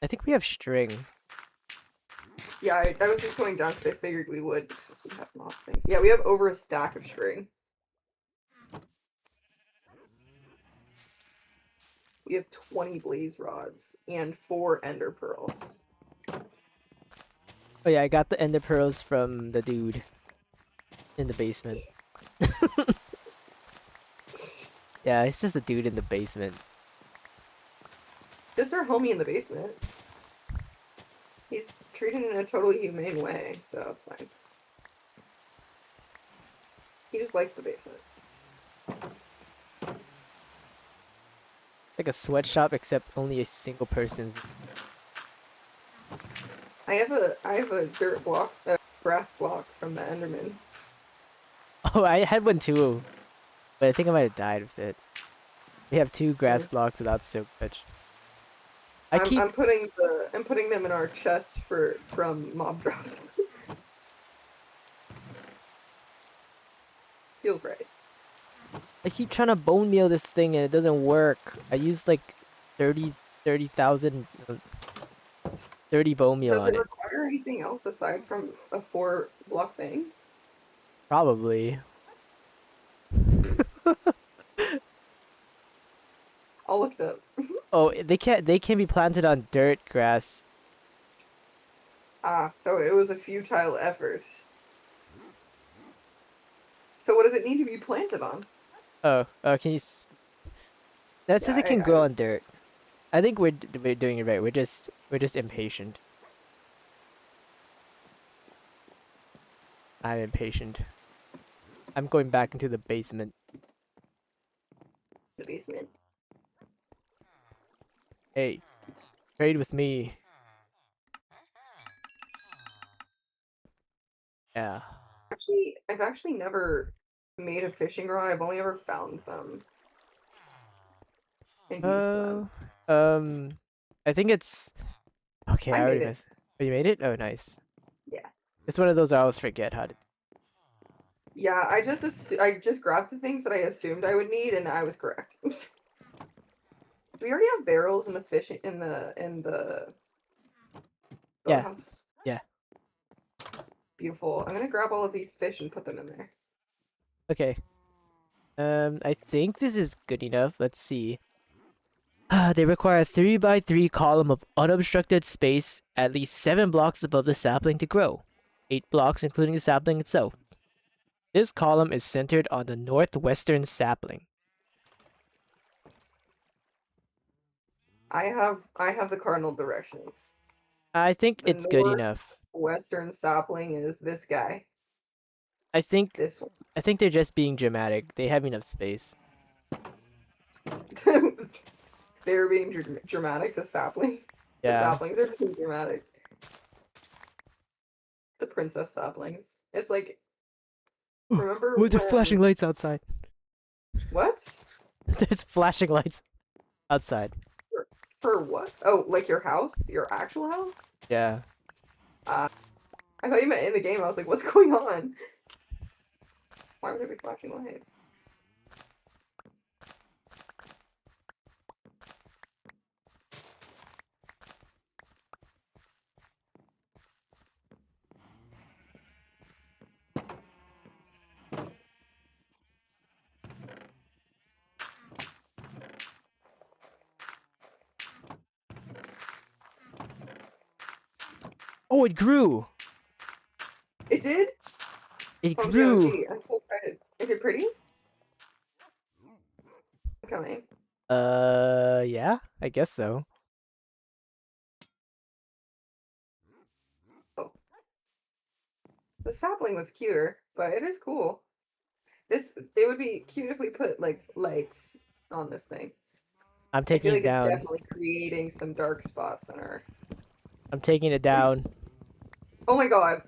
I think we have string. Yeah, I was just going down because I figured we would because we have mob things. Yeah, we have over a stack of string. We have 20 blaze rods and 4 ender pearls. Oh yeah, I got the ender pearls from the dude in the basement. Yeah, it's just a dude in the basement. Just our homie in the basement. He's treated in a totally humane way, so it's fine. He just likes the basement. Like a sweatshop, except only a single person's. I have a dirt block, a grass block from the Enderman. Oh, I had one too, but I think I might have died with it. We have 2 grass blocks without silk touch. I'm putting them in our chest from mob drops. Feels right. I keep trying to bone meal this thing and it doesn't work. I used like 30, 30,000, 30 bone meal Does it on it. require anything else aside from a 4 block thing? Probably. I'll look it up. Oh, they can be planted on dirt grass. Ah, so it was a futile effort. So what does it need to be planted on? Oh, can you that Yeah, says it can I grow was on dirt. I think we're doing it right. We're just impatient. I'm impatient. I'm going back into the basement. in the basement. Hey, trade with me. Yeah. Actually, I've actually never made a fishing rod. I've only ever found them and used them. Uh, um, I think it's okay. I I made already it. missed. Oh, you made it? Oh, nice. Yeah. It's one of those I always forget how to. Yeah, I just grabbed the things that I assumed I would need, and I was correct. Do we already have barrels in the fish in the Yeah, boathouse? yeah. Beautiful. I'm gonna grab all of these fish and put them in there. Okay. I think this is good enough. Let's see. They require a 3 by 3 column of unobstructed space at least 7 blocks above the sapling to grow. 8 blocks including the sapling itself. This column is centered on the northwestern sapling. I have the cardinal directions. I think The it's good enough. northwestern sapling is this guy. I think This I think they're just being dramatic. They have enough space. one. They were being dramatic, the sapling. The Yeah. saplings are being dramatic. The princess saplings. It's like, remember With the flashing when. lights outside. What? There's flashing lights outside. For what? Oh, like your house? Your actual house? Yeah. Uh, I thought you meant in the game. I was like, what's going on? Why would there be flashing lights? Oh, it grew. It did? It OMG, grew. OMG. I'm so excited. Is it pretty? Coming. Yeah, I guess so. Oh, the sapling was cuter, but it is cool. It would be cute if we put like lights on this thing. I'm I feel taking it like it's down. definitely creating some dark spots on our. I'm taking it down. Oh my god.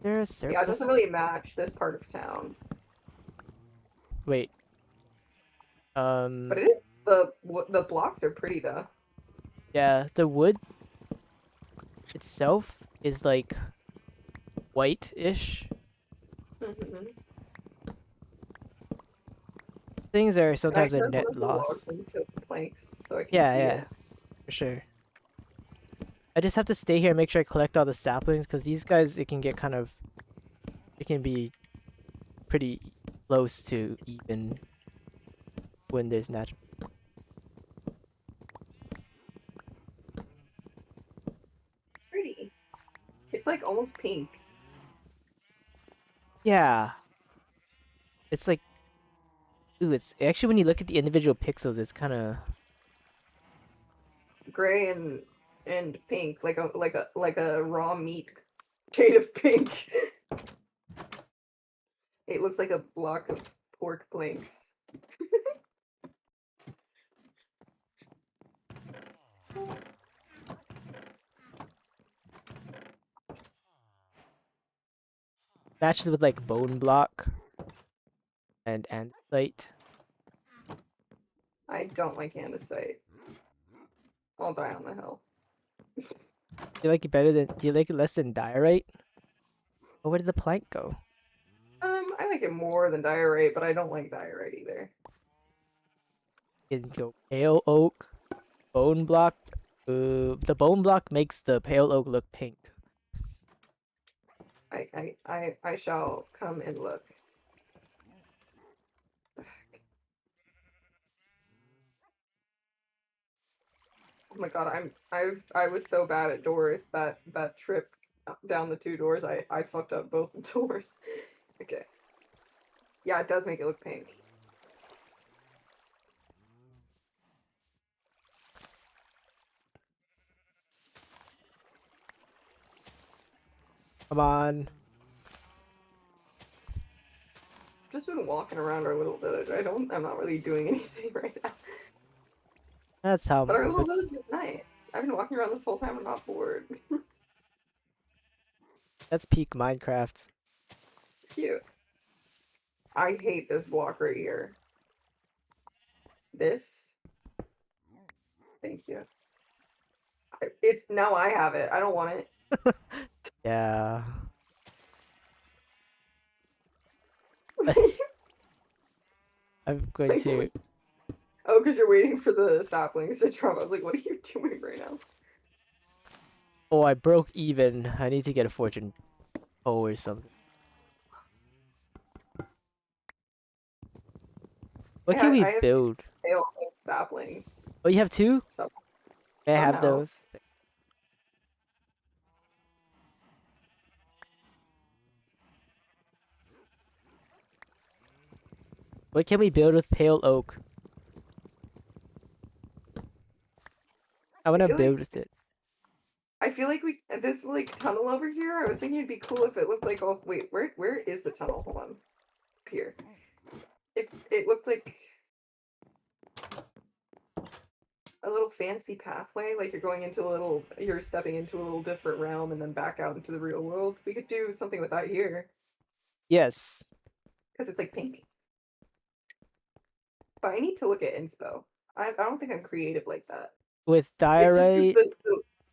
There a Yeah, it doesn't surplus? really match this part of town, Wait. but it is the blocks are pretty though. Yeah, the wood itself is like white-ish. Hmm. Things are Can I sometimes a turn one net of the logs loss. into planks so I can Yeah, see yeah, it? for sure. I just have to stay here and make sure I collect all the saplings because these guys, it can be pretty close to even when there's natural. Pretty. It's like almost pink. Yeah, it's like, ooh, it's actually when you look at the individual pixels, it's kind of, Gray and pink, like a raw meat shade of pink. It looks like a block of pork planks. matches with like bone block and andesite. I don't like andesite. I'll die on the hill. Do you like it better than? Do you like it less than diorite? Oh, where did the plank go? I like it more than diorite, but I don't like diorite either. Can go pale oak, bone block. The bone block makes the pale oak look pink. I shall come and look. Oh my god, I was so bad at doors that trip down the two doors. I fucked up both the doors. Okay. Yeah, it does make it look pink. Come on. Just been walking around our little village. I'm not really doing anything right now. That's how. But our little That's village is nice. I've been walking around this whole time. I'm not bored. that's peak Minecraft. It's cute. I hate this block right here. This. Thank you. It's now I have it. I don't want it. Yeah. I'm going Like, to. oh, because you're waiting for the saplings to drop. I was like, what are you doing right now? Oh, I broke even. I need to get a fortune hoe or something. What can we I have two build? pale pink saplings. Oh, you have two? So, May I have somehow. those? What can we build with pale oak? I want I to feel build like with it. I feel like we this like tunnel over here. I was thinking it'd be cool if it looked like oh wait where is the tunnel? Hold on, up here. If it looked like a little fantasy pathway, like you're stepping into a little different realm and then back out into the real world. We could do something with that here Yes. because it's like pink. But I need to look at inspo. I don't think I'm creative like that. With It's just because diorite.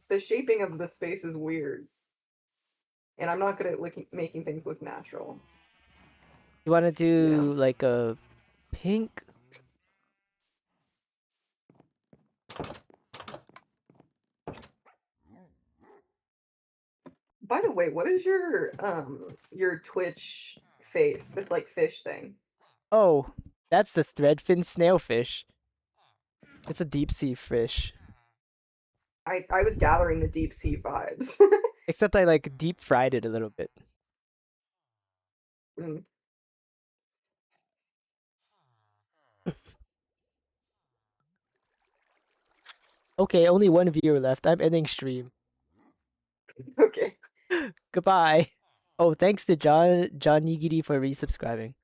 the shaping of the space is weird, and I'm not good at making things look natural. You want to You know. do like a pink? By the way, what is your Twitch face? This like fish thing. Oh, that's the threadfin snailfish. It's a deep sea fish. I was gathering the deep sea vibes. Except I like deep fried it a little bit. Mm, Okay, only one viewer left. I'm ending stream. okay. Goodbye. Oh, thanks to John Nigiri for resubscribing.